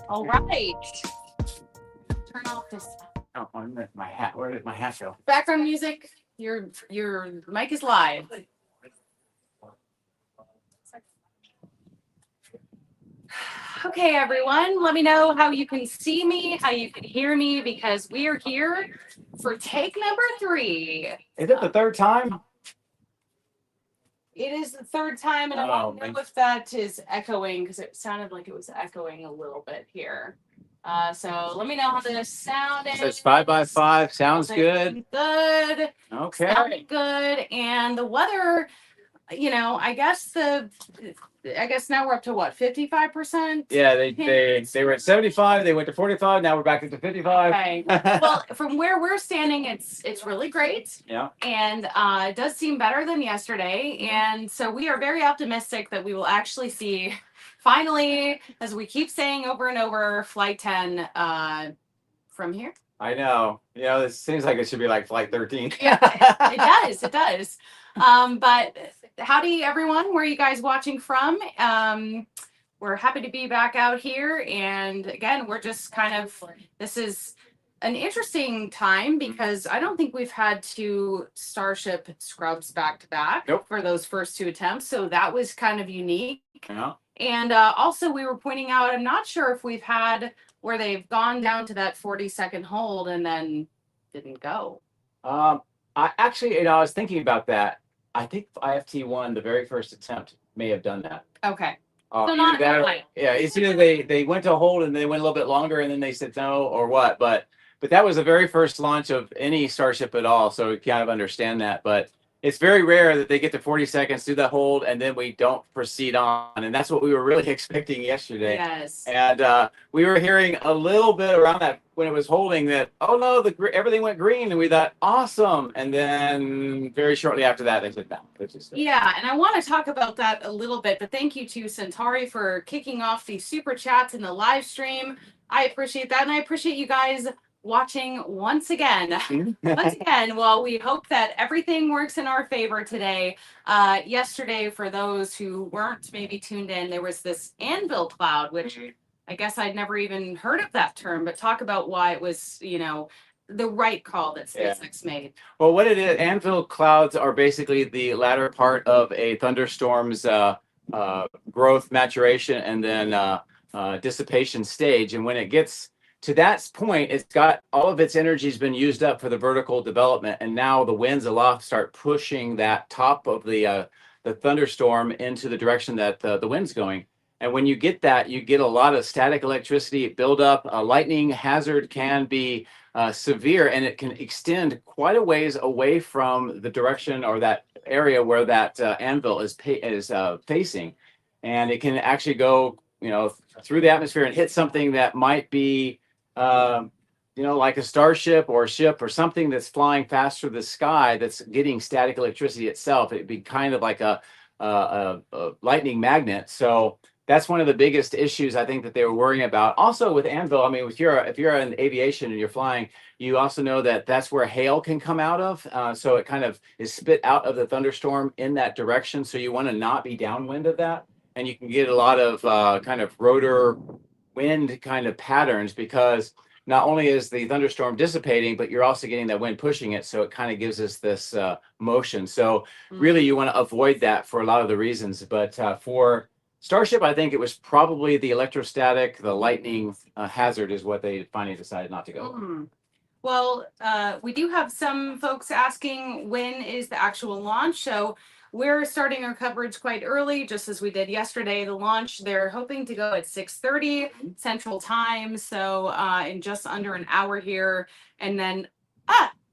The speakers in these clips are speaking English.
All right. Turn off this Oh, my hat. Where did my hat go? background music. Your mic is live. Okay, everyone, let me know how you can see me, how you can hear me, because we are here for take number 3. Is it the third time? It is the third time, and I don't know if that is echoing because it sounded like it was echoing a little bit here. So let me know how this sounded. It says 5x5. Sounds good. Good. Okay. Sounded good. And the weather, I guess now we're up to what, 55%? Yeah, they were at 75. They went to 45. Now we're back up to 55. Okay. Well, from where we're standing, it's really great. Yeah. And it does seem better than yesterday. And so we are very optimistic that we will actually see, finally, as we keep saying over and over, Flight 10 from here. I know. This seems like it should be like Flight 13. Yeah, it does. But howdy, everyone. Where are you guys watching from? We're happy to be back out here. And again, we're just this is an interesting time because I don't think we've had 2 Starship scrubs back to back for those first 2 attempts. So that was kind of unique. Yeah. And also we were pointing out, I'm not sure if we've had where they've gone down to that 40-second hold and then didn't go. I was thinking about that. I think IFT1, the very first attempt, may have done that. Okay. So not that, yeah, it's either they went to hold and they went a little bit longer and then they said no or what. But that was the very first launch of any Starship at all. So we kind of understand that. But it's very rare that they get to 40 seconds, do that hold, and then we don't proceed on. And that's what we were really expecting yesterday. Yes. And we were hearing a little bit around that when it was holding that, oh no, everything went green. And we thought, awesome. And then very shortly after that, they said no. Yeah, and I want to talk about that a little bit. But thank you to Centauri for kicking off the super chats in the live stream. I appreciate that. And I appreciate you guys watching once again. Well, we hope that everything works in our favor today. Yesterday, for those who weren't maybe tuned in, there was this anvil cloud, which I guess I'd never even heard of that term, but talk about why it was, the right call that SpaceX made. Well, what it is, anvil clouds are basically the latter part of a thunderstorm's growth, maturation, and then dissipation stage. And when it gets to that point, it's got all of its energy has been used up for the vertical development, and now the winds aloft start pushing that top of the thunderstorm into the direction that the wind's going. And when you get that, you get a lot of static electricity buildup. A lightning hazard can be severe, and it can extend quite a ways away from the direction or that area where that anvil is facing, and it can actually go through the atmosphere and hit something that might be like a Starship or a ship or something that's flying fast through the sky that's getting static electricity itself. It'd be kind of like a lightning magnet. So that's one of the biggest issues I think that they were worrying about. Also with anvil, I mean, if you're in aviation and you're flying, you also know that that's where hail can come out of. So it kind of is spit out of the thunderstorm in that direction. So you want to not be downwind of that. And you can get a lot of kind of rotor wind kind of patterns, because not only is the thunderstorm dissipating, but you're also getting that wind pushing it. So it kind of gives us this motion. So really you want to avoid that for a lot of the reasons. But for Starship, I think it was probably the electrostatic, the lightning hazard is what they finally decided not to go with. Well, we do have some folks asking when is the actual launch. So we're starting our coverage quite early, just as we did yesterday. The launch, they're hoping to go at 6:30 Central Time. So in just under an hour here. And then,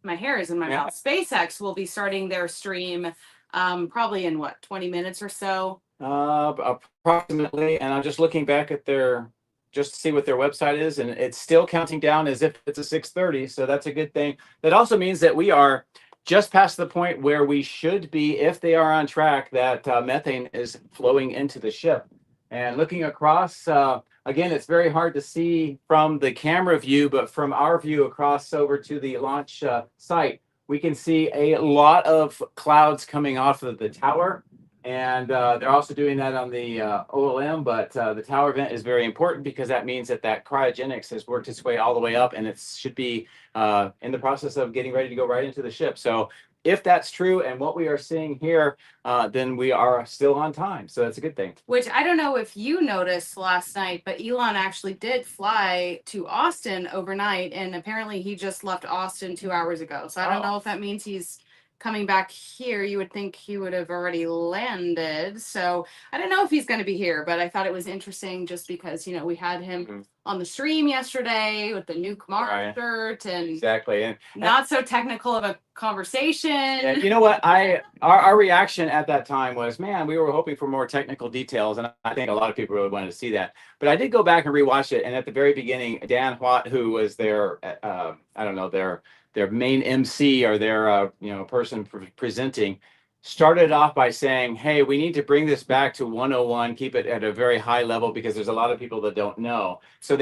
my hair is in my mouth. SpaceX will be starting their stream probably in 20 minutes or so? Approximately. And I'm just looking back at just to see what their website is, and it's still counting down as if it's a 6:30. So that's a good thing. That also means that we are just past the point where we should be, if they are on track, that methane is flowing into the ship. And looking across, again, it's very hard to see from the camera view, but from our view across over to the launch site, we can see a lot of clouds coming off of the tower. And they're also doing that on the OLM, but the tower vent is very important because that means that cryogenics has worked its way all the way up, and it should be in the process of getting ready to go right into the ship. So if that's true and what we are seeing here, then we are still on time. So that's a good thing. Which I don't know if you noticed last night, but Elon actually did fly to Austin overnight, and apparently he just left Austin 2 hours ago. So I don't know if that means he's coming back here. You would think he would have already landed. So I don't know if he's going to be here, but I thought it was interesting just because, you know, we had him on the stream yesterday with the nuke Mars shirt and exactly, and not so technical of a conversation. Yeah, you know what? Our reaction at that time was, man, we were hoping for more technical details, and I think a lot of people really wanted to see that. But I did go back and rewatch it, and at the very beginning, Dan Watt, who was their, I don't know, their main MC or their person presenting, started off by saying, hey, we need to bring this back to 101, keep it at a very high level because there's a lot of people that don't know. So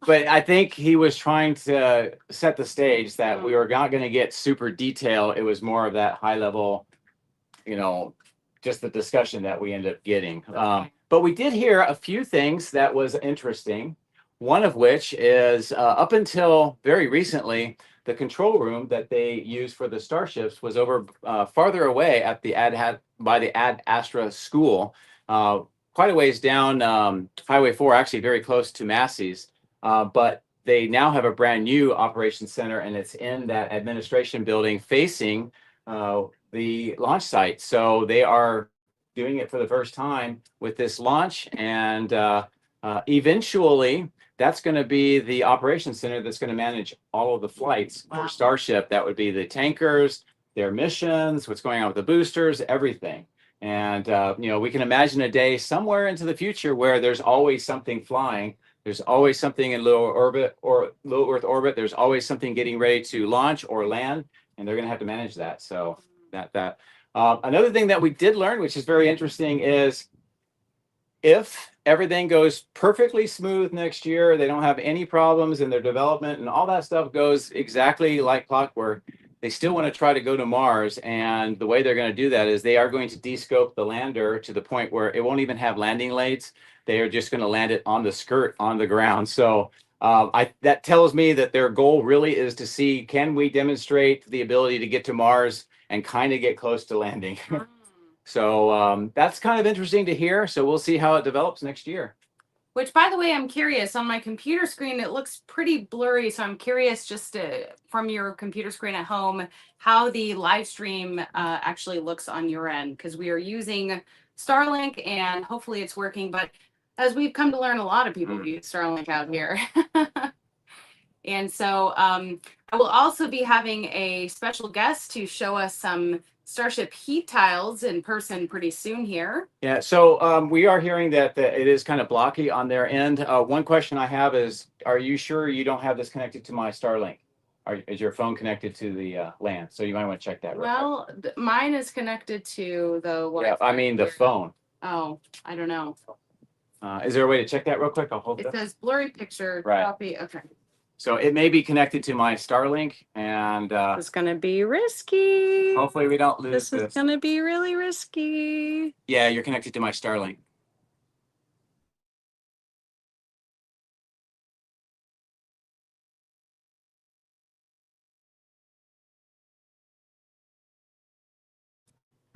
but I think he was trying to set the stage that we were not going to get super detailed. It was more of that high level, just the discussion that we ended up getting. But we did hear a few things that was interesting. One of which is up until very recently, the control room that they used for the Starships was over farther away at the by the Ad Astra school, quite a ways down Highway 4, actually very close to Massey's. But they now have a brand new operations center, and it's in that administration building facing the launch site. So they are doing it for the first time with this launch, and eventually that's going to be the operations center that's going to manage all of the flights for Starship. That would be the tankers, their missions, what's going on with the boosters, everything. And we can imagine a day somewhere into the future where there's always something flying. There's always something in low orbit or low Earth orbit. There's always something getting ready to launch or land, and they're going to have to manage that. So another thing that we did learn, which is very interesting, is if everything goes perfectly smooth next year, they don't have any problems in their development and all that stuff goes exactly like clockwork, they still want to try to go to Mars. And the way they're going to do that is they are going to descope the lander to the point where it won't even have landing legs. They are just going to land it on the skirt on the ground. So that tells me that their goal really is to see, can we demonstrate the ability to get to Mars and kind of get close to landing? So that's kind of interesting to hear. So we'll see how it develops next year. Which, by the way, I'm curious. On my computer screen, it looks pretty blurry. So I'm curious, just from your computer screen at home, how the live stream actually looks on your end. Because we are using Starlink, and hopefully it's working. But as we've come to learn, a lot of people use Starlink out here. And so I will also be having a special guest to show us some Starship heat tiles in person pretty soon here. Yeah, so we are hearing that it is kind of blocky on their end. One question I have is, are you sure you don't have this connected to my Starlink? Is your phone connected to the LAN? So you might want to check that. Well, mine is connected to the Wi-Fi. Yeah, I mean the phone. Oh, I don't know. Is there a way to check that real quick? I'll hold it. It says blurry picture. Right. Copy. Okay. So it may be connected to my Starlink, and it's gonna be risky. Hopefully we don't lose this. This is gonna be really risky. Yeah, you're connected to my Starlink.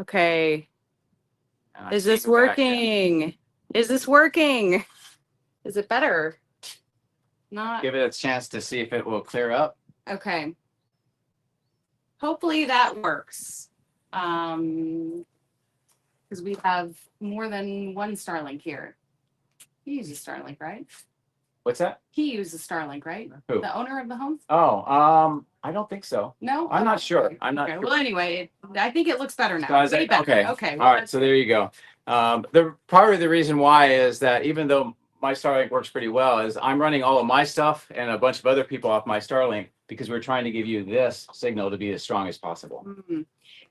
Okay. Is this working? Is this working? Is it better? Not. Give it a chance to see if it will clear up. Okay. Hopefully that works. Because we have more than one Starlink here. He uses Starlink, right? What's that? He uses Starlink, right? Who? The owner of the home? Oh, I don't think so. No? I'm not sure. I'm not okay. sure. Well, anyway, I think it looks better now. Way better. Okay. Okay. All right. So there you go. The part of the reason why is that even though my Starlink works pretty well, is I'm running all of my stuff and a bunch of other people off my Starlink because we're trying to give you this signal to be as strong as possible. Mm-hmm.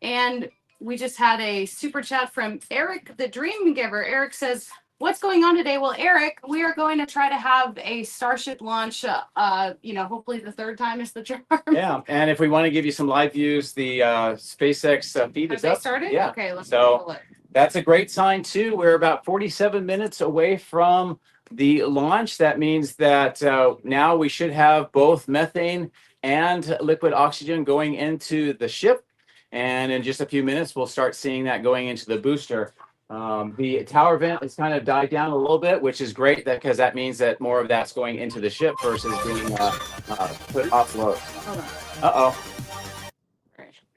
And we just had a super chat from Eric, the Dream Giver. Eric says, what's going on today? Well, Eric, we are going to try to have a Starship launch. Hopefully the third time is the charm. Yeah, and if we want to give you some live views, the SpaceX feed is Have they up. started? Yeah. Okay, let's So take a look. that's a great sign too. We're about 47 minutes away from the launch. That means that now we should have both methane and liquid oxygen going into the ship. And in just a few minutes, we'll start seeing that going into the booster. The tower vent has kind of died down a little bit, which is great because that means that more of that's going into the ship versus being put offload. Hold on. Uh-oh.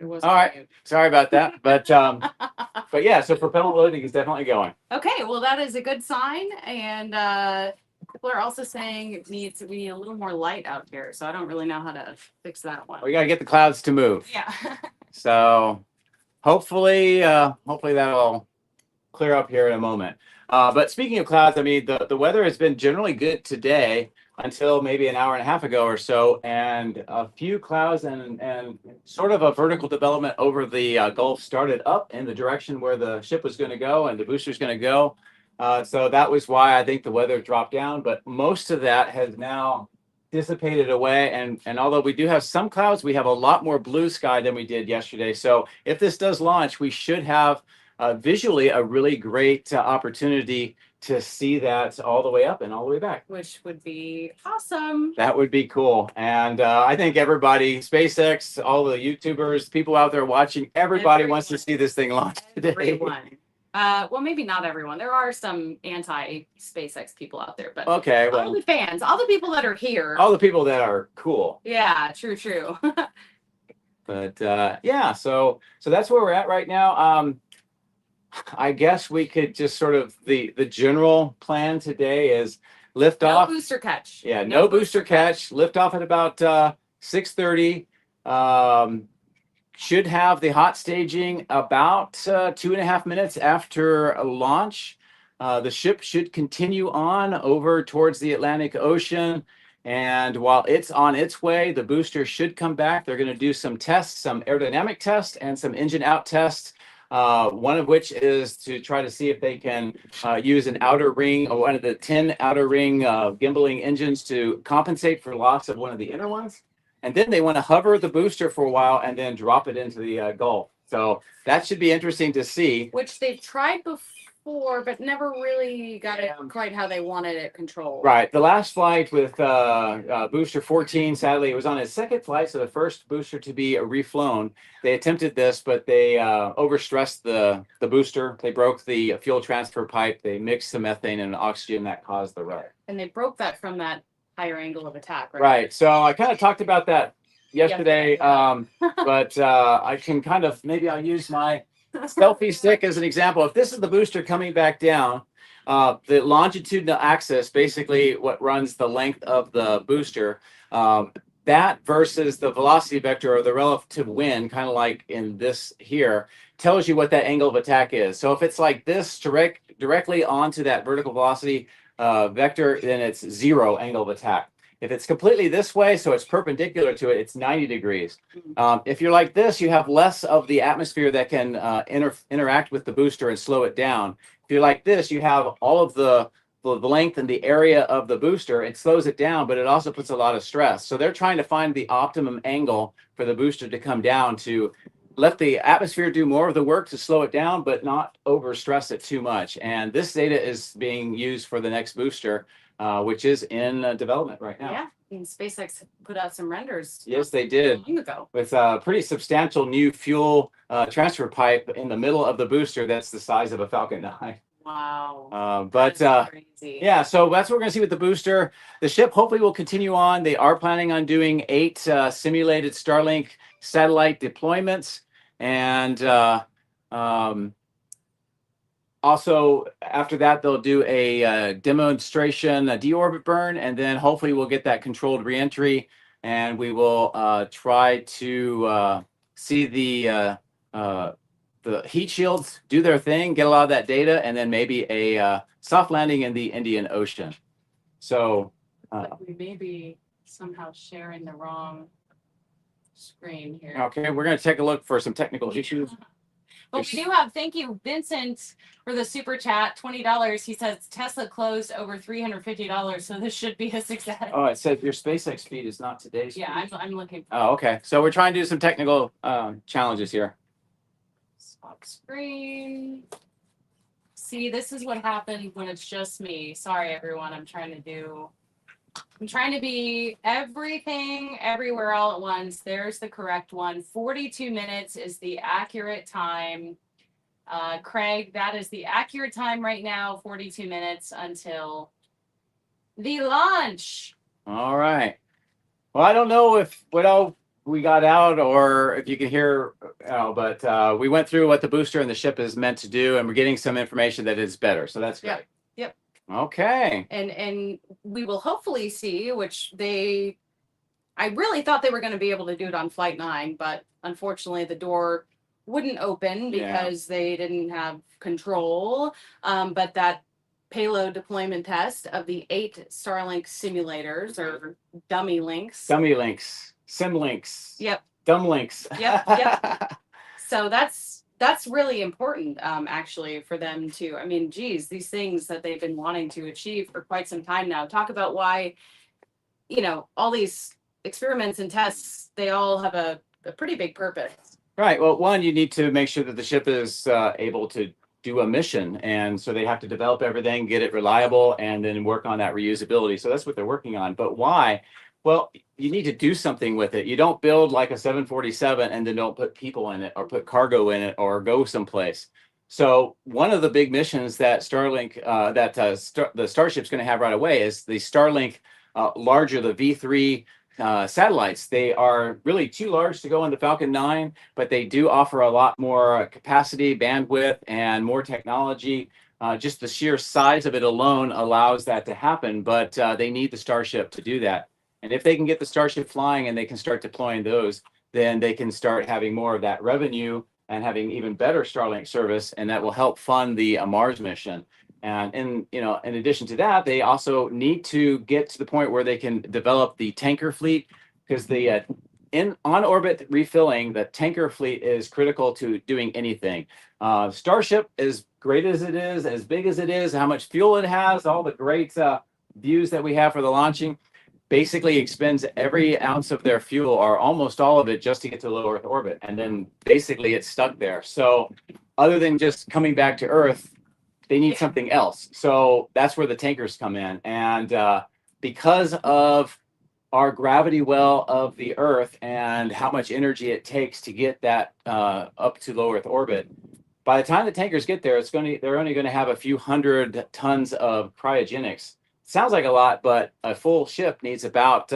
It was All right. Sorry about that. But yeah, so propellant loading is definitely going. Okay, well that is a good sign, and people are also saying we need a little more light out here, so I don't really know how to fix that one. We got to get the clouds to move. Yeah. So hopefully that'll clear up here in a moment. But speaking of clouds, I mean, the weather has been generally good today until maybe an hour and a half ago or so, and a few clouds and sort of a vertical development over the Gulf started up in the direction where the ship was going to go and the booster is going to go. So that was why I think the weather dropped down, but most of that has now dissipated away. And although we do have some clouds, we have a lot more blue sky than we did yesterday. So if this does launch, we should have visually a really great opportunity to see that all the way up and all the way back. Which would be awesome. That would be cool. And I think everybody, SpaceX, all the YouTubers, people out there watching, everybody wants to see this thing launch today. Everyone. Well, maybe not everyone. There are some anti-SpaceX people out there, but Okay, all the fans, all the people that are here. All the people that are cool. Yeah, true. But yeah, so that's where we're at right now. I guess we could just sort of the general plan today is lift No off. booster catch. Yeah, no booster catch. Lift off at about 6:30. Should have the hot staging about 2.5 minutes after launch. The ship should continue on over towards the Atlantic Ocean. And while it's on its way, the booster should come back. They're going to do some tests, some aerodynamic tests and some engine out tests. One of which is to try to see if they can use an outer ring or one of the 10 outer ring gimbaling engines to compensate for loss of one of the inner ones. And then they want to hover the booster for a while and then drop it into the Gulf. So that should be interesting to see. Which they've tried before, but never really got it quite how they wanted it controlled. Right. The last flight with booster 14, sadly, it was on its second flight, so the first booster to be reflown. They attempted this, but they overstressed the booster. They broke the fuel transfer pipe. They mixed the methane and oxygen that caused the rut. And they broke that from that higher angle of attack, right? Right. So I kind of talked about that yesterday, but I can kind of, maybe I'll use my selfie stick as an example. If this is the booster coming back down, the longitudinal axis, basically what runs the length of the booster, that versus the velocity vector or the relative wind, kind of like in this here, tells you what that angle of attack is. So if it's like this directly onto that vertical velocity vector, then it's 0 angle of attack. If it's completely this way, so it's perpendicular to it, it's 90 degrees. If you're like this, you have less of the atmosphere that can interact with the booster and slow it down. If you're like this, you have all of the length and the area of the booster. It slows it down, but it also puts a lot of stress. So they're trying to find the optimum angle for the booster to come down to let the atmosphere do more of the work to slow it down, but not overstress it too much. And this data is being used for the next booster, which is in development right now. Yeah, and SpaceX put out some renders. Yes, they did. Long ago. With a pretty substantial new fuel transfer pipe in the middle of the booster that's the size of a Falcon 9. Wow. Crazy. Yeah, so that's what we're going to see with the booster. The ship hopefully will continue on. They are planning on doing 8 simulated Starlink satellite deployments. And also, after that, they'll do a demonstration, a deorbit burn, and then hopefully we'll get that controlled reentry, and we will try to see the heat shields do their thing, get a lot of that data, and then maybe a soft landing in the Indian Ocean. So we may be somehow sharing the wrong screen here. Okay, we're going to take a look for some technical issues. But we do have, thank you, Vincent, for the super chat, $20. He says Tesla closed over $350, so this should be a success. Oh, it said your SpaceX feed is not today's. Yeah, I'm looking for Oh, okay. So we're trying to do some technical challenges here. swap screen. See, this is what happens when it's just me. Sorry, everyone. I'm trying to be everything everywhere all at once. There's the correct one. 42 minutes is the accurate time. Craig, that is the accurate time right now. 42 minutes until the launch. All right. Well, I don't know what all we got out or if you can hear, but we went through what the booster and the ship is meant to do, and we're getting some information that is better. So that's great. Yep. Okay. And we will hopefully see, I really thought they were going to be able to do it on Flight 9, but unfortunately the door wouldn't open because they didn't have control. But that payload deployment test of the 8 Starlink simulators or dummy links. Sim links. Yep. Dumb links. Yep. So that's really important, actually, for them to, I mean, geez, these things that they've been wanting to achieve for quite some time now. Talk about why, all these experiments and tests, they all have a pretty big purpose. Right. Well, one, you need to make sure that the ship is able to do a mission. And so they have to develop everything, get it reliable, and then work on that reusability. So that's what they're working on. But why? Well, you need to do something with it. You don't build like a 747 and then don't put people in it or put cargo in it or go someplace. So one of the big missions that Starlink, the Starship's going to have right away is the Starlink larger, the V3 satellites. They are really too large to go in the Falcon 9, but they do offer a lot more capacity, bandwidth, and more technology. Just the sheer size of it alone allows that to happen, but they need the Starship to do that. And if they can get the Starship flying and they can start deploying those, then they can start having more of that revenue and having even better Starlink service, and that will help fund the Mars mission. And in addition to that, they also need to get to the point where they can develop the tanker fleet, because the on orbit refilling, the tanker fleet is critical to doing anything. Starship, as great as it is, as big as it is, how much fuel it has, all the great views that we have for the launching, basically expends every ounce of their fuel, or almost all of it, just to get to low Earth orbit, and then basically it's stuck there. So other than just coming back to Earth, they need something else. So that's where the tankers come in. And because of our gravity well of the Earth and how much energy it takes to get that up to low Earth orbit, by the time the tankers get there, they're only going to have a few hundred tons of cryogenics. Sounds like a lot, but a full ship needs about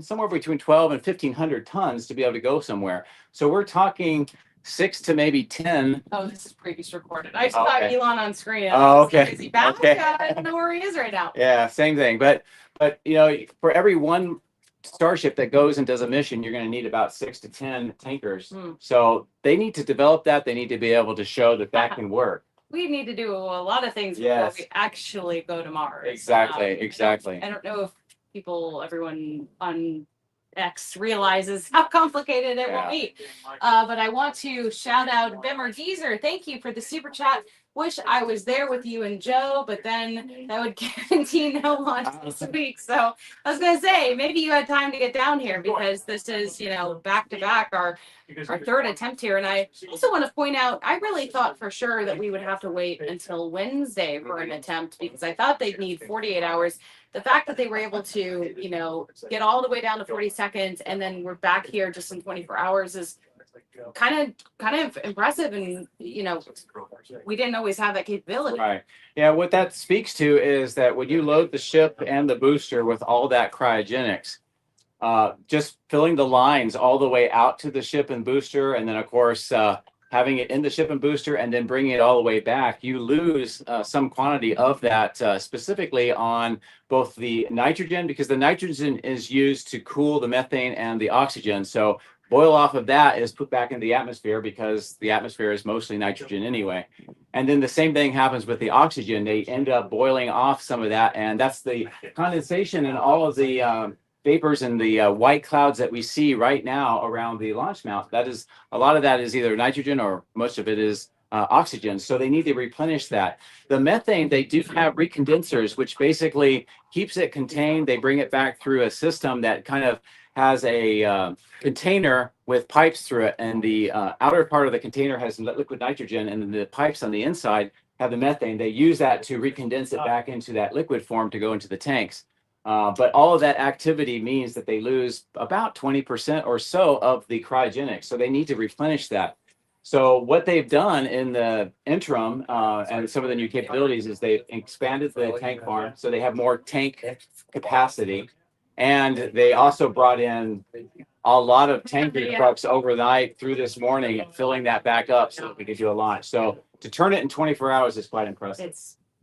somewhere between 12 and 1,500 tons to be able to go somewhere. So we're talking 6 to maybe 10. Oh, this is previous recorded. I saw Elon on screen. Oh, okay. Is he back? Okay. I don't know where he is right now. Yeah, same thing. But for every one Starship that goes and does a mission, you're going to need about 6 to 10 tankers. So they need to develop that. They need to be able to show that can work. We need to do a lot of things before we actually go to Mars. Exactly. I don't know if everyone on X realizes how complicated it will be. But I want to shout out Bimmer Geezer. Thank you for the super chat. Wish I was there with you and Joe, but then that would guarantee no lunch this week. So I was going to say, maybe you had time to get down here, because this is, back to back our third attempt here. And I also want to point out, I really thought for sure that we would have to wait until Wednesday for an attempt, because I thought they'd need 48 hours. The fact that they were able to, get all the way down to 40 seconds and then we're back here just in 24 hours is kind of impressive. And, we didn't always have that capability. Right. Yeah. What that speaks to is that when you load the ship and the booster with all that cryogenics, just filling the lines all the way out to the ship and booster, and then of course having it in the ship and booster and then bringing it all the way back, you lose some quantity of that, specifically on both the nitrogen, because the nitrogen is used to cool the methane and the oxygen. So boil off of that is put back in the atmosphere, because the atmosphere is mostly nitrogen anyway. And then the same thing happens with the oxygen. They end up boiling off some of that, and that's the condensation and all of the vapors and the white clouds that we see right now around the launch mount, a lot of that is either nitrogen or most of it is oxygen. So they need to replenish that. The methane, they do have recondensers, which basically keeps it contained. They bring it back through a system that kind of has a container with pipes through it, and the outer part of the container has liquid nitrogen, and then the pipes on the inside have the methane. They use that to recondense it back into that liquid form to go into the tanks. But all of that activity means that they lose about 20% or so of the cryogenics. So they need to replenish that. So what they've done in the interim and some of the new capabilities is they've expanded the tank farm. So they have more tank capacity. And they also brought in a lot of tanker trucks overnight through this morning and filling that back up so that we could do a launch. So to turn it in 24 hours is quite impressive.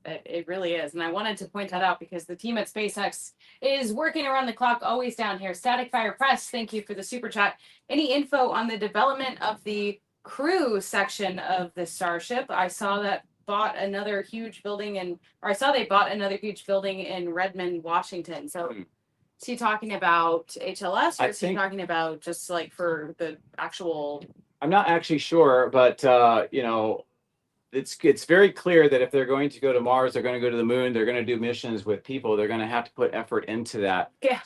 It really is. And I wanted to point that out because the team at SpaceX is working around the clock, always down here. Static Fire Press, thank you for the super chat. Any info on the development of the crew section of the Starship? I saw that they bought another huge building in Redmond, Washington. So is he talking about HLS, or is he talking about just like for the actual? I'm not actually sure, but it's very clear that if they're going to go to Mars, they're going to go to the moon, they're going to do missions with people, they're going to have to put effort into that. Yeah.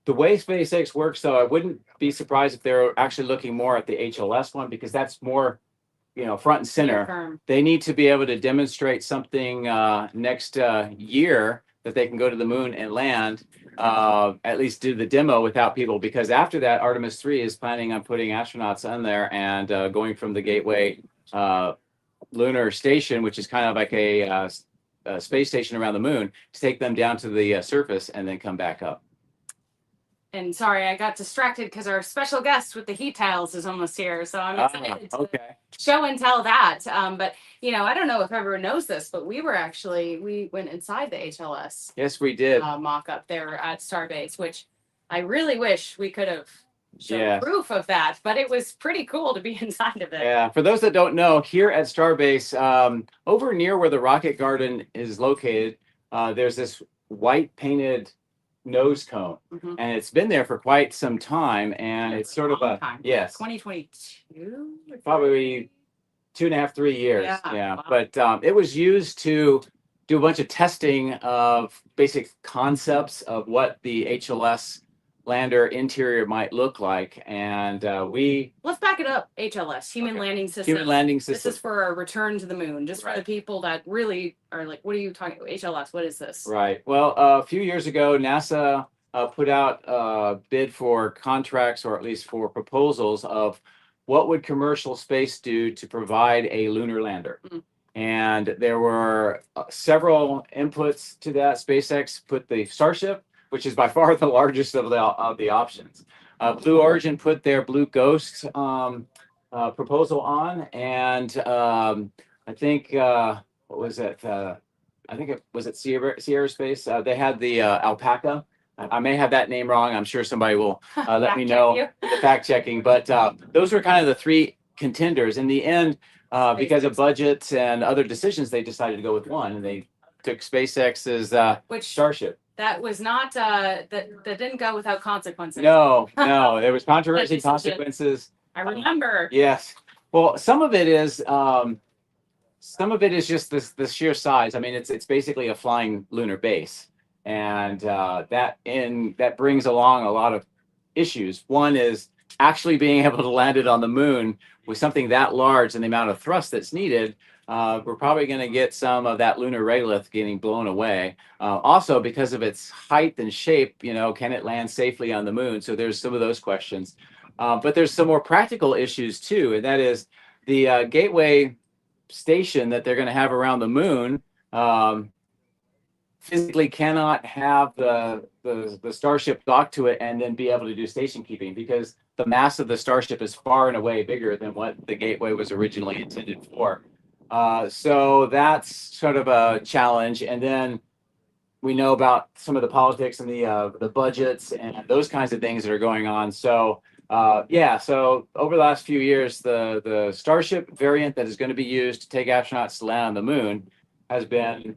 The way SpaceX works, though, I wouldn't be surprised if they're actually looking more at the HLS one, because that's more, front and center. They need to be able to demonstrate something next year that they can go to the moon and land, at least do the demo without people, because after that, Artemis 3 is planning on putting astronauts on there and going from the Gateway lunar station, which is kind of like a space station around the moon, to take them down to the surface and then come back up. And sorry, I got distracted because our special guest with the heat tiles is almost here. So I'm excited to show and tell that. But, I don't know if everyone knows this, but we went inside the HLS. Yes, we did. Mock-up there at Starbase, which I really wish we could have shown proof of that. But it was pretty cool to be inside of it. Yeah, for those that don't know, here at Starbase, over near where the rocket garden is located, there's this white painted nose cone, and it's been there for quite some time, and it's sort of 2022, probably 2.5, 3 years. Wow. But it was used to do a bunch of testing of basic concepts of what the HLS lander interior might look like, and let's back it up. HLS, human landing system. This is for a return to the moon, just for the people that really are like, what are you talking about? HLS, what is this? Right. Well, a few years ago, NASA put out a bid for contracts, or at least for proposals of what would commercial space do to provide a lunar lander. And there were several inputs to that. SpaceX put the Starship, which is by far the largest of the options. Blue Origin put their Blue Ghost proposal on, and I think what was it? I think it was Sierra Space. They had the Alpaca. I may have that name wrong. I'm sure somebody will let me know the fact checking. But those were kind of the three contenders. In the end, because of budgets and other decisions, they decided to go with one, and they took SpaceX's Starship. That was not that didn't go without consequences. No, there was controversy, consequences. I remember. Yes. Well, some of it is just the sheer size. I mean, it's basically a flying lunar base, and that brings along a lot of issues. One is actually being able to land it on the moon with something that large and the amount of thrust that's needed. We're probably going to get some of that lunar regolith getting blown away. Also, because of its height and shape, can it land safely on the moon? So there's some of those questions. But there's some more practical issues too, and that is the Gateway station that they're going to have around the moon physically cannot have the Starship dock to it and then be able to do station keeping, because the mass of the Starship is far and away bigger than what the Gateway was originally intended for. So that's sort of a challenge. And then we know about some of the politics and the budgets and those kinds of things that are going on. So so over the last few years, the Starship variant that is going to be used to take astronauts to land on the moon has been,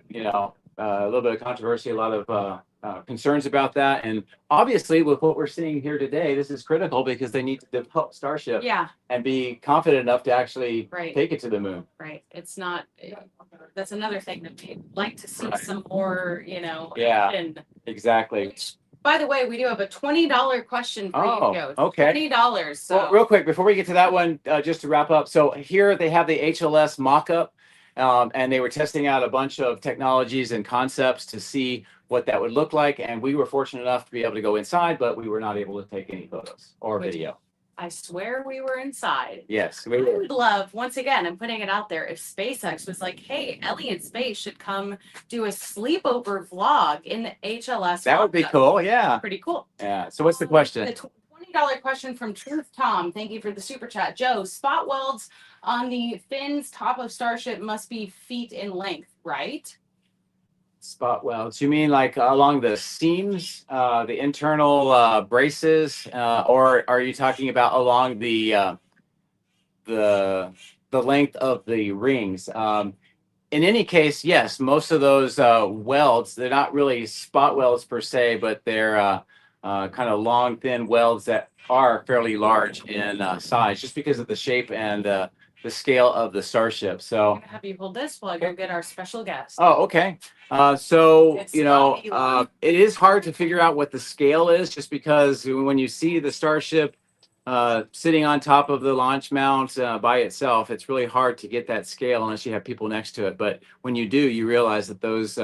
a little bit of controversy, a lot of concerns about that. And obviously, with what we're seeing here today, this is critical because they need to develop Starship Yeah, and be confident enough to actually Right. take it to the moon. right. It's not. That's another thing that we'd like to see some more. Yeah. action. Exactly. Which, by the way, we do have a $20 question for Oh, you, Joe. okay. $20. So Well, real quick, before we get to that one, just to wrap up. So here they have the HLS mock-up, and they were testing out a bunch of technologies and concepts to see what that would look like. And we were fortunate enough to be able to go inside, but we were not able to take any photos or video. I swear we were inside. Yes, I we were. would love, once again, I'm putting it out there, if SpaceX was like, hey, Ellie in Space should come do a sleepover vlog in the HLS. That would be mock-up. cool. Yeah. Pretty cool. Yeah. So what's the question? The $20 question from Truth Tom. Thank you for the super chat. Joe, spot welds on the fins top of Starship must be feet in length, right? Spot welds. You mean like along the seams, the internal braces, or are you talking about along the length of the rings? In any case, yes, most of those welds, they're not really spot welds per se, but they're kind of long, thin welds that are fairly large in size, just because of the shape and the scale of the Starship. I'm So, gonna have you hold this while I go get our special guest. oh, okay. So, It's not Elon. it is hard to figure out what the scale is, just because when you see the Starship sitting on top of the launch mount by itself, it's really hard to get that scale unless you have people next to it. But when you do, you realize that those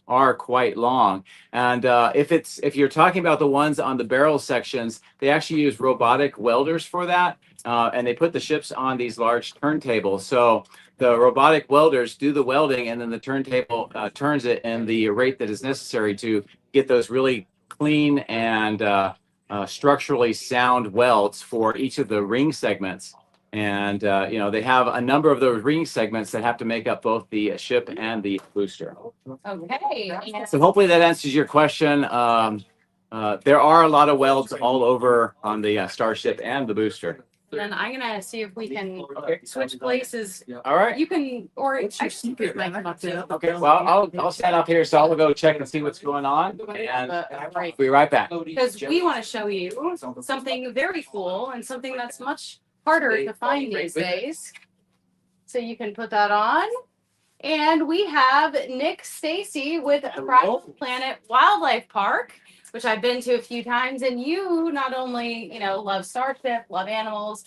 are quite long. And if you're talking about the ones on the barrel sections, they actually use robotic welders for that, and they put the ships on these large turntables. So the robotic welders do the welding, and then the turntable turns it in the rate that is necessary to get those really clean and structurally sound welds for each of the ring segments. And they have a number of those ring segments that have to make up both the ship and the booster. Okay. And So hopefully that answers your question. There are a lot of welds all over on the Starship and the booster. then I'm gonna see if we can Okay. switch places. All right. You can, or actually, you might come up too. Okay. Well, I'll stand up here, so I'll go check and see what's going on, and Right. be right back. Because we want to show you something very cool and something that's much harder to find these days. So you can put that on. And we have Nick Stacy with Private Planet Wildlife Park, which I've been to a few times. And you not only, love Starship, love animals,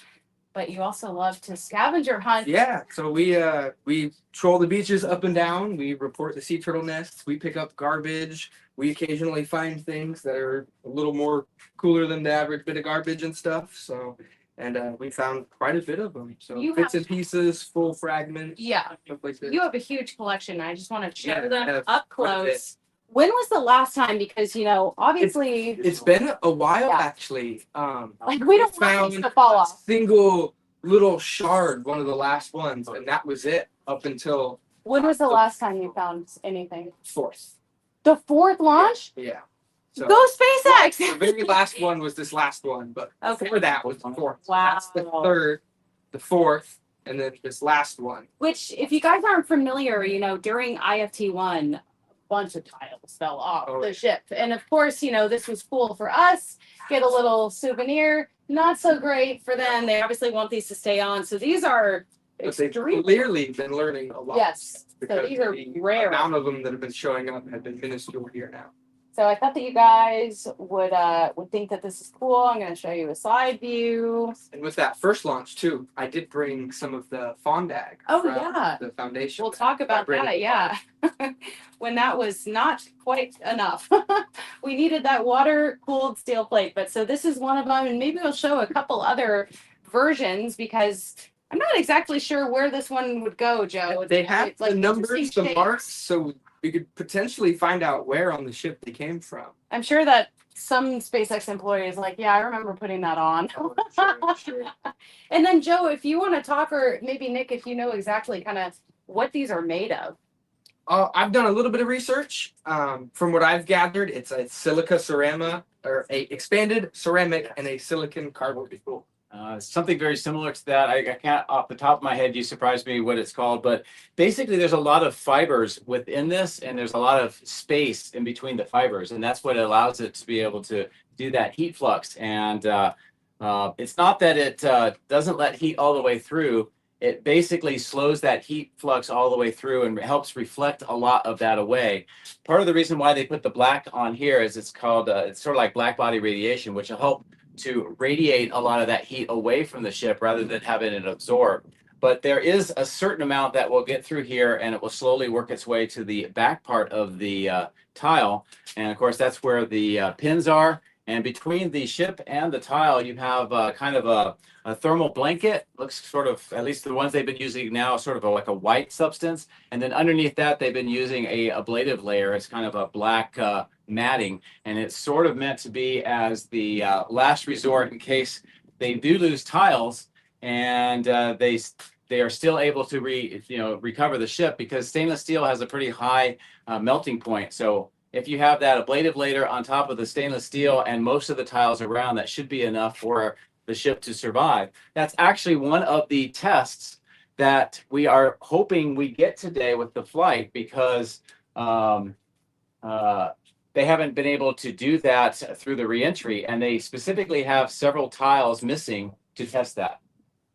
but you also love to scavenger hunt. Yeah, so we troll the beaches up and down. We report the sea turtle nests. We pick up garbage. We occasionally find things that are a little more cooler than the average bit of garbage and stuff. So, and we found quite a bit of them. So You bits have- and pieces, full fragments. Yeah. Stuff like this. You have a huge collection. I just want to show Yeah, I them have up quite a bit. close. When was the last time? Because, obviously, It's been a while Yeah. actually. like, we don't want these to fall a off. single little shard, one of the last ones, and that was it up until When was the last time you found anything? fourth. The fourth launch? Yeah. So Go SpaceX! the very last one was this last one, but Okay. before that was the fourth. Wow. That's the third, the fourth, and then this last one. Which, if you guys aren't familiar, during IFT1, a bunch of tiles fell off Oh, the yeah. ship. And of course, this was cool for us. Get a little souvenir. Not so great for them. They obviously want these to stay on. So these are But they've extremely. clearly been learning a lot. Yes. So Because these are the rare. amount of them that have been showing up have been minuscule here now. So I thought that you guys would think that this is cool. I'm going to show you a side view. And with that first launch too, I did bring some of the fondag Oh, from yeah. the foundation. We'll talk about Vibrating that, yeah. When that was not quite enough. We needed that water-cooled steel plate. But so this is one of them, and maybe we'll show a couple other versions because I'm not exactly sure where this one would go, Joe. They have It's like the numbers, interesting the shapes. marks, so we could potentially find out where on the ship they came from. I'm sure that some SpaceX employee is like, yeah, I remember putting that on. Sure. And then Joe, if you want to talk, or maybe Nick, if you know exactly kind of what these are made of. I've done a little bit of research. From what I've gathered, it's a silica cerama or a expanded ceramic and a silicon carbide. something very similar to that. I can't, off the top of my head, you surprised me what it's called, but basically there's a lot of fibers within this, and there's a lot of space in between the fibers, and that's what allows it to be able to do that heat flux. And it's not that it doesn't let heat all the way through. It basically slows that heat flux all the way through and helps reflect a lot of that away. Part of the reason why they put the black on here is it's called, it's sort of like black body radiation, which will help to radiate a lot of that heat away from the ship rather than having it absorb. But there is a certain amount that will get through here, and it will slowly work its way to the back part of the tile. And of course, that's where the pins are. And between the ship and the tile, you have kind of a thermal blanket. Looks sort of, at least the ones they've been using now, sort of like a white substance. And then underneath that, they've been using a ablative layer. It's kind of a black matting. And it's sort of meant to be as the last resort in case they do lose tiles, and they are still able to recover the ship, because stainless steel has a pretty high melting point. So if you have that ablative layer on top of the stainless steel and most of the tiles around, that should be enough for the ship to survive. That's actually one of the tests that we are hoping we get today with the flight, because they haven't been able to do that through the reentry, and they specifically have several tiles missing to test that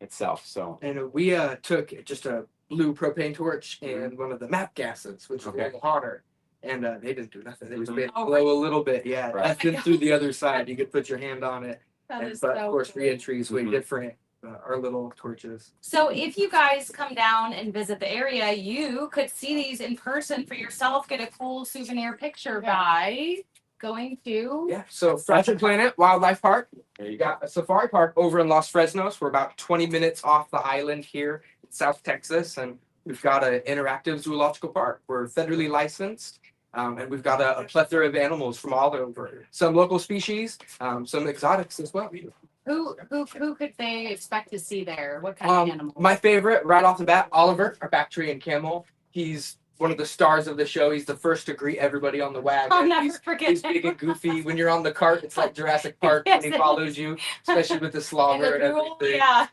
itself. So, and we took just a blue propane torch and one of the map gases, which is a little hotter. And they didn't do nothing. They just made it glow a little bit. Yeah, Right. that's been through the other side. You could put your hand on it. That is But so of course, cool. reentry is way different. Our little torches. So if you guys come down and visit the area, you could see these in person for yourself, get a cool souvenir picture by going to. Yeah. So Fragile Planet Wildlife Park. there you You go. got a safari park over in Los Fresnos. We're about 20 minutes off the island here in South Texas, and we've got an interactive zoological park. We're federally licensed. And we've got a plethora of animals from all over. Some local species, some exotics as well. Who could they expect to see there? What kind of animals? My favorite, right off the bat, Oliver, our Bactrian camel. He's one of the stars of the show. He's the first to greet everybody on the wagon. I'll never he's, forget he's big and goofy. When you're on the cart, it's like Jurassic Park Yes, when he it follows you, especially with the slobber and drool, everything. yeah.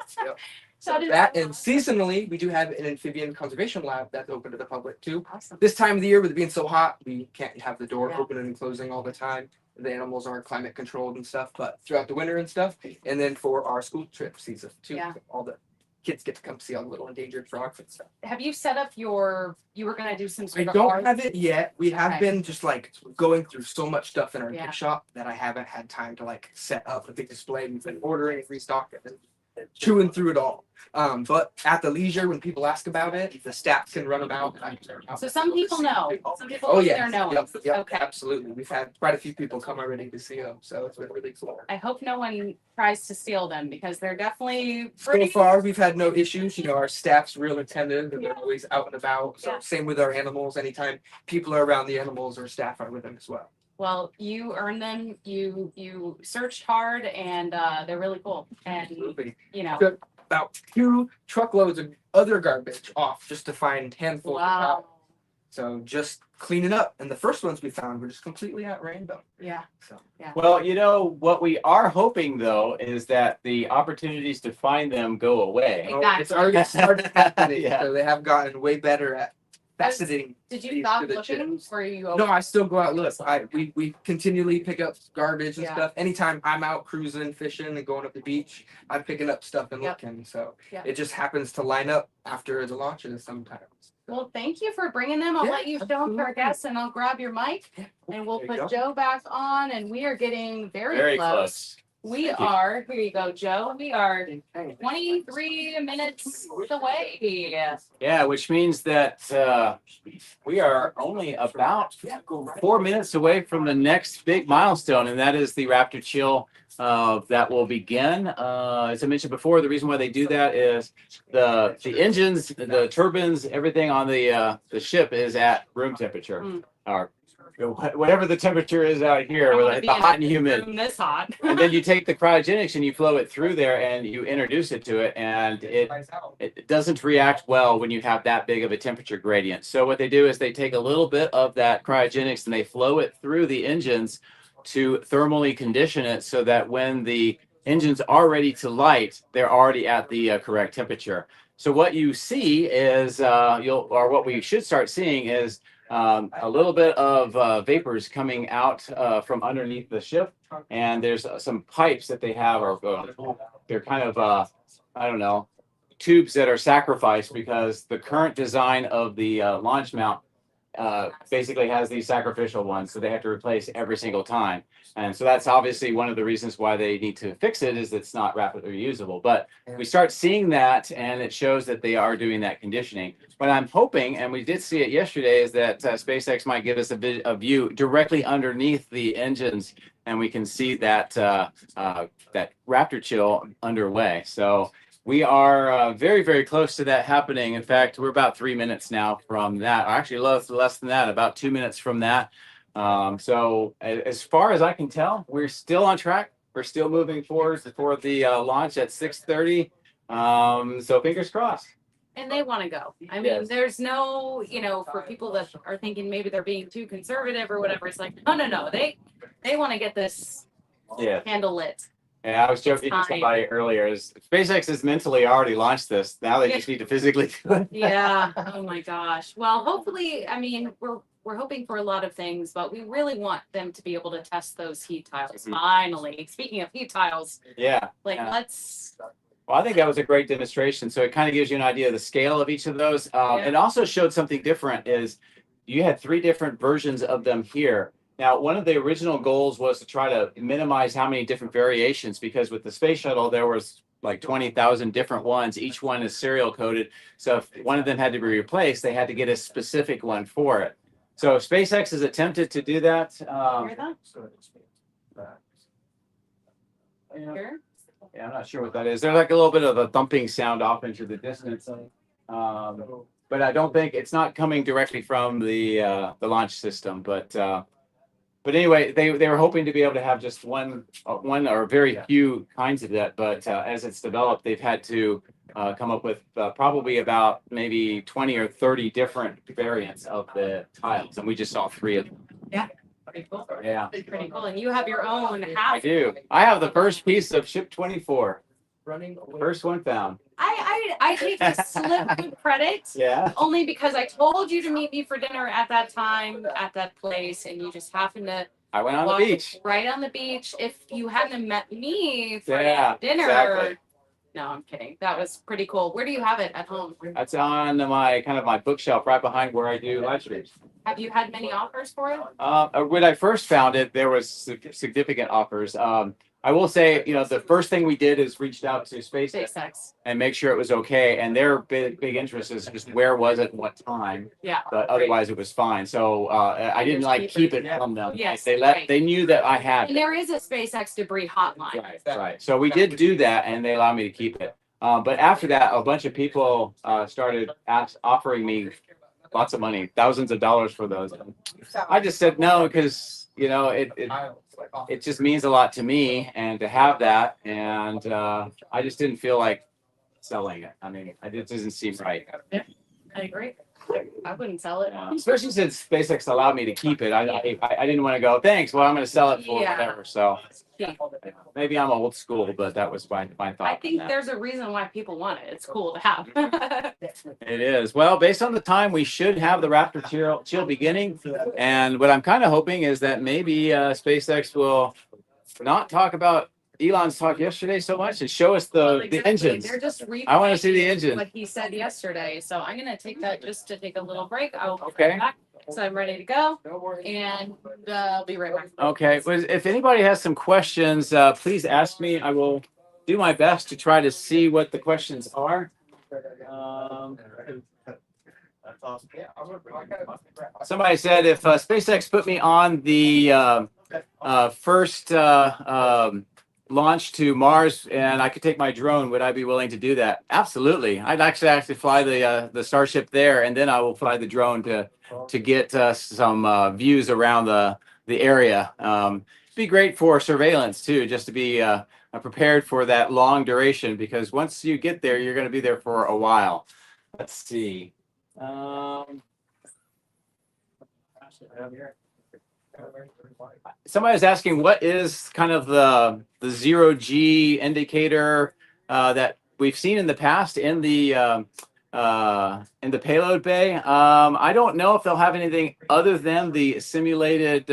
So, yep. So That is that, so and awesome. seasonally, we do have an amphibian conservation lab that's open to the public too. Awesome. This time of the year, with it being so hot, we can't have the door Yeah. open and closing all the time. The animals aren't climate controlled and stuff, but throughout the winter and stuff, and then for our school trip season too, Yeah. all the kids get to come see all the little endangered frogs and stuff. Have you set up you were gonna do some I sort of don't art? have it yet. We have Okay. been just like going through so much stuff in our Yeah. gift shop that I haven't had time to like set up a big display. We've been ordering and restocking and chewing through it all. But at the leisure, when people ask about it, the stats can run them out. And I can turn out. So some people know. Some people Oh think yeah, they're knowing. yep, Okay. absolutely. We've had quite a few people come already to see them, so it's been really cool. I hope no one tries to steal them, because they're definitely So pretty. far, we've had no issues. You know, our staff's real attentive and they're Yeah. always out and about. So Yeah. same with our animals. Anytime people are around the animals, our staff are with them as well. Well, you earned them. You searched hard, and they're really cool. And Absolutely. you know, Took about 2 truckloads of other garbage off just to find handfuls of wow. towels. So just cleaning up. And the first ones we found were just completely at random. Yeah. So Well, what we are hoping though is that the opportunities to find them go away. it's already started happening. Yeah. So they have gotten way better at fascinating. Did you these stop to the looking, chips. or you? No, I still go out look. We continually pick up garbage and Yeah. stuff. Anytime I'm out cruising, fishing, and going up the beach, I'm picking up stuff and Yep. looking. So Yep. it just happens to line up after the launches sometimes. Well, thank you for bringing them. I'll Yeah, let you show them to our absolutely. guests, and I'll grab your mic, and we'll There you put go. Joe back on, and we are getting very, Very close. close. We Thank you. are, here you go, Joe. We are 23 minutes away. Yeah, which means that we are only about 4 minutes away from the next big milestone, and that is the Raptor chill that will begin. As I mentioned before, the reason why they do that is the engines, the turbines, everything on the ship is at room temperature, Mm. or whatever the temperature is out here, I with wanna the be in hot a and humid. room this hot. And then you take the cryogenics and you flow it through there and you introduce it to it, and it doesn't react well when you have that big of a temperature gradient. So what they do is they take a little bit of that cryogenics and they flow it through the engines to thermally condition it so that when the engines are ready to light, they're already at the correct temperature. So what you see is, or what we should start seeing is a little bit of vapors coming out from underneath the ship, and there's some pipes that they have, or they're kind of, I don't know, tubes that are sacrificed because the current design of the launch mount basically has these sacrificial ones, so they have to replace every single time. And so that's obviously one of the reasons why they need to fix it, is it's not rapidly reusable. But we start seeing that, and it shows that they are doing that conditioning. What I'm hoping, and we did see it yesterday, is that SpaceX might give us a view directly underneath the engines, and we can see that that Raptor chill underway. So we are very, very close to that happening. In fact, we're about 3 minutes now from that. Or actually, less than that, about 2 minutes from that. So as far as I can tell, we're still on track. We're still moving forward for the launch at 6:30. So fingers crossed. And they want to go. I mean, Yes. there's no, for people that are thinking maybe they're being too conservative or whatever. It's like, no. They want to get this handle lit. And I was joking to somebody earlier, is SpaceX has mentally already launched this. Now they just need to physically do it. Yeah. Oh my gosh. Well, hopefully, I mean, we're hoping for a lot of things, but we really want them to be able to test those heat tiles. Finally. Speaking of heat tiles. Yeah. Let's. Well, I think that was a great demonstration. So it kind of gives you an idea of the scale of each of those. It also showed something different, is you had 3 different versions of them here. Now, one of the original goals was to try to minimize how many different variations, because with the space shuttle, there was like 20,000 different ones. Each one is serial coded. So if one of them had to be replaced, they had to get a specific one for it. So SpaceX has attempted to do that. Hear that? Here? Yeah, I'm not sure what that is. There's like a little bit of a thumping sound off into the distance. But I don't think it's not coming directly from the launch system. But anyway, they were hoping to be able to have just one or very few kinds of that. But as it's developed, they've had to come up with probably about maybe 20 or 30 different variants of the tiles, and we just saw 3 of them. Yeah. Pretty cool. Yeah. Pretty cool. And you have your own half. I do. I have the first piece of Ship 24. First one found. I take this slip of credit. Yeah. Only because I told you to meet me for dinner at that time at that place, and you just happened to. I went on the walk beach. Right on the beach. If you hadn't met me for dinner. Exactly. No, I'm kidding. That was pretty cool. Where do you have it at home? That's on my bookshelf right behind where I do live streams. Have you had many offers for it? When I first found it, there was significant offers. I will say, the first thing we did is reached out to SpaceX and make sure it was okay. And their big interest is just where was it, what time. Yeah. But otherwise, it was fine. So I didn't keep it from them. Yes. They knew that I had. And there is a SpaceX debris hotline. Right. So we did do that, and they allowed me to keep it. But after that, a bunch of people started offering me lots of money, thousands of dollars for those. I just said no, because it just means a lot to me, and to have that, and I just didn't feel like selling it. I mean, it doesn't seem right. Yeah, I agree. I wouldn't sell it. Especially since SpaceX allowed me to keep it. I didn't want to go, thanks, well, I'm going to sell it for whatever. So maybe I'm old school, but that was my thought. I think there's a reason why people want it. It's cool to have. It is. Well, based on the time, we should have the Raptor chill beginning. And what I'm kind of hoping is that maybe SpaceX will not talk about Elon's talk yesterday so much and show us the engines. They're just I want to see the engine. What he said yesterday. So I'm going to take that just to take a little break. I'll be Okay. right back. So I'm ready to go, and I'll be right back. Okay. Well, if anybody has some questions, please ask me. I will do my best to try to see what the questions are. Somebody said if SpaceX put me on the first launch to Mars and I could take my drone, would I be willing to do that? Absolutely. I'd actually fly the Starship there, and then I will fly the drone to get some views around the area. It'd be great for surveillance too, just to be prepared for that long duration, because once you get there, you're going to be there for a while. Let's see. Somebody was asking what is kind of the zero G indicator that we've seen in the past in the payload bay. I don't know if they'll have anything other than the simulated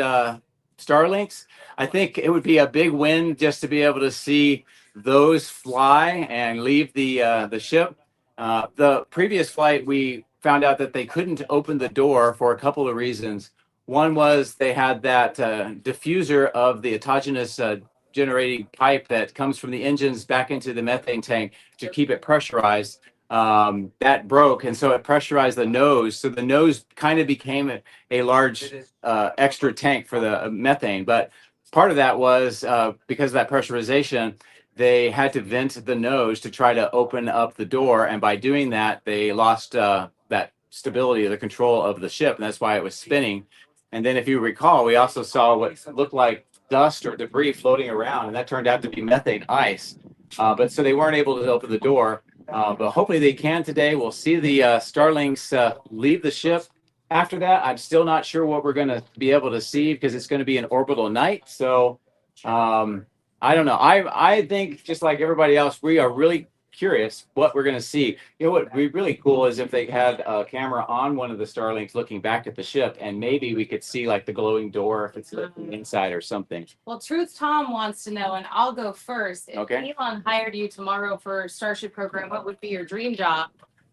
Starlinks. I think it would be a big win just to be able to see those fly and leave the ship. The previous flight, we found out that they couldn't open the door for a couple of reasons. One was they had that diffuser of the autogenous generating pipe that comes from the engines back into the methane tank to keep it pressurized. That broke, and so it pressurized the nose. So the nose kind of became a large extra tank for the methane. But part of that was because of that pressurization, they had to vent the nose to try to open up the door. And by doing that, they lost that stability, the control of the ship. And that's why it was spinning. And then if you recall, we also saw what looked like dust or debris floating around, and that turned out to be methane ice. But so they weren't able to open the door. But hopefully they can today. We'll see the Starlinks leave the ship. After that, I'm still not sure what we're going to be able to see because it's going to be an orbital night. So I don't know. I think just like everybody else, we are really curious what we're going to see. You know what would be really cool is if they had a camera on one of the Starlinks looking back at the ship, and maybe we could see like the glowing door if it's lit from the inside or something. Well, Truth Tom wants to know, and I'll go first. If Okay. Elon hired you tomorrow for Starship program, what would be your dream job?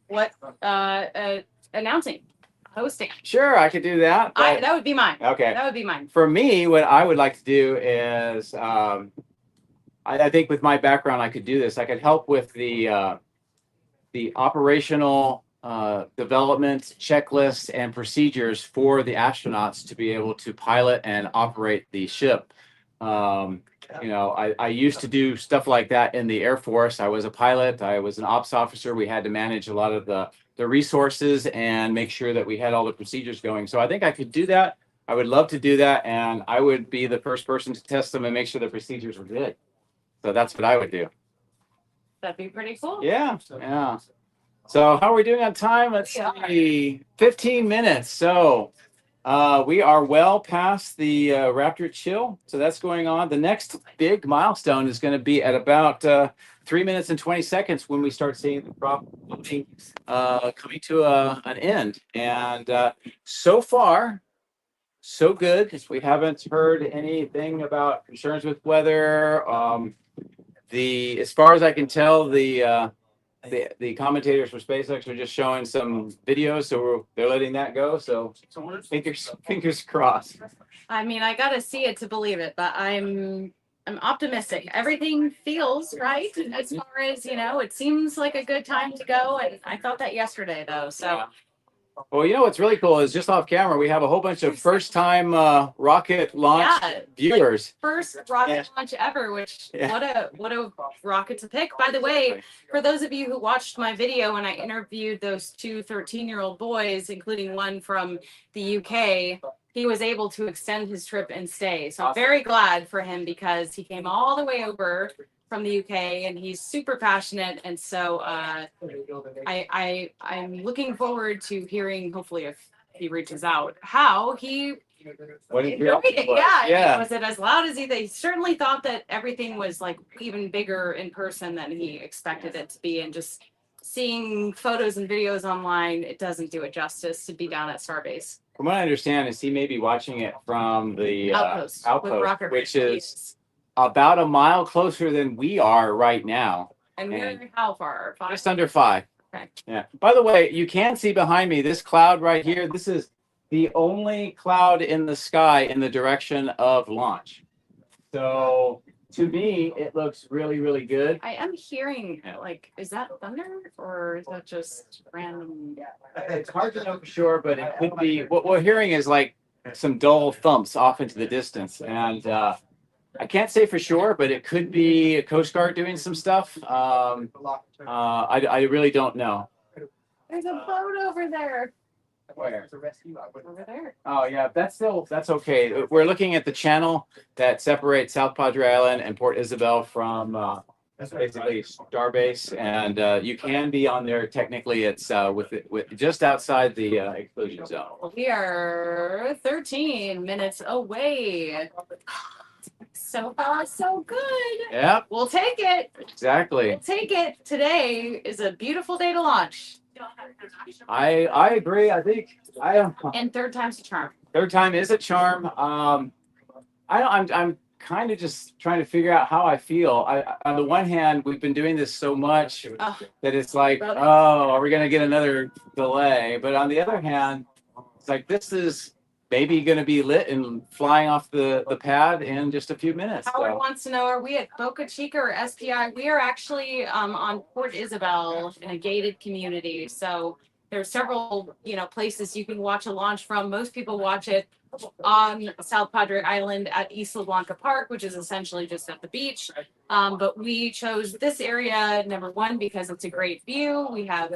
What announcing, hosting? Sure, I could do that. That would be mine. Okay. That would be mine. For me, what I would like to do is, I think with my background, I could do this. I could help with the operational development checklists and procedures for the astronauts to be able to pilot and operate the ship. You know, I used to do stuff like that in the Air Force. I was a pilot. I was an ops officer. We had to manage a lot of the resources and make sure that we had all the procedures going. So I think I could do that. I would love to do that, and I would be the first person to test them and make sure the procedures were good. So that's what I would do. That'd be pretty cool. Yeah, yeah. So how are we doing on time? Let's see, 15 minutes. So we are well past the Raptor chill. So that's going on. The next big milestone is going to be at about 3 minutes and 20 seconds when we start seeing the prop coming to an end. And so far, so good. We haven't heard anything about concerns with weather. As far as I can tell, the commentators for SpaceX are just showing some videos, so they're letting that go. So fingers crossed. I mean, I gotta see it to believe it, but I'm optimistic. Everything feels right as far as, you know, it seems like a good time to go, and I felt that yesterday though. So. Yeah. Well, you know what's really cool is just off camera, we have a whole bunch of first-time rocket launch viewers. Like first rocket launch ever, which what a rocket to pick. By the way, for those of you who watched my video when I interviewed those two 13-year-old boys, including one from the UK, he was able to extend his trip and stay. So I'm very glad for him because he came all the way over from the UK and he's super passionate, and so I'm looking forward to hearing, hopefully if he reaches out, how he enjoyed it. Yeah. Was it as loud as he certainly thought that everything was like even bigger in person than he expected it to be, and just seeing photos and videos online, it doesn't do it justice to be down at Starbase. From what I understand is he may be watching it from the outpost which is about a mile closer than we are right now. And we're how far? 5? Just under 5. Okay. Yeah. By the way, you can see behind me this cloud right here. This is the only cloud in the sky in the direction of launch. So to me, it looks really, really good. I am hearing, like, is that thunder or is that just random? It's hard to know for sure, but it could be. What we're hearing is like some dull thumps off into the distance. And I can't say for sure, but it could be a Coast Guard doing some stuff. I really don't know. There's a boat over there. Where? Over there. Oh yeah, that's okay. We're looking at the channel that separates South Padre Island and Port Isabel from That's basically Starbase, and you can be on there. Technically, it's with just outside the exclusion zone. We are 13 minutes away. So far, so good. Yep, We'll take it. exactly. We'll take it. Today is a beautiful day to launch. I agree. I think And third time's a charm. third time is a charm. I'm kind of just trying to figure out how I feel. On the one hand, we've been doing this so much Oh, that it's like, oh, are we going to get another delay? But on the other hand, it's like this is maybe going to be lit and flying off the pad in just a few minutes. Howard So, wants to know, are we at Boca Chica or SPI? We are actually on Port Isabel in a gated community. So there's several, places you can watch a launch from. Most people watch it on South Padre Island at Isla Blanca Park, which is essentially just at the beach. But we chose this area, number one, because it's a great view. We have,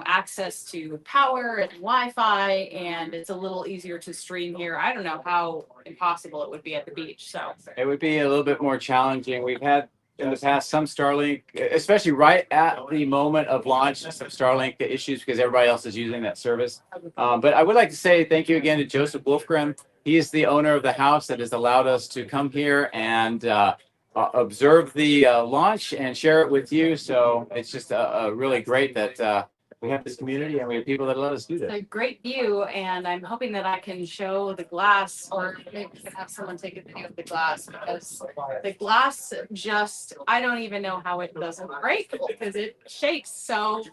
access to power and Wi-Fi, and it's a little easier to stream here. I don't know how impossible it would be at the beach. So it would be a little bit more challenging. We've had in the past some Starlink, especially right at the moment of launch, some Starlink issues because everybody else is using that service. But I would like to say thank you again to Joseph Wolfgren. He is the owner of the house that has allowed us to come here and observe the launch and share it with you. So it's just really great that we have this community and we have people that let us do it's this. a great view, and I'm hoping that I can show the glass, or maybe we can have someone take a video of the glass, because the glass I don't even know how it doesn't break because it shakes so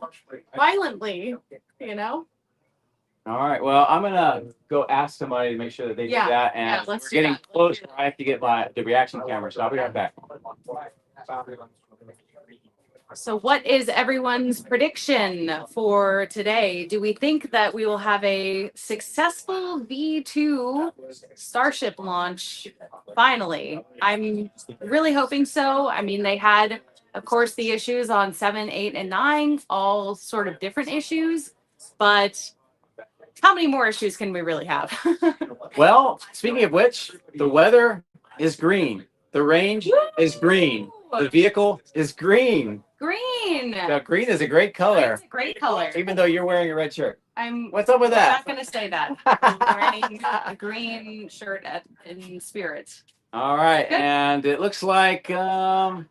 violently, All right. Well, I'm gonna go ask somebody to make sure that they do that, and yeah, let's we're do getting that. close. I have to get the reaction camera, so I'll be right back. So what is everyone's prediction for today? Do we think that we will have a successful V2 Starship launch finally? I'm really hoping so. I mean, they had, of course, the issues on 7, 8, and 9, all sort of different issues, but how many more issues can we really have? Well, speaking of which, the weather is green. The range is green. The vehicle is green. Green. So green is a great color, It's a great color. even though you're wearing a red shirt. I'm What's up with not that? going to say that. I'm wearing a green shirt in spirit. All right, Good. and it looks like Oh,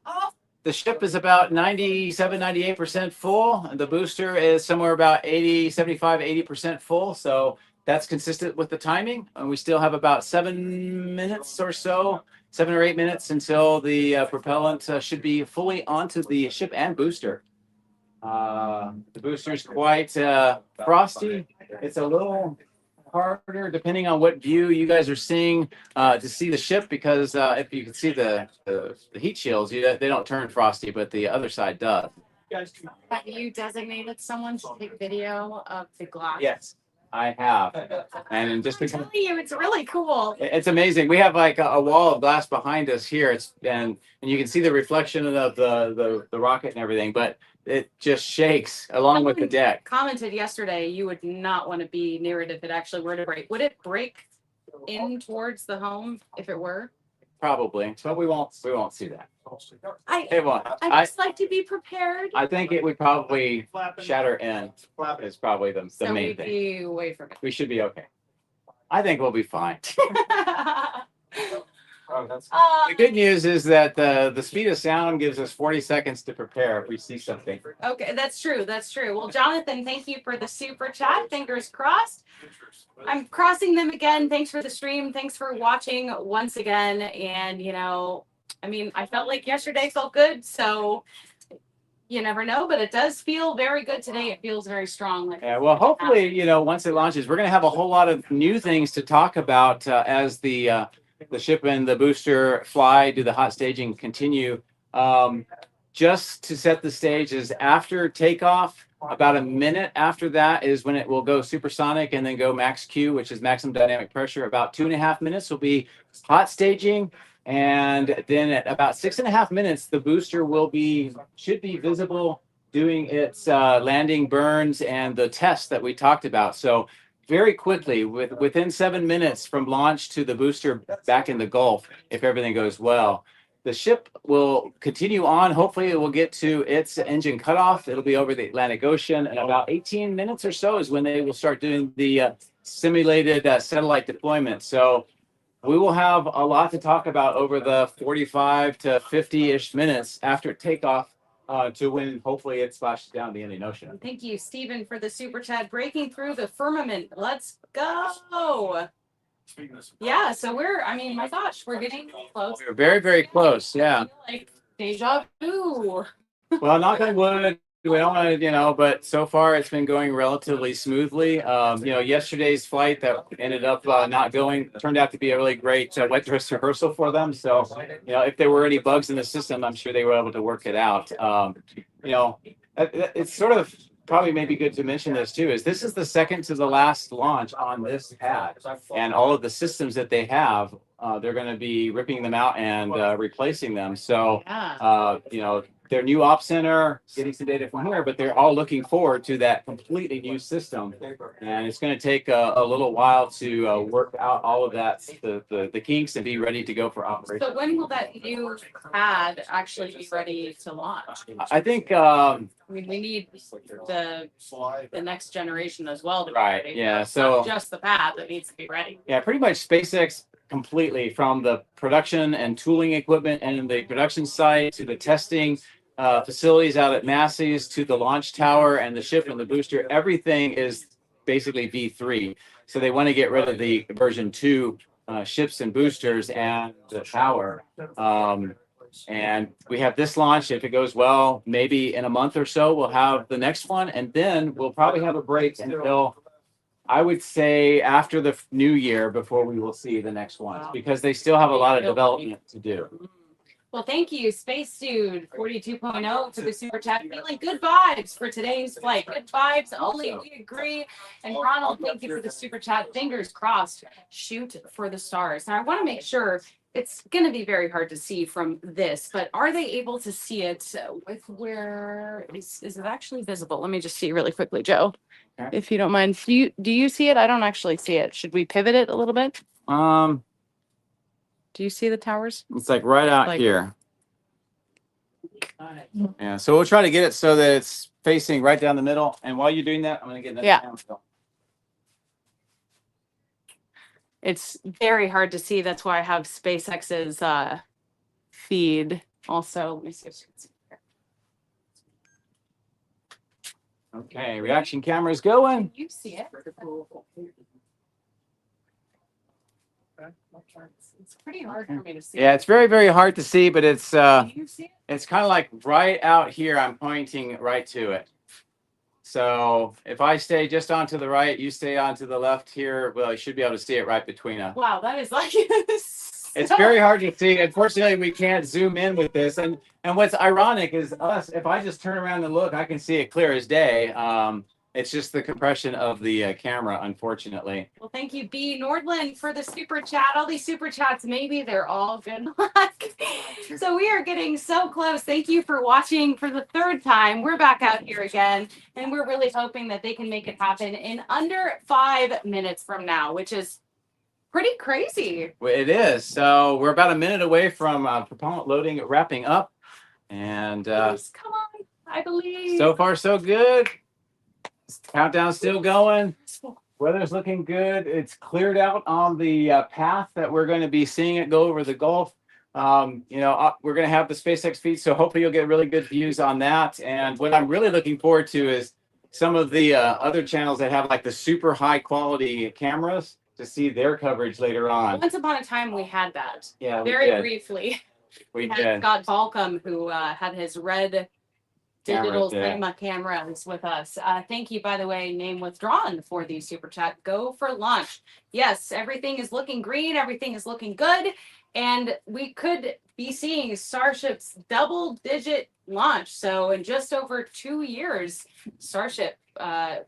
the ship is about 97, 98% full, and the booster is somewhere about 80, 75, 80% full. So that's consistent with the timing. And we still have about 7 minutes or so, 7 or 8 minutes until the propellant should be fully onto the ship and booster. The booster is quite frosty. It's a little harder depending on what view you guys are seeing to see the ship, because if you can see the heat shields, they don't turn frosty, but the other side does. have you designated someone to take video of the glass? Yes, I have. And just I'm because telling you, it's really cool. it's amazing. We have like a wall of glass behind us here. And you can see the reflection of the rocket and everything, but it just shakes along with the deck. Commented yesterday, you would not want to be near it if it actually were to break. Would it break in towards the home if it were? Probably, but we won't see that. I It won't. I just like to be prepared. I think it would probably shatter in. Is probably the So main we'd thing. be away from We should be okay. I think we'll be fine. it. The good news is that the speed of sound gives us 40 seconds to prepare if we see something. Okay, that's true. That's true. Well, Jonathan, thank you for the super chat. Fingers crossed. I'm crossing them again. Thanks for the stream. Thanks for watching once again. And, I felt like yesterday felt good. So you never know, but it does feel very good today. It feels very strong. Yeah, well, hopefully, once it launches, we're going to have a whole lot of new things to talk about as the ship and the booster fly, do the hot staging continue. Just to set the stage is after takeoff, about a minute after that is when it will go supersonic and then go max Q, which is maximum dynamic pressure. About 2.5 minutes will be hot staging. And then at about 6.5 minutes, the booster should be visible doing its landing burns and the tests that we talked about. So very quickly, within 7 minutes from launch to the booster back in the Gulf, if everything goes well. the ship will continue on. Hopefully it will get to its engine cutoff. It'll be over the Atlantic Ocean in about 18 minutes or so is when they will start doing the simulated satellite deployment. So we will have a lot to talk about over the 45 to 50-ish minutes after takeoff to when hopefully it splashes down the Indian Ocean. Thank you, Stephen, for the super chat. Breaking through the firmament. Let's go. Yeah, so I mean, my gosh, we're getting close. We're very, very close. Yeah. I feel like deja vu. Well, knock on wood. We don't want to, but so far it's been going relatively smoothly. Yesterday's flight that ended up not going turned out to be a really great wet dress rehearsal for them. So, if there were any bugs in the system, I'm sure they were able to work it out. It's sort of probably maybe good to mention this too, is this is the second to the last launch on this pad, and all of the systems that they have, they're going to be ripping them out and replacing them. So, Yeah. their new op center, getting some data from here, but they're all looking forward to that completely new system. And it's going to take a little while to work out all of that, the kinks, and be ready to go for operation. So when will that new pad actually be ready to launch? I think, I mean, we need the next generation as well to be Right, ready. yeah, It's not so- just the pad that needs to be ready. yeah, pretty much SpaceX completely, from the production and tooling equipment and the production site to the testing facilities out at Massey's to the launch tower and the ship and the booster, everything is basically V3. So they want to get rid of the version 2 ships and boosters and the tower. And we have this launch. If it goes well, maybe in a month or so, we'll have the next one. And then we'll probably have a break until, I would say, after the new year before we will see the next ones, because they still have a lot of development to do. Well, thank you, Space Dude 42.0 for the super chat. Feeling good vibes for today's flight. Good vibes only. We agree. And Ronald, thank you for the super chat. Fingers crossed. Shoot for the stars. Now, I want to make sure it's going to be very hard to see from this, but are they able to see it with where is it actually visible? Let me just see really quickly, Joe, Okay. if you don't mind. Do you see it? I don't actually see it. Should we pivot it a little bit? Do you see the towers? It's like right out Like- here. Yeah, so we'll try to get it so that it's facing right down the middle. And while you're doing that, I'm going to get another Yeah. camera. It's very hard to see. That's why I have SpaceX's feed. Also, let me see if you can see here. Okay, reaction camera's going. Can you see it? It's pretty hard for me to see. Yeah, it's very, very hard to see, but it's Can you see it? it's kind of like right out here. I'm pointing right to it. So if I stay just onto the right, you stay onto the left here. Well, you should be able to see it right between us. Wow, that is like It's very hard to see. Unfortunately, we can't zoom in with this. And what's ironic is us, if I just turn around and look, I can see it clear as day. It's just the compression of the camera, unfortunately. Well, thank you, B. Nordland, for the super chat. All these super chats, maybe they're all good luck. So we are getting so close. Thank you for watching for the third time. We're back out here again, and we're really hoping that they can make it happen in under 5 minutes from now, which is pretty crazy. Well, it is. So we're about a minute away from propellant loading wrapping up. And Yes, come on, I believe. so far, so good. Countdown's still going. Weather's looking good. It's cleared out on the path that we're going to be seeing it go over the Gulf. We're going to have the SpaceX feed, so hopefully you'll get really good views on that. And what I'm really looking forward to is some of the other channels that have like the super high quality cameras to see their coverage later on. Once upon a time, we had that Yeah, very we did. briefly. We had did. Scott Balcom, who had his red digital Cameras, yeah. cinema cameras with us. Thank you, by the way, name withdrawn for the super chat. Go for launch. Yes, everything is looking green. Everything is looking good. And we could be seeing Starship's double-digit launch. So in just over 2 years, Starship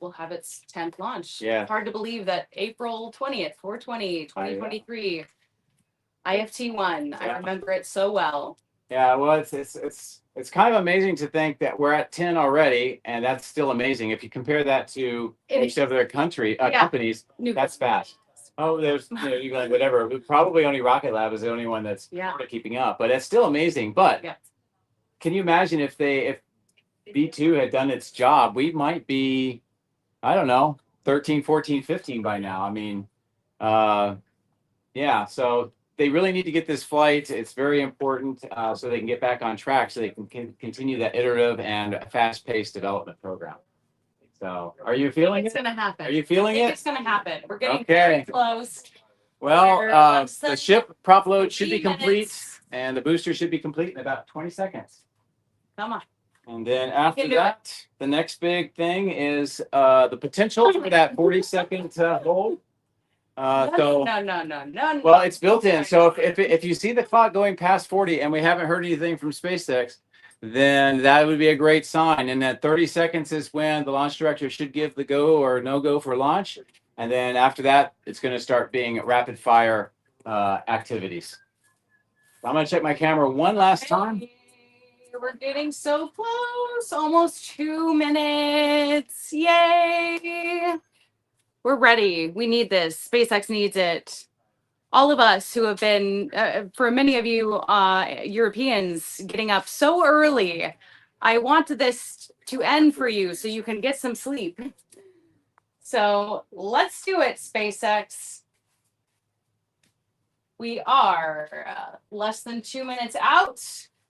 will have its 10th launch. Yeah. Hard to believe that April 20th, 4/20, 2023, IFT1. I Yeah. remember it so well. Yeah, well, it's kind of amazing to think that we're at 10 already, and that's still amazing. If you compare that to It each of their Yeah. companies, New that's fast. Oh, there's you like whatever. Probably only Rocket Lab is the only one that's sort of keeping up, but it's still amazing. But Yeah. can you imagine if V2 had done its job, we might be, I don't know, 13, 14, 15 by now. I mean, yeah, so they really need to get this flight. It's very important so they can get back on track so they can continue that iterative and fast-paced development program. So, are you feeling It's it? gonna happen. Are you feeling I think it? it's gonna happen. We're getting Okay. very close. Well, We're less the than ship prop load should be 3 complete, minutes. and the booster should be complete in about 20 seconds. Come on. And then after can do that, the next big thing is the potential for that 40-second hold. So, No. well, it's built in. So if you see the clock going past 40 and we haven't heard anything from SpaceX, then that would be a great sign. And that 30 seconds is when the launch director should give the go or no go for launch. And then after that, it's going to start being rapid fire activities. I'm going to check my camera one last time. Hey, we're getting so close. Almost 2 minutes. Yay. We're ready. We need this. SpaceX needs it. All of us who have been, for many of you Europeans, getting up so early. I want this to end for you so you can get some sleep. So let's do it, SpaceX. We are less than 2 minutes out.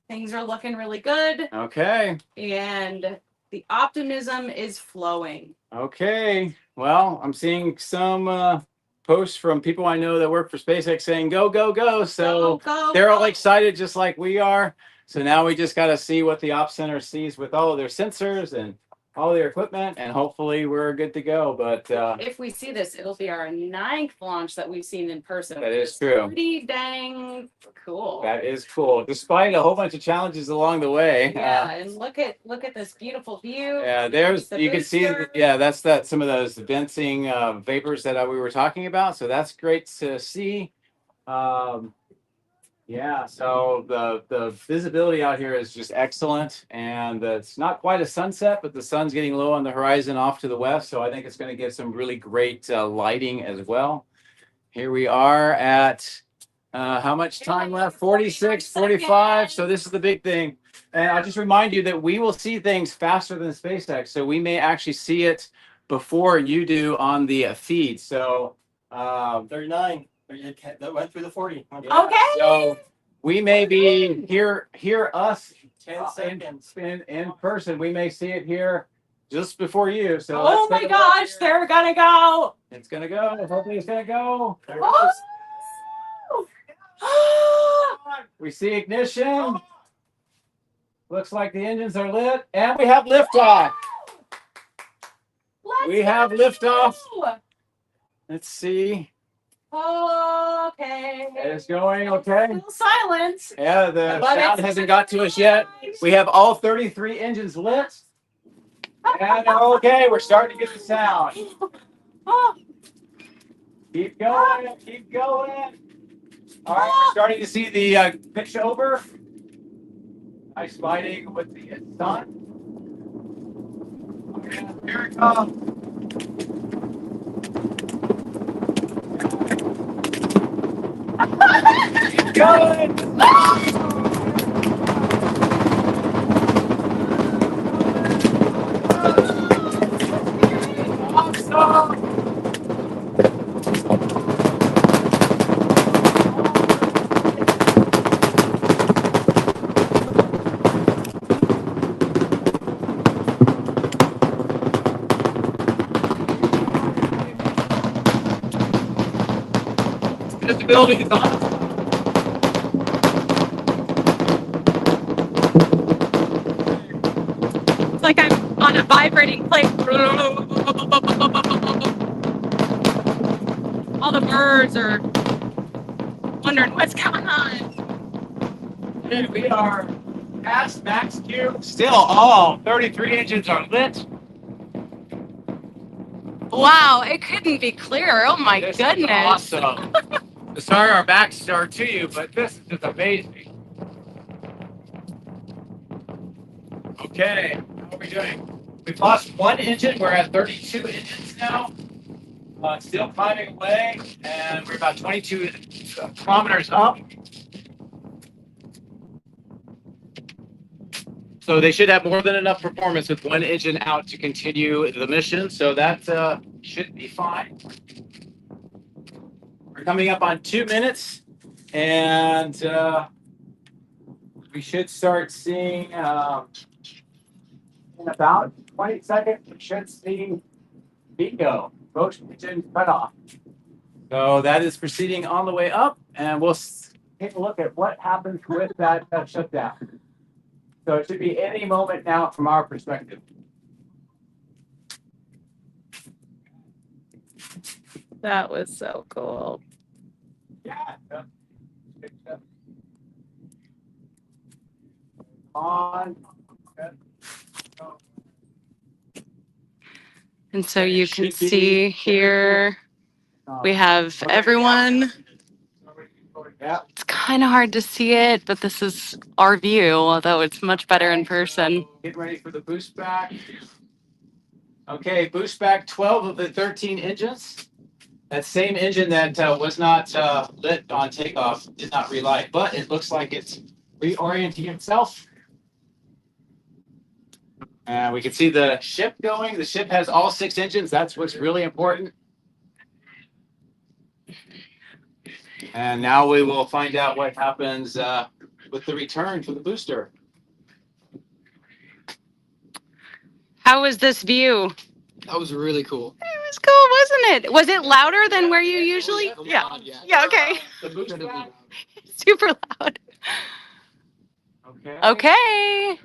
Things are looking really good. Okay. And the optimism is flowing. Okay. Well, I'm seeing some posts from people I know that work for SpaceX saying go, go, go. So they're all excited just like we are. So now we just got to see what the Ops Center sees with all of their sensors and all their equipment, and hopefully we're good to go. But if we see this, it'll be our 9th launch that we've seen in person. That is true. Pretty dang cool. That is cool, despite a whole bunch of challenges along the way. Yeah, and look at this beautiful view. Yeah, you can see. booster. Yeah, that's some of those venting vapors that we were talking about. So that's great to see. Yeah, so the visibility out here is just excellent, and it's not quite a sunset, but the sun's getting low on the horizon off to the west. So I think it's going to give some really great lighting as well. Here we are at how much time left? 46, 45. So this is the big thing. And I'll just remind you that we will see things faster than SpaceX. So we may actually see it before you do on the feed. So 39. That went through the 40. Okay. So we may be hear us 10 seconds. in person. We may see it here just before you. So Oh my gosh, they're gonna go. it's gonna go. Hopefully it's gonna go. Oh. We see ignition. Looks like the engines are lit, and we have liftoff. We have liftoff. Let's see. Okay. It's going okay. Still silent. Yeah, the But sound it's hasn't got to us yet. We have all 33 engines lit. And okay, we're starting to get the sound. Oh. Keep going, keep going. All right, we're starting to see the pitch over. Nice lighting with the sun. Okay, here it comes. Keep going. Awesome. Visibility is on. It's like I'm on a vibrating plate. All the birds are wondering what's going on. And we are past max Q. Still all 33 engines are lit. Wow, it couldn't be clearer. Oh my This is goodness. awesome. Sorry our backs are to you, but this is just amazing. Okay, how are we doing? We've lost one engine. We're at 32 engines now. Still climbing away, and we're about 22 kilometers up. So they should have more than enough performance with one engine out to continue the mission. So that should be fine. We're coming up on 2 minutes, and we should start seeing in about 20 seconds. We should see Vico motion engine cut off. So that is proceeding on the way up, and we'll take a look at what happens with that shutdown. So it should be any moment now from our perspective. That was so cool. Yeah. On. And so you can see here we have everyone. Yeah. It's kind of hard to see it, but this is our view, although it's much better in person. Get ready for the boost back. Okay, boost back 12 of the 13 engines. That same engine that was not lit on takeoff did not relight, but it looks like it's reorienting itself. We can see the ship going. The ship has all 6 engines. That's what's really important. And now we will find out what happens with the return for the booster. How was this view? That was really cool. It was cool, wasn't it? Was it louder than where you usually? Yeah. Yeah, okay. The boost back. Super loud. Okay. Okay.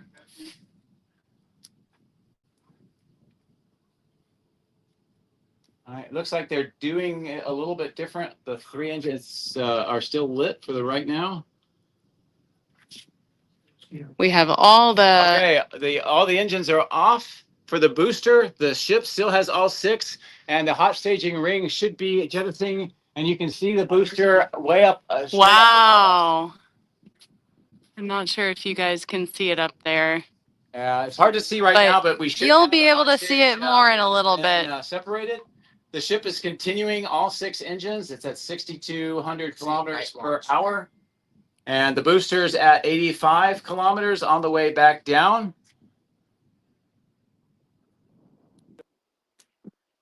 All right, it looks like they're doing it a little bit different. The 3 engines are still lit for the right now. We have all the Okay, all the engines are off for the booster. The ship still has all 6, and the hot staging ring should be jettisoning, and you can see the booster way up. Straight up. wow. I'm not sure if you guys can see it up there. It's hard to see right But now, but we should. You'll have be the able to hot see it stage, more in a little bit. Separated. The ship is continuing all 6 engines. It's at 6,200 kilometers per hour. And the booster's at 85 kilometers on the way back down.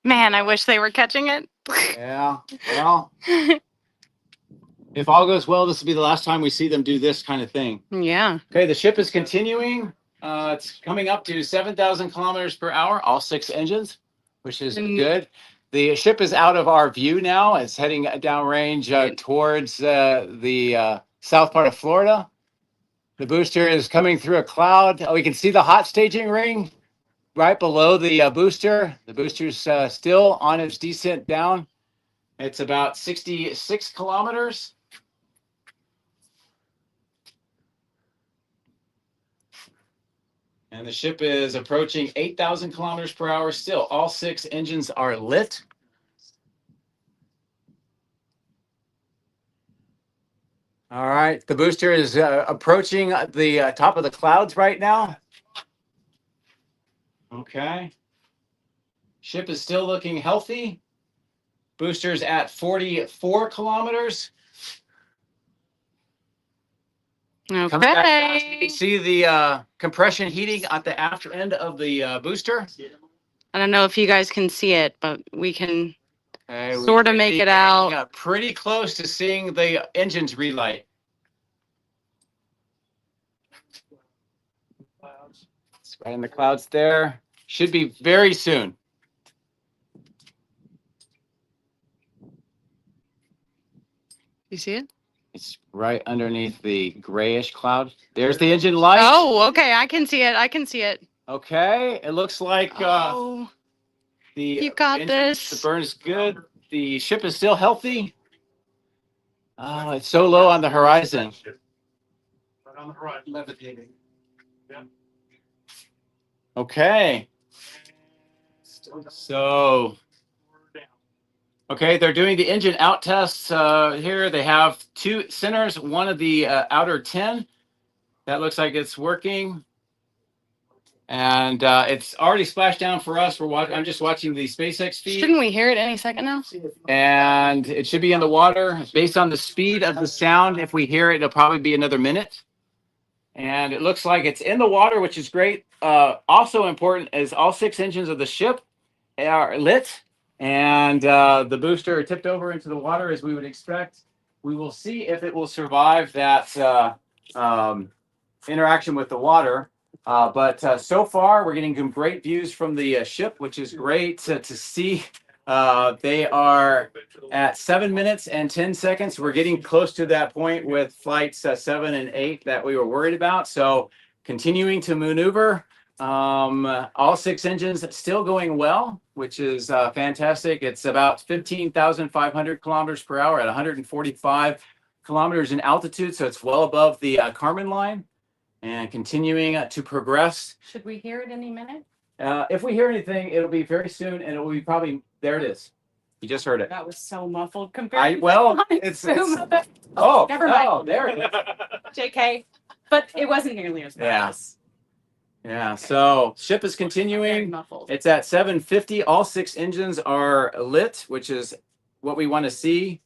Man, I wish they were catching it. Yeah, well, if all goes well, this will be the last time we see them do this kind of thing. Yeah. Okay, the ship is continuing. It's coming up to 7,000 kilometers per hour, all 6 engines, which is good. The ship is out of our view now. It's heading downrange towards the south part of Florida. The booster is coming through a cloud. We can see the hot staging ring right below the booster. The booster's still on its descent down. It's about 66 kilometers. And the ship is approaching 8,000 kilometers per hour still. All 6 engines are lit. All right, the booster is approaching the top of the clouds right now. Okay. Ship is still looking healthy. Booster's at 44 kilometers. Coming back fast. You Okay. can see the compression heating at the after end of the booster. I don't know if you guys can see it, but we can Okay, we sort of should make be it getting, out. pretty close to seeing the engines relight. It's right in the clouds there. Should be very soon. You see it? It's right underneath the grayish cloud. There's the engine light. Oh, okay. I can see it. I can see it. Okay, it looks like Oh, the you got engine, this. the burn is good. The ship is still healthy. Oh, it's so low on the horizon. Right on the horizon. Levitating. Yeah. Okay. So, okay, they're doing the engine out tests here. They have 2 centers, one of the outer 10. That looks like it's working. And it's already splashed down for us. I'm just watching the SpaceX feed. Shouldn't we hear it any second now? And it should be in the water. Based on the speed of the sound, if we hear it, it'll probably be another minute. And it looks like it's in the water, which is great. Also important is all 6 engines of the ship are lit, and the booster tipped over into the water as we would expect. We will see if it will survive that interaction with the water. But so far, we're getting some great views from the ship, which is great to see. They are at 7 minutes and 10 seconds. We're getting close to that point with flights 7 and 8 that we were worried about. So continuing to maneuver. All 6 engines still going well, which is fantastic. It's about 15,500 kilometers per hour at 145 kilometers in altitude. So it's well above the Kármán line. And continuing to progress. Should we hear it any minute? If we hear anything, it'll be very soon, and it will be probably there. It is. You just heard it. That was so muffled compared. to It's Boom. oh, Never mind. oh, there it is. JK, but it wasn't nearly as bad. Yeah. So ship is Very continuing. muffled. It's at 750. All 6 engines are lit, which is what we want to see.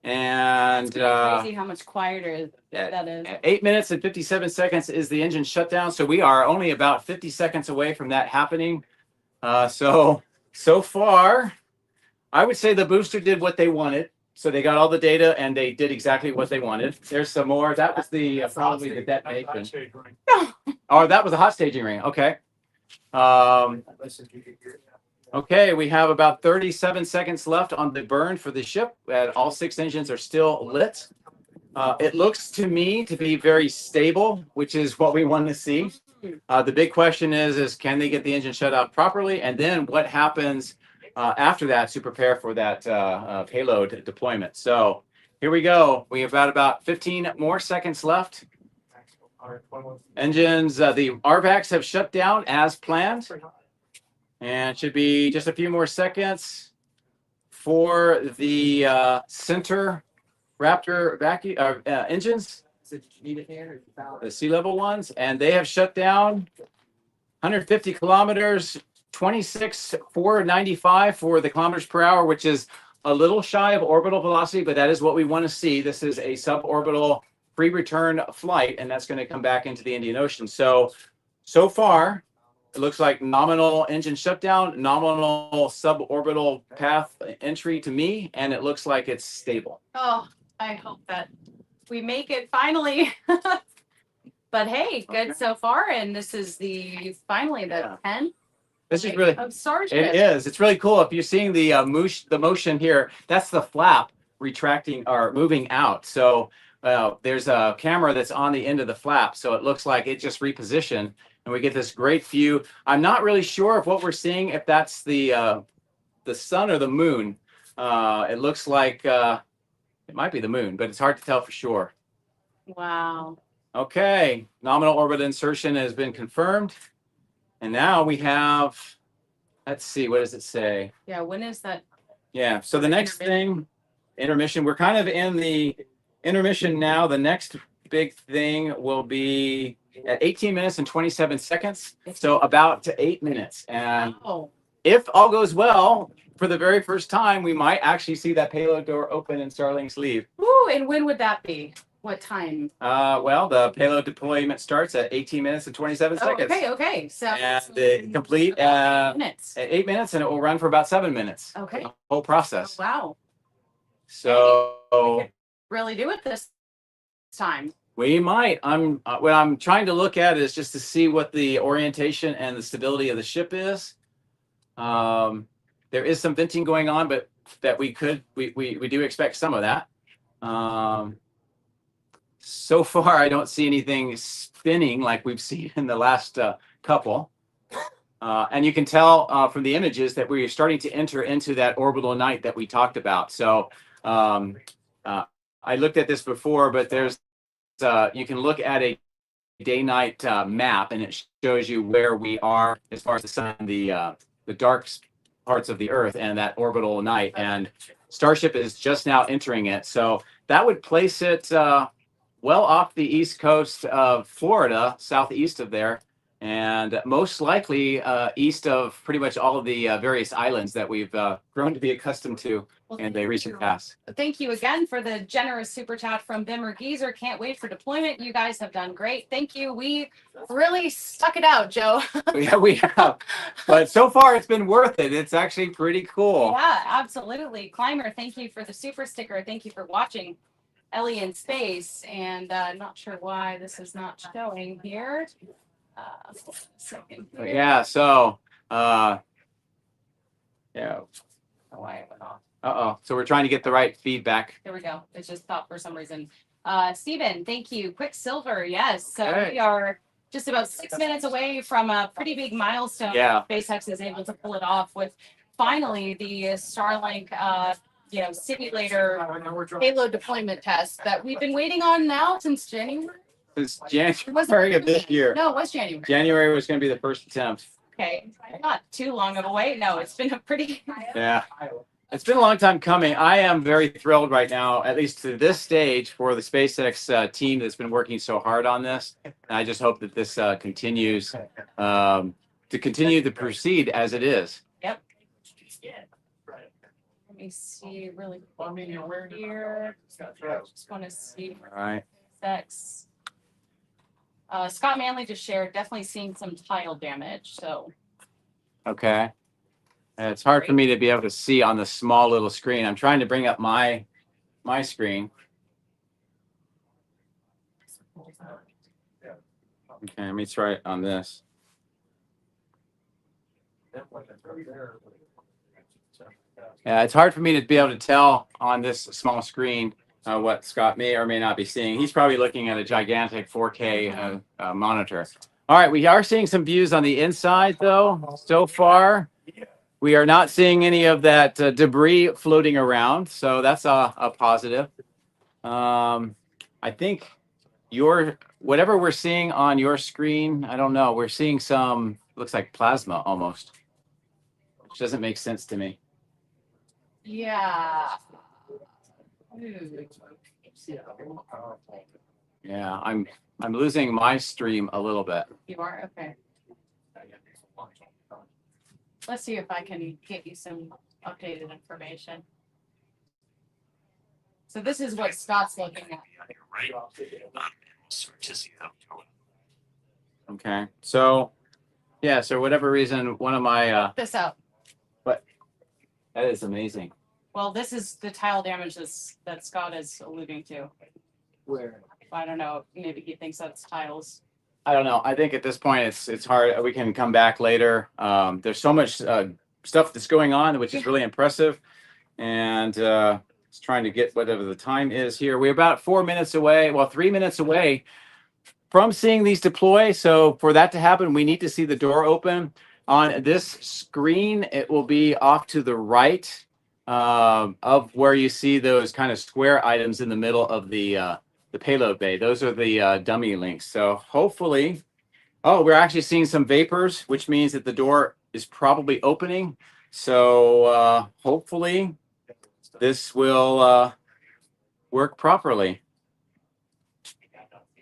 And Crazy how much quieter that is. 8 minutes and 57 seconds is the engine shutdown. So we are only about 50 seconds away from that happening. So far, I would say the booster did what they wanted. So they got all the data and they did exactly what they wanted. There's some more. That was the probably the detonation. Oh, that was the hot staging ring. Okay. Okay, we have about 37 seconds left on the burn for the ship, and all 6 engines are still lit. It looks to me to be very stable, which is what we want to see. The big question is can they get the engine shut off properly? And then what happens after that to prepare for that payload deployment? So here we go. We have about 15 more seconds left. Engines, the RVACs have shut down as planned. And it should be just a few more seconds for the center Raptor vacuum engines, the sea level ones, and they have shut down 150 kilometers, 26,495 for the kilometers per hour, which is a little shy of orbital velocity, but that is what we want to see. This is a suborbital pre-return flight, and that's going to come back into the Indian Ocean. So far, it looks like nominal engine shutdown, nominal suborbital path entry to me, and it looks like it's stable. Oh, I hope that we make it finally. But hey, good so far, and this is finally the 10. This is really of Starship. It is. It's really cool. If you're seeing the motion here, that's the flap retracting or moving out. So there's a camera that's on the end of the flap, so it looks like it just repositioned. And we get this great view. I'm not really sure if what we're seeing, if that's the sun or the moon. It looks like it might be the moon, but it's hard to tell for sure. Wow. Okay, nominal orbit insertion has been confirmed. And now we have, let's see, what does it say? Yeah, when is that? Yeah, so the next thing, intermission. We're kind of in the intermission now. The next big thing will be at 18 minutes and 27 seconds. So about to 8 minutes. And if all goes well, for the very first time, we might actually see that payload door open and Starlinks leave. Ooh, and when would that be? What time? Well, the payload deployment starts at 18 minutes and 27 seconds. Okay. So and the complete minutes. at 8 minutes, and it will run for about 7 minutes. Okay. The whole process. Wow. So we could really do it this time. we might. What I'm trying to look at is just to see what the orientation and the stability of the ship is. There is some venting going on, but that we do expect some of that. So far, I don't see anything spinning like we've seen in the last couple. And you can tell from the images that we're starting to enter into that orbital night that we talked about. So I looked at this before, but there's you can look at a day-night map, and it shows you where we are as far as the sun, the dark parts of the Earth, and that orbital night. And Starship is just now entering it. So that would place it well off the east coast of Florida, southeast of there, and most likely east of pretty much all of the various islands that we've grown to be accustomed to in the recent past. Thank you again for the generous super chat from Bimmer Geezer. Can't wait for deployment. You guys have done great. Thank you. We really stuck it out, Joe. Yeah, we have, but so far it's been worth it. It's actually pretty cool. Yeah, absolutely. Climber, thank you for the super sticker. Thank you for watching Ellie in Space. And I'm not sure why this is not showing here. Hold on a second here. Yeah, so yeah. Why it went off. Uh-oh. So we're trying to get the right feedback. There we go. It just stopped for some reason. Steven, thank you. Quicksilver, yes. So Okay. we are just about 6 minutes away from a pretty big milestone. Yeah. SpaceX is able to pull it off with finally the Starlink simulator payload deployment test that we've been waiting on now since January. Since January of this year. No, it was January. January was going to be the first attempt. Okay. Not too long of a wait. No, it's been a pretty Yeah. It's been a long time coming. I am very thrilled right now, at least to this stage, for the SpaceX team that's been working so hard on this. And I just hope that this continues to continue to proceed as it is. Yep. Let me see really quick here. Just want to see All right. SpaceX. Scott Manley just shared, definitely seeing some tile damage. So Okay. It's hard for me to be able to see on the small little screen. I'm trying to bring up my screen. Okay, let me try it on this. Yeah, it's hard for me to be able to tell on this small screen what Scott may or may not be seeing. He's probably looking at a gigantic 4K monitor. All right, we are seeing some views on the inside, though, so far. We are not seeing any of that debris floating around, so that's a positive. I think whatever we're seeing on your screen, I don't know. We're seeing some, looks like plasma almost, which doesn't make sense to me. yeah. Yeah, I'm losing my stream a little bit. You are? Okay. Let's see if I can get you some updated information. So this is what Scott's looking at. Okay, so yeah, so whatever reason, one of my This out. that is amazing. Well, this is the tile damage that Scott is alluding to. Where? I don't know. Maybe he thinks that's tiles. I don't know. I think at this point it's hard. We can come back later. There's so much stuff that's going on, which is really impressive. And just trying to get whatever the time is here. We're about 4 minutes away. Well, 3 minutes away from seeing these deploy. So for that to happen, we need to see the door open. On this screen, it will be off to the right of where you see those kind of square items in the middle of the payload bay. Those are the dummy links. So hopefully, oh, we're actually seeing some vapors, which means that the door is probably opening. So hopefully this will work properly.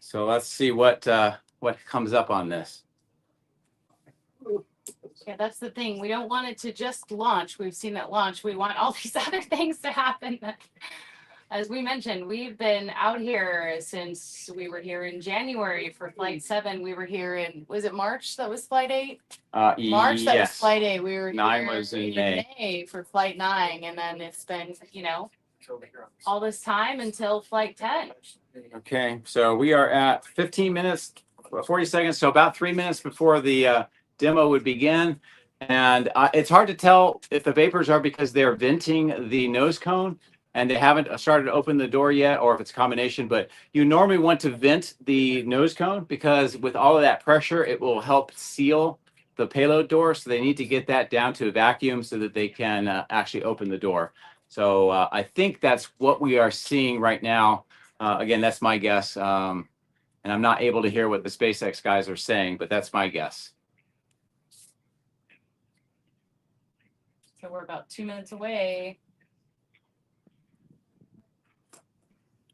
So let's see what comes up on this. Yeah, that's the thing. We don't want it to just launch. We've seen it launch. We want all these other things to happen. As we mentioned, we've been out here since we were here in January for Flight 7. We were here in, was it March that was Flight 8? March, that was Yes. Flight 8. We were 9 here was in May for Flight 9. And then it's been, all this time until Flight 10. Okay, so we are at 15 minutes, 40 seconds, so about 3 minutes before the demo would begin. And it's hard to tell if the vapors are because they're venting the nose cone and they haven't started to open the door yet, or if it's a combination. But you normally want to vent the nose cone because with all of that pressure, it will help seal the payload door. So they need to get that down to a vacuum so that they can actually open the door. So I think that's what we are seeing right now. Again, that's my guess. And I'm not able to hear what the SpaceX guys are saying, but that's my guess. So we're about 2 minutes away.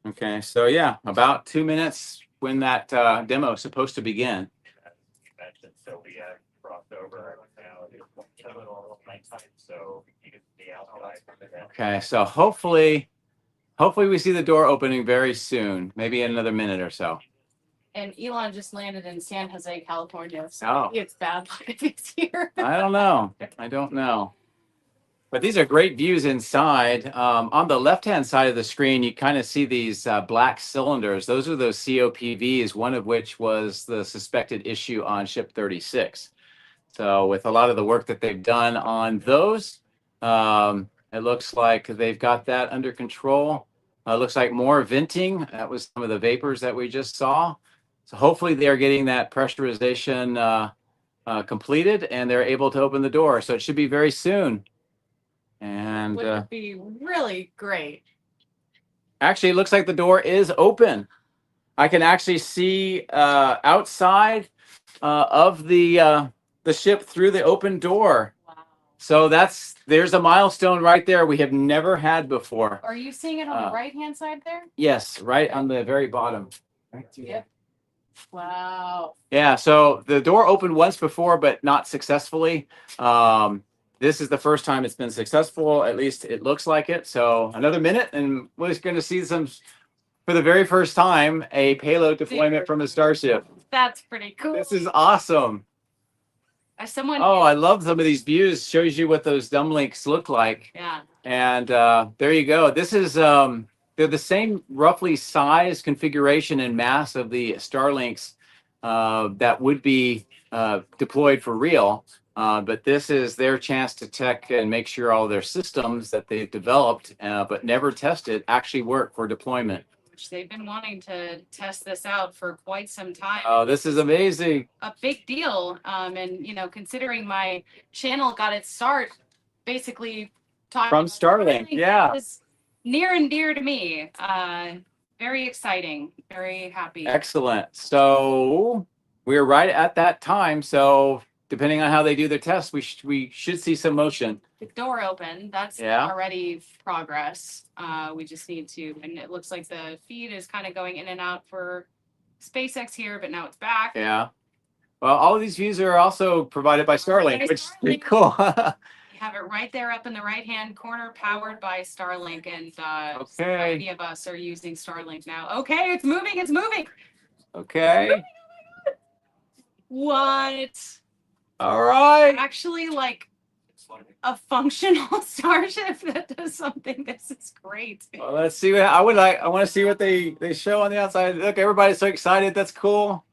Okay, so yeah, about 2 minutes when that demo is supposed to begin. So we crossed over now. It's a little nighttime, so you can see outside. Okay, so hopefully we see the door opening very soon, maybe in another minute or so. And Elon just landed in San Jose, California. So Oh. maybe it's bad luck if he's here. I don't know. I don't know. But these are great views inside. On the left-hand side of the screen, you kind of see these black cylinders. Those are those COPVs, one of which was the suspected issue on Ship 36. So with a lot of the work that they've done on those, it looks like they've got that under control. Looks like more venting. That was some of the vapors that we just saw. So hopefully they are getting that pressurization completed and they're able to open the door. So it should be very soon. And Would be really great. actually, it looks like the door is open. I can actually see outside of the ship through the open door. Wow. So there's a milestone right there we have never had before. Are you seeing it on the right-hand side there? Yes, right on the very bottom. Right through Yep. Wow. Yeah, so the door opened once before, but not successfully. This is the first time it's been successful. At least it looks like it. So another minute, and we're just going to see for the very first time, a payload deployment from a Starship. That's pretty cool. This is awesome. As someone. Oh, I love some of these views. Shows you what those dumb links look like. Yeah. And there you go. This is they're the same roughly size, configuration, and mass of the Starlinks that would be deployed for real. But this is their chance to check and make sure all their systems that they've developed but never tested actually work for deployment. Which they've been wanting to test this out for quite some time. Oh, this is amazing. A big deal. And, considering my channel got its start basically talking From about Starlink, yeah. is near and dear to me. Very exciting. Very happy. Excellent. So we're right at that time. So depending on how they do their tests, we should see some motion. The door open. That's Yeah. already progress. We just need to, and it looks like the feed is kind of going in and out for SpaceX here, but now it's back. Yeah. Well, all of these views are also provided by Starlink, which is pretty cool. You have it right there up in the right-hand corner, powered by Starlink, and so Okay. many of us are using Starlink now. Okay, it's moving. It's moving. Okay. What? All right. Actually, like a functional Starship that does something. This is great. Well, let's see what I want to see what they show on the outside. Look, everybody's so excited. That's cool.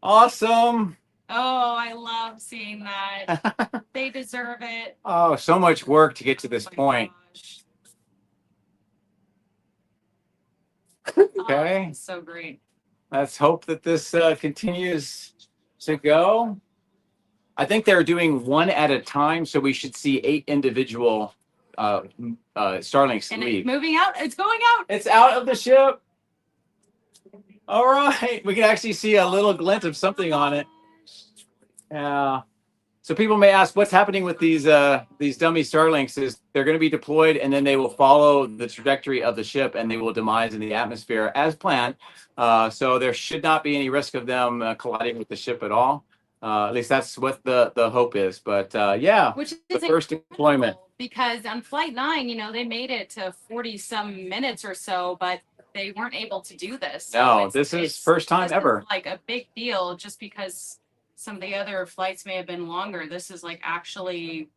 Awesome. Oh, I love seeing that. They deserve it. Oh, so much work to get to this Oh my point. gosh. Okay. Oh, so great. Let's hope that this continues to go. I think they're doing one at a time, so we should see 8 individual Starlinks And it's leave. moving out. It's going out. It's out of the ship. All right, we can actually see a little glint of something on it. Yeah. So people may ask, what's happening with these dummy Starlinks? Is they're going to be deployed, and then they will follow the trajectory of the ship, and they will demise in the atmosphere as planned. So there should not be any risk of them colliding with the ship at all. At least that's what the hope is. But yeah, Which is the first deployment. because on flight 9, they made it to 40 some minutes or so, but they weren't able to do this. So No, this is first time this is ever. like a big deal just because some of the other flights may have been longer. This is like actually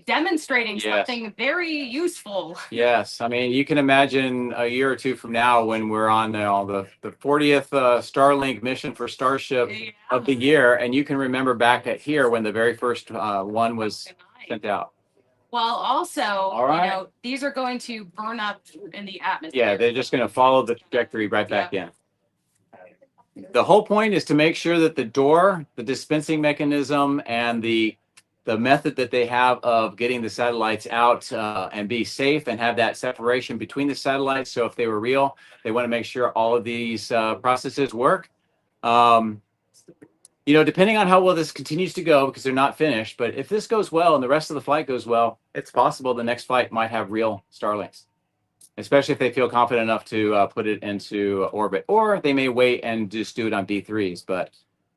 demonstrating Yes. something very useful. Yes, I mean, you can imagine a year or two from now when we're on the 40th Starlink mission for Starship of the year, and you can remember back at here when the very first one was sent out. Well, also, right. these are going to burn up in the atmosphere. Yeah, they're just going to follow the trajectory right back in. The whole point is to make sure that the door, the dispensing mechanism, and the method that they have of getting the satellites out and be safe and have that separation between the satellites. So if they were real, they want to make sure all of these processes work. Depending on how well this continues to go, because they're not finished, but if this goes well and the rest of the flight goes well, it's possible the next flight might have real Starlinks, especially if they feel confident enough to put it into orbit, or they may wait and just do it on B3s. But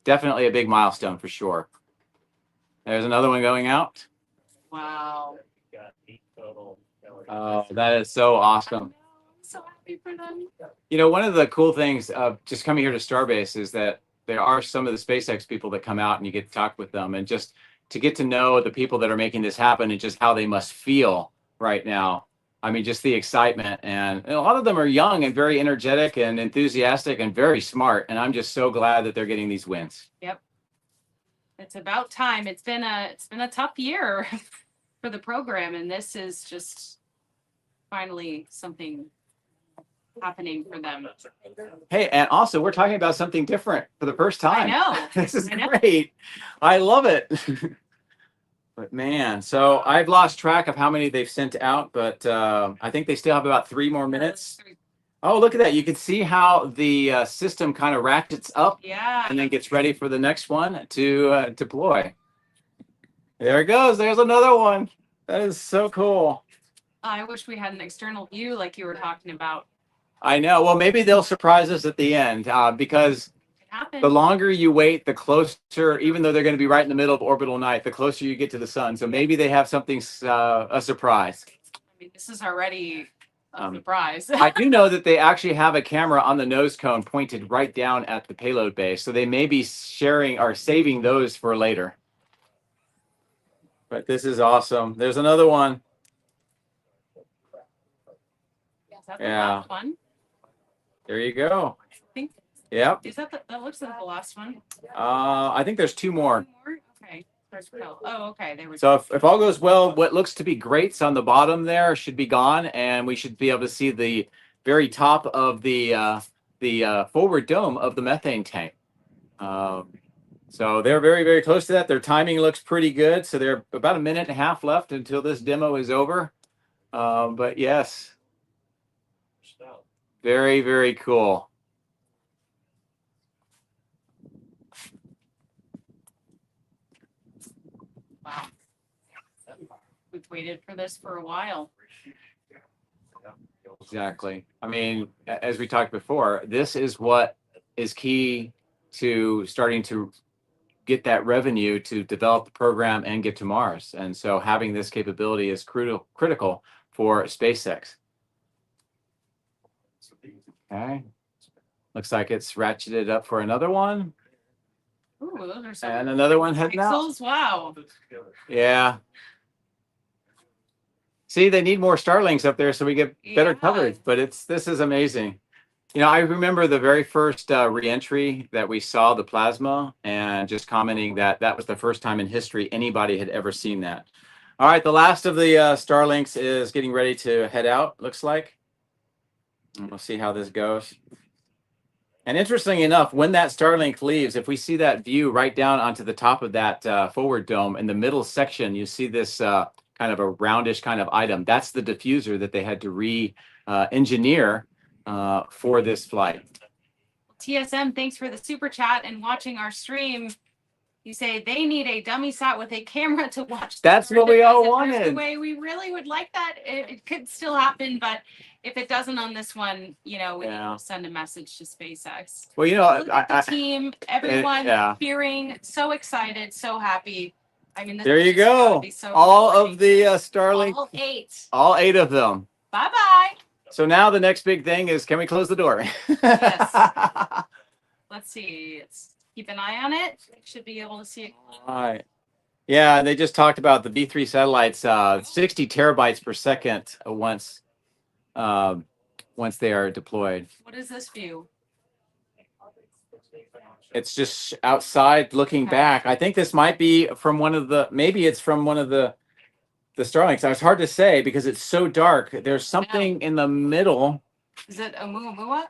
definitely a big milestone for sure. There's another one going out. Wow. Got 8 total. Oh, that is so awesome. I'm so happy for them. You know, one of the cool things of just coming here to Starbase is that there are some of the SpaceX people that come out and you get to talk with them, and just to get to know the people that are making this happen and just how they must feel right now. I mean, just the excitement, and a lot of them are young and very energetic and enthusiastic and very smart. And I'm just so glad that they're getting these wins. Yep. It's about time. It's been a tough year for the program, and this is just finally something happening for them. Hey, and also we're talking about something different for the first I time. know. This is I know. great. I love it. But man, so I've lost track of how many they've sent out, but I think they still have about 3 more minutes. Oh, look at that. You can see how the system kind of ratchets up Yeah. and then gets ready for the next one to deploy. There it goes. There's another one. That is so cool. I wish we had an external view like you were talking about. I know. Well, maybe they'll surprise us at the end because It happened. the longer you wait, the closer, even though they're going to be right in the middle of orbital night, the closer you get to the sun. So maybe they have something, a surprise. I mean, this is already a surprise. I do know that they actually have a camera on the nose cone pointed right down at the payload bay. So they may be sharing or saving those for later. But this is awesome. There's another one. Is that the Yeah. last one? There you go. I think. Yep. Is that that looks like the last one? I think there's 2 more. Two more? Okay. Oh, okay. There we go. So if all goes well, what looks to be grates on the bottom there should be gone, and we should be able to see the very top of the forward dome of the methane tank. So they're very, very close to that. Their timing looks pretty good. So they're about 1.5 minutes left until this demo is over. But yes, very, very cool. Wow. We've waited for this for a while. Exactly. I mean, as we talked before, this is what is key to starting to get that revenue to develop the program and get to Mars. And so having this capability is critical for SpaceX. Okay. Looks like it's ratcheted up for another one. Ooh, those are some And another one heading out. pixels. Wow. Yeah. See, they need more Starlinks up there so we get better Yeah. coverage, but this is amazing. You know, I remember the very first reentry that we saw the plasma, and just commenting that that was the first time in history anybody had ever seen that. All right, the last of the Starlinks is getting ready to head out, looks like. And we'll see how this goes. And interestingly enough, when that Starlink leaves, if we see that view right down onto the top of that forward dome, in the middle section, you see this kind of a roundish kind of item. That's the diffuser that they had to re-engineer for this flight. TSM, thanks for the super chat and watching our stream. You say they need a dummy sat with a camera to watch. That's what we all wanted. The way we really would like that. It could still happen, but if it doesn't on this one, you know, we need to send a message to SpaceX. Well, you know, Look at the team, everyone yeah. cheering, so excited, so happy. I mean, this There you is just gotta go. be so All rewarding. of the Starlink, All 8. 8 of them. Bye-bye. So now the next big thing is, can we close the door? Yes. Let's see. Keep an eye on it. Should be able to see it. All right. Yeah, they just talked about the B3 satellites, 60 terabytes per second once they are deployed. What is this view? It's just outside looking back. I think this might be from maybe it's from one of the Starlinks. It's hard to say because it's so dark. There's something in the middle. Is it Oumuamua?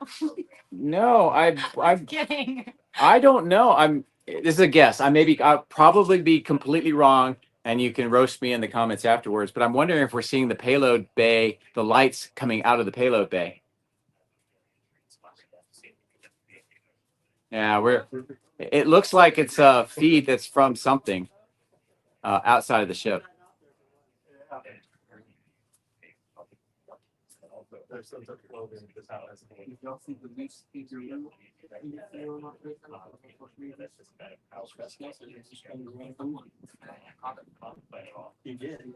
No, I'm kidding. I don't know. This is a guess. I'll probably be completely wrong, and you can roast me in the comments afterwards. But I'm wondering if we're seeing the payload bay, the lights coming out of the payload bay. Yeah, it looks like it's a feed that's from something outside of the ship. there's some clothing just out as a- That's just kind of how stressful it is. You did.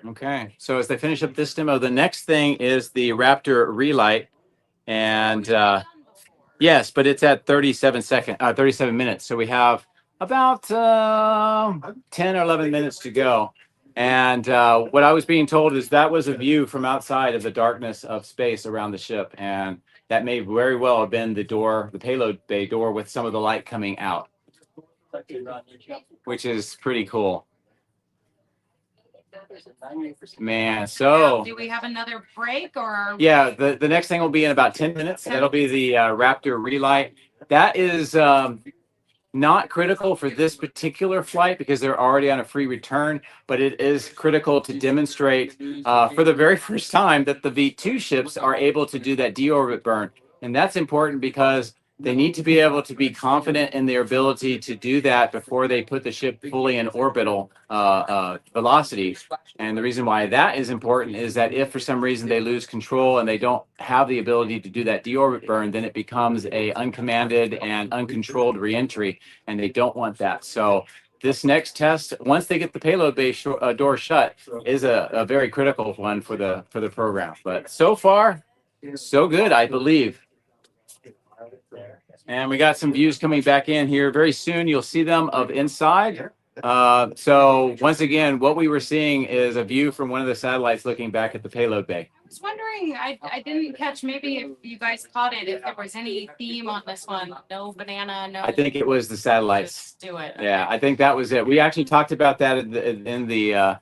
Okay, so as they finish up this demo, the next thing is the Raptor relight, and yes, but it's at 37 minutes. So we have about 10 or 11 minutes to go. And what I was being told is that was a view from outside of the darkness of space around the ship, and that may very well have been the door, the payload bay door, with some of the light coming out, which is pretty cool. Man, so do we have another break or? yeah, the next thing will be in about 10 minutes. That'll be the Raptor relight. That is not critical for this particular flight because they're already on a free return, but it is critical to demonstrate for the very first time that the V2 ships are able to do that deorbit burn. And that's important because they need to be able to be confident in their ability to do that before they put the ship fully in orbital velocity. And the reason why that is important is that if for some reason they lose control and they don't have the ability to do that deorbit burn, then it becomes a uncommanded and uncontrolled reentry, and they don't want that. So this next test, once they get the payload bay door shut, is a very critical one for the program. But so far, so good, I believe. And we got some views coming back in here. Very soon you'll see them of inside. So once again, what we were seeing is a view from one of the satellites looking back at the payload bay. I was wondering, I didn't catch, maybe if you guys caught it, if there was any theme on this one. No banana, no. I think it was the satellites. Just do it. Yeah, I think that was it. We actually talked about that in the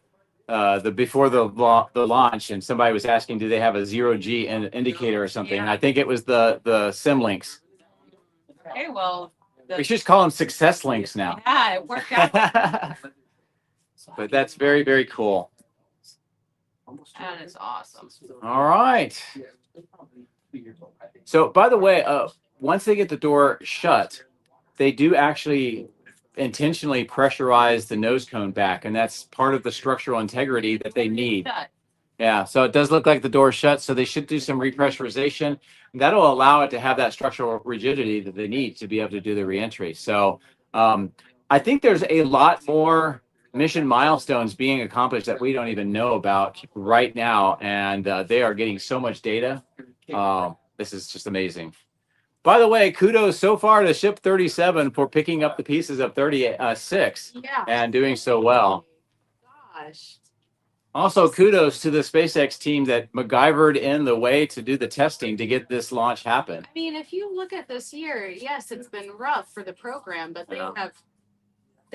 before the launch, and somebody was asking, do they have a 0G indicator or something? And I think it was the sim links. Okay, well. We should just call them success links now. Yeah, it worked out. But that's very, very cool. That is awesome. All right. So, by the way, once they get the door shut, they do actually intentionally pressurize the nose cone back, and that's part of the structural integrity that they need. Yeah, so it does look like the door shut, so they should do some repressurization. That'll allow it to have that structural rigidity that they need to be able to do the reentry. So I think there's a lot more mission milestones being accomplished that we don't even know about right now, and they are getting so much data. This is just amazing. By the way, kudos so far to Ship 37 for picking up the pieces of 36 and doing so well. Gosh. Also, kudos to the SpaceX team that MacGyvered in the way to do the testing to get this launch happen. I mean, if you look at this year, yes, it's been rough for the program, but they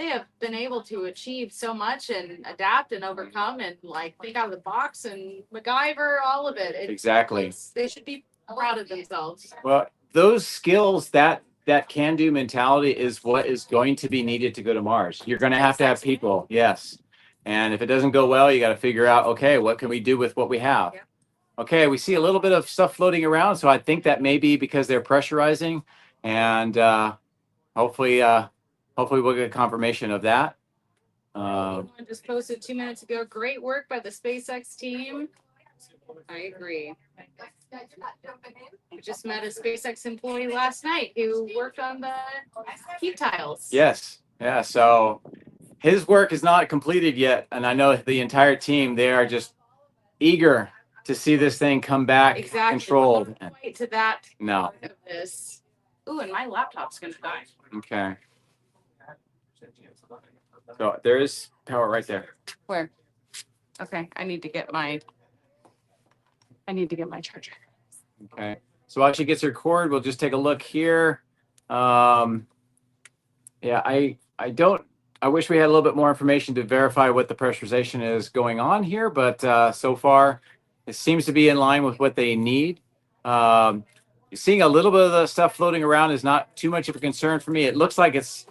have been able to achieve so much and adapt and overcome and like think out of the box and MacGyver, all of it. Exactly. They should be proud of themselves. Well, those skills, that can-do mentality is what is going to be needed to go to Mars. You're going to have people, yes. And if it doesn't go well, you got to figure out, okay, what can we do with what we have? Yeah. Okay, we see a little bit of stuff floating around, so I think that may be because they're pressurizing, and hopefully we'll get confirmation of that. I just posted 2 minutes ago. Great work by the SpaceX team. I agree. We just met a SpaceX employee last night who worked on the heat tiles. Yes, yeah. So his work is not completed yet, and I know the entire team, they are just eager to see this thing come back controlled. Wait to that. No. Of this. Ooh, and my laptop's gonna die. Okay. So there is power right there. Where? Okay, I need to get my charger. Okay. So while she gets her cord, we'll just take a look here. Yeah, I wish we had a little bit more information to verify what the pressurization is going on here, but so far it seems to be in line with what they need. Seeing a little bit of the stuff floating around is not too much of a concern for me. It looks like it's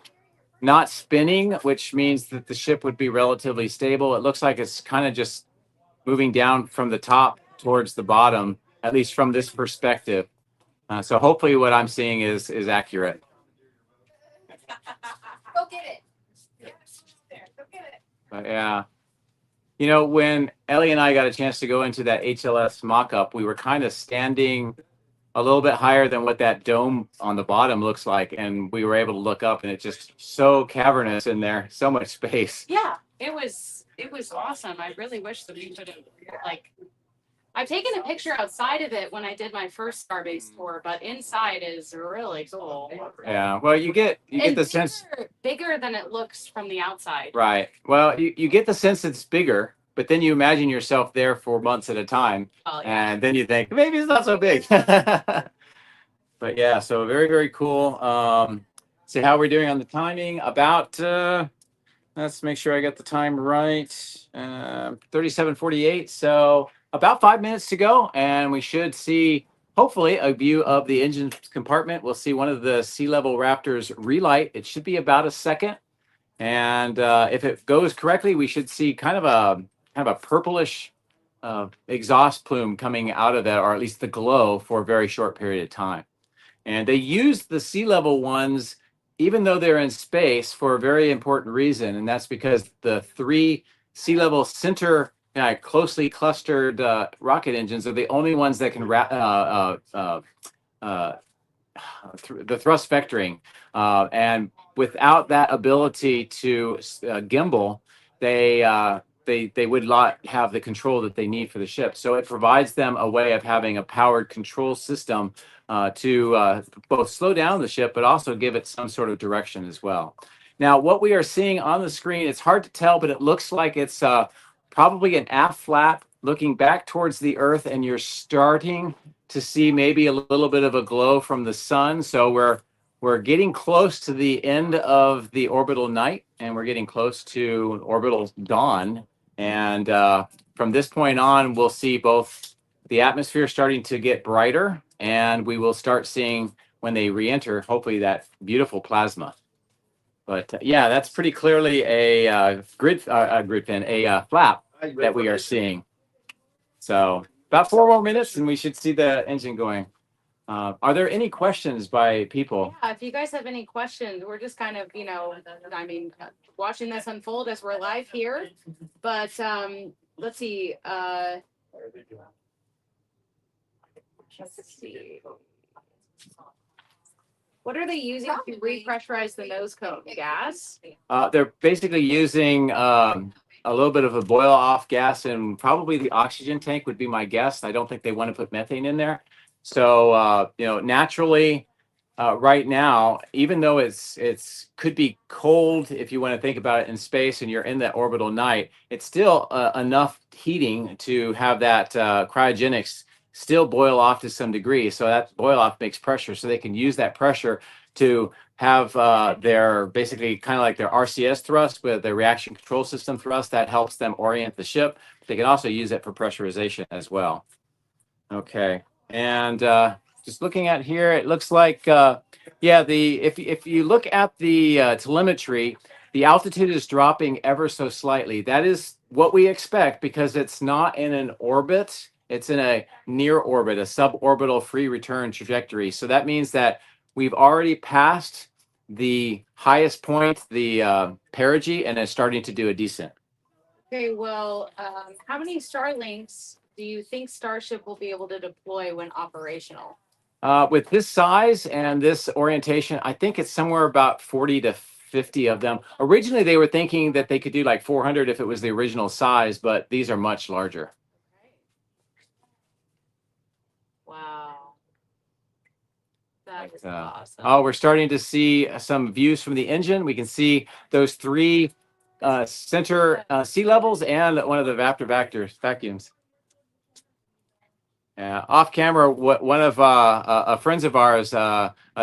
not spinning, which means that the ship would be relatively stable. It looks like it's kind of just moving down from the top towards the bottom, at least from this perspective. So hopefully what I'm seeing is accurate. Go get it. Yeah, there. Go get it. But yeah. You know, when Ellie and I got a chance to go into that HLS mock-up, we were kind of standing a little bit higher than what that dome on the bottom looks like, and we were able to look up, and it's just so cavernous in there, so much space. Yeah, it was awesome. I really wish that we could have like. I've taken a picture outside of it when I did my first Starbase tour, but inside is really cool. Yeah, well, you get And the sense, bigger than it looks from the outside. right? Well, you get the sense it's bigger, but then you imagine yourself there for months at a time, Oh, yeah. and then you think maybe it's not so big. But yeah, so very, very cool. See how we're doing on the timing. About let's make sure I got the time right. 37:48. So about 5 minutes to go, and we should see hopefully a view of the engine compartment. We'll see one of the sea level Raptors relight. It should be about a second, and if it goes correctly, we should see kind of a purplish exhaust plume coming out of that, or at least the glow, for a very short period of time. And they use the sea level ones, even though they're in space, for a very important reason. And that's because the three sea level center closely clustered rocket engines are the only ones that can the thrust vectoring. And without that ability to gimbal, they would not have the control that they need for the ship. So it provides them a way of having a powered control system to both slow down the ship, but also give it some sort of direction as well. Now, what we are seeing on the screen, it's hard to tell, but it looks like it's probably an aft flap looking back towards the Earth, and you're starting to see maybe a little bit of a glow from the sun. So we're getting close to the end of the orbital night, and we're getting close to orbital dawn. And from this point on, we'll see both the atmosphere starting to get brighter, and we will start seeing, when they re-enter, hopefully that beautiful plasma. But yeah, that's pretty clearly a grid fin, a flap that we are seeing. So about 4 more minutes, and we should see the engine going. Are there any questions by people? Yeah, if you guys have any questions, we're just kind of, I mean, watching this unfold as we're live here. But let's see. Let's see. What are they using to repressurize the nose cone? Gas? They're basically using a little bit of a boil off gas, and probably the oxygen tank would be my guess. I don't think they want to put methane in there. So, naturally, right now, even though it's could be cold, if you want to think about it in space and you're in that orbital night, it's still enough heating to have that cryogenics still boil off to some degree. So that boil off makes pressure, so they can use that pressure to have their basically kind of like their RCS thrust with their reaction control system thrust that helps them orient the ship. They can also use it for pressurization as well. Okay, and just looking at here, it looks like if you look at the telemetry, the altitude is dropping ever so slightly. That is what we expect, because it's not in an orbit. It's in a near orbit, a suborbital free return trajectory. So that means that we've already passed the highest point, the perigee, and is starting to do a descent. Okay, well, how many Starlinks do you think Starship will be able to deploy when operational? With this size and this orientation, I think it's somewhere about 40 to 50 of them. Originally, they were thinking that they could do like 400 if it was the original size, but these are much larger. Wow. That is Like, awesome. Oh, we're starting to see some views from the engine. We can see those three center sea levels and one of the Raptor vacuums. Off camera, one of friends of ours,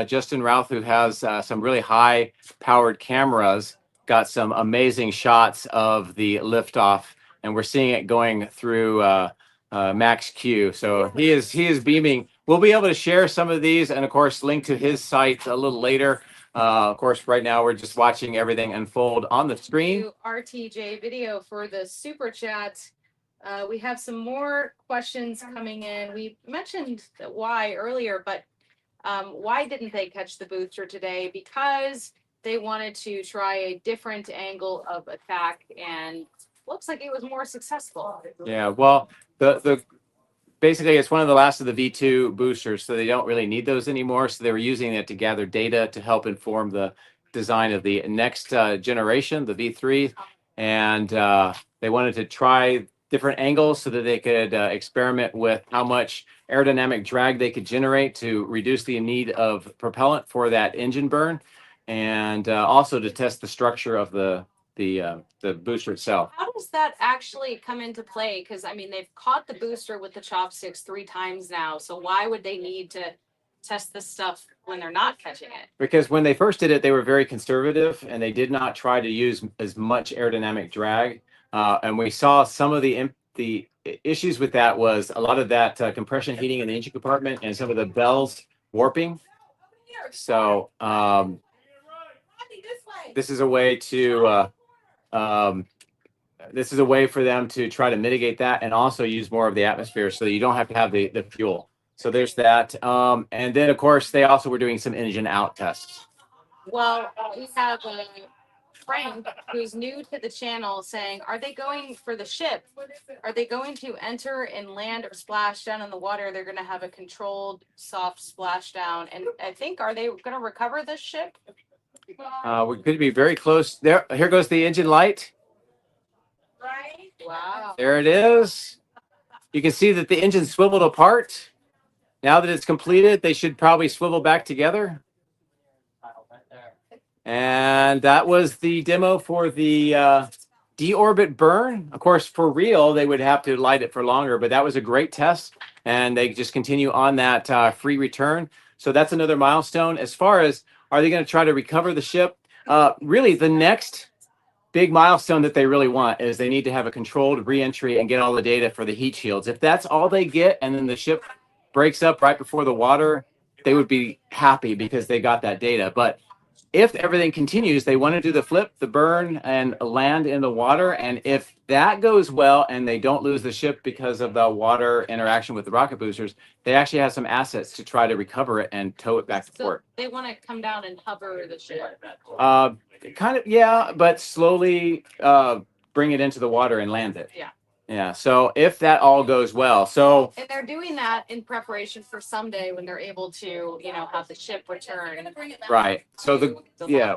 Justin Routh, who has some really high powered cameras, got some amazing shots of the liftoff, and we're seeing it going through Max Q. So he is beaming. We'll be able to share some of these, and of course, link to his site a little later. Of course, right now we're just watching everything unfold on the screen. RTJ video for the super chat. We have some more questions coming in. We mentioned why earlier, but why didn't they catch the booster today? Because they wanted to try a different angle of attack, and looks like it was more successful. Yeah, well, the basically it's one of the last of the V2 boosters, so they don't really need those anymore. So they were using it to gather data to help inform the design of the next generation, the V3, and they wanted to try different angles so that they could experiment with how much aerodynamic drag they could generate to reduce the need of propellant for that engine burn, and also to test the structure of the booster itself. How does that actually come into play? Because I mean, they've caught the booster with the chopsticks 3 times now. So why would they need to test this stuff when they're not catching it? Because when they first did it, they were very conservative and they did not try to use as much aerodynamic drag. And we saw some of the issues with that was a lot of that compression heating in the engine compartment and some of the bells warping. So this is a way to this is a way for them to try to mitigate that and also use more of the atmosphere so that you don't have to have the fuel. So there's that. And then, of course, they also were doing some engine out tests. Well, we have Frank, who's new to the channel, saying, are they going for the ship? Are they going to enter and land or splash down in the water? They're going to have a controlled, soft splashdown. And I think, are they going to recover this ship? We could be very close. There, here goes the engine light. Right? Wow. There it is. You can see that the engine swiveled apart. Now that it's completed, they should probably swivel back together. And that was the demo for the deorbit burn. Of course, for real, they would have to light it for longer, but that was a great test. And they just continue on that free return. So that's another milestone. As far as, are they going to try to recover the ship? Really, the next big milestone that they really want is they need to have a controlled reentry and get all the data for the heat shields. If that's all they get and then the ship breaks up right before the water, they would be happy because they got that data. But if everything continues, they want to do the flip, the burn, and land in the water. And if that goes well and they don't lose the ship because of the water interaction with the rocket boosters, they actually have some assets to try to recover it and tow it back to So port. they want to come down and hover the ship. Kind of, yeah, but slowly bring it into the water and land it. Yeah. Yeah. So if that all goes well, so And they're doing that in preparation for someday when they're able to, you know, have the ship return. right. So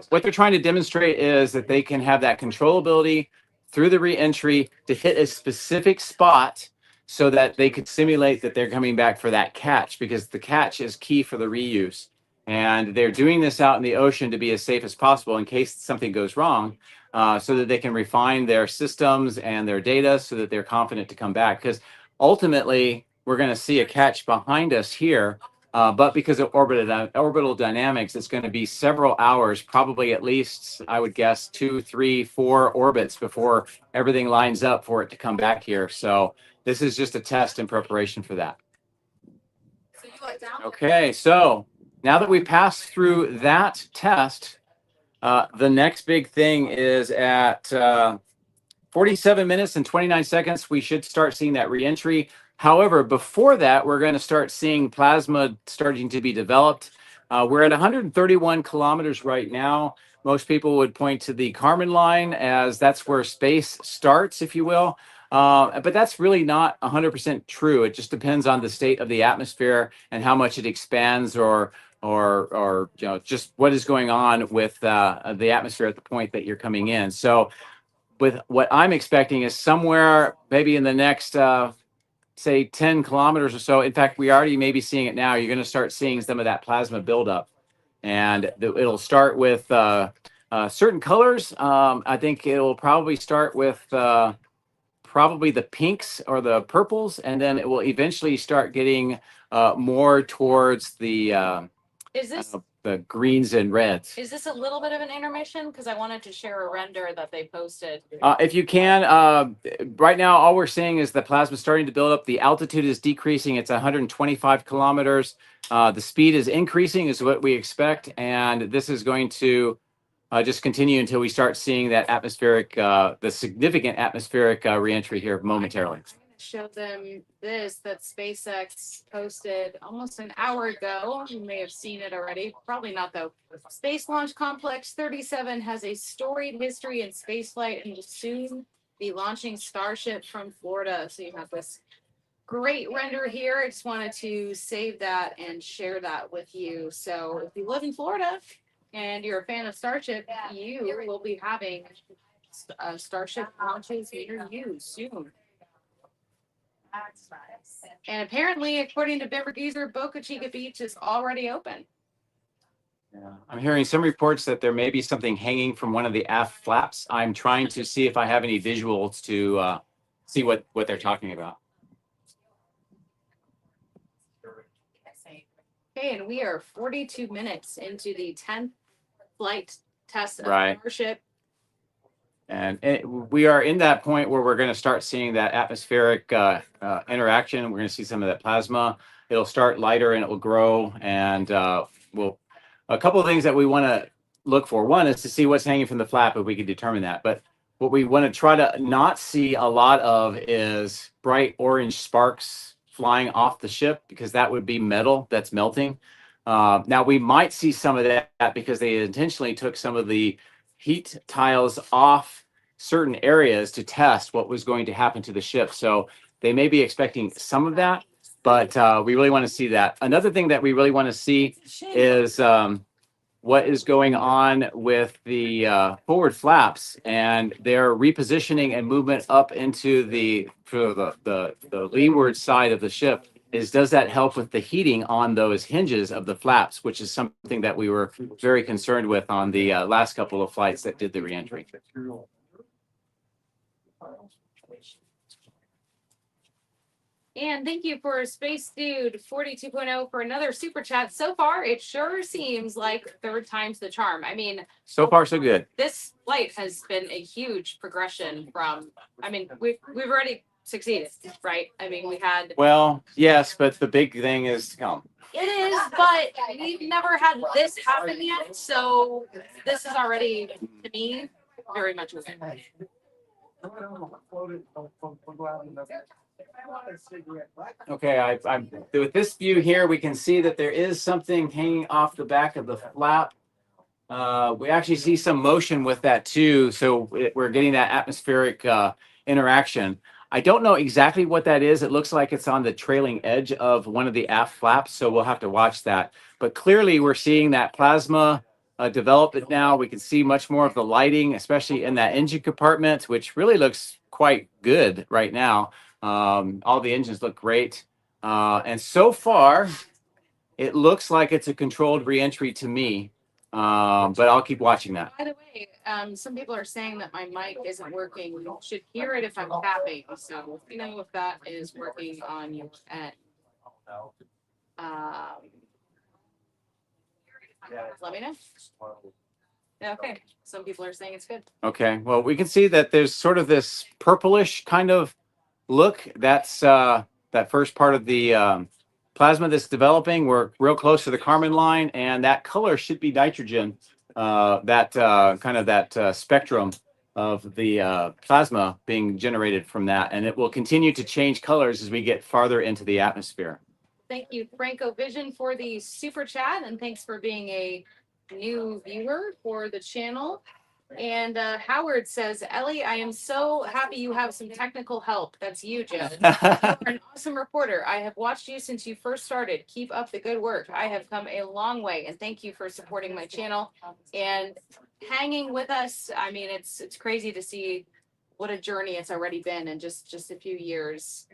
what they're trying to demonstrate is that they can have that controllability through the reentry to hit a specific spot so that they could simulate that they're coming back for that catch, because the catch is key for the reuse. And they're doing this out in the ocean to be as safe as possible in case something goes wrong, so that they can refine their systems and their data so that they're confident to come back. Because ultimately, we're going to see a catch behind us here. But because of orbital dynamics, it's going to be several hours, probably at least, I would guess, 2, 3, 4 orbits before everything lines up for it to come back here. So this is just a test in preparation for that. Okay, so now that we passed through that test, the next big thing is at 47 minutes and 29 seconds, we should start seeing that reentry. However, before that, we're going to start seeing plasma starting to be developed. We're at 131 kilometers right now. Most people would point to the Kármán line as that's where space starts, if you will. But that's really not 100% true. It just depends on the state of the atmosphere and how much it expands or you know, just what is going on with the atmosphere at the point that you're coming in. So with what I'm expecting is somewhere maybe in the next say 10 kilometers or so. In fact, we already may be seeing it now. You're going to start seeing some of that plasma buildup, and it'll start with certain colors. I think it'll probably start with probably the pinks or the purples, and then it will eventually start getting more towards the greens and reds. Is this a little bit of an intermission? Because I wanted to share a render that they posted. If you can, right now, all we're seeing is the plasma starting to build up. The altitude is decreasing. It's 125 kilometers. The speed is increasing is what we expect. And this is going to just continue until we start seeing that atmospheric, the significant atmospheric reentry here momentarily. show them this that SpaceX posted almost an hour ago. You may have seen it already. Probably not, though. Space Launch Complex 37 has a storied history in spaceflight and will soon be launching Starship from Florida. So you have this great render here. I just wanted to save that and share that with you. So if you live in Florida and you're a fan of Starship, you will be having Starship launches near you soon. And apparently, according to Beaver Geezer, Boca Chica Beach is already open. Yeah. I'm hearing some reports that there may be something hanging from one of the aft flaps. I'm trying to see if I have any visuals to see what they're talking about. Okay, and we are 42 minutes into the 10th flight test of Right. Starship. And we are in that point where we're going to start seeing that atmospheric interaction. We're going to see some of that plasma. It'll start lighter and it will grow. And a couple of things that we want to look for. One is to see what's hanging from the flap, if we can determine that. But what we want to try to not see a lot of is bright orange sparks flying off the ship, because that would be metal that's melting. Now, we might see some of that because they intentionally took some of the heat tiles off certain areas to test what was going to happen to the ship. So they may be expecting some of that, but we really want to see that. Another thing that we really want to see is what is going on with the forward flaps and their repositioning and movement up into the leeward side of the ship. Does that help with the heating on those hinges of the flaps, which is something that we were very concerned with on the last couple of flights that did the reentry. And thank you for Space Dude 42.0 for another super chat. So far, it sure seems like third time's the charm. I mean, so far so good. This flight has been a huge progression from. I mean, we've already succeeded, right? I mean, we had. Well, yes, but the big thing is to come. It is, but we've never had this happen yet. So this is already, to me, very much a win. Okay, I'm with this view here, we can see that there is something hanging off the back of the flap. We actually see some motion with that too, so we're getting that atmospheric interaction. I don't know exactly what that is. It looks like it's on the trailing edge of one of the aft flaps, so we'll have to watch that. But clearly, we're seeing that plasma develop it now. We can see much more of the lighting, especially in that engine compartment, which really looks quite good right now. All the engines look great. And so far, it looks like it's a controlled reentry to me. But I'll keep watching that. By the way, some people are saying that my mic isn't working. You should hear it if I'm tapping. So you know if that is working on your end. Let me know. Yeah, okay. Some people are saying it's good. Okay. Well, we can see that there's sort of this purplish kind of look. That's that first part of the plasma that's developing. We're real close to the Kármán line, and that color should be nitrogen. That kind of that spectrum of the plasma being generated from that, and it will continue to change colors as we get farther into the atmosphere. Thank you, Franco Vision, for the super chat, and thanks for being a new viewer for the channel. And Howard says, Ellie, I am so happy you have some technical help. That's you, Joe. You're an awesome reporter. I have watched you since you first started. Keep up the good work. I have come a long way, and thank you for supporting my channel and hanging with us. I mean, it's crazy to see what a journey it's already been in just a few years.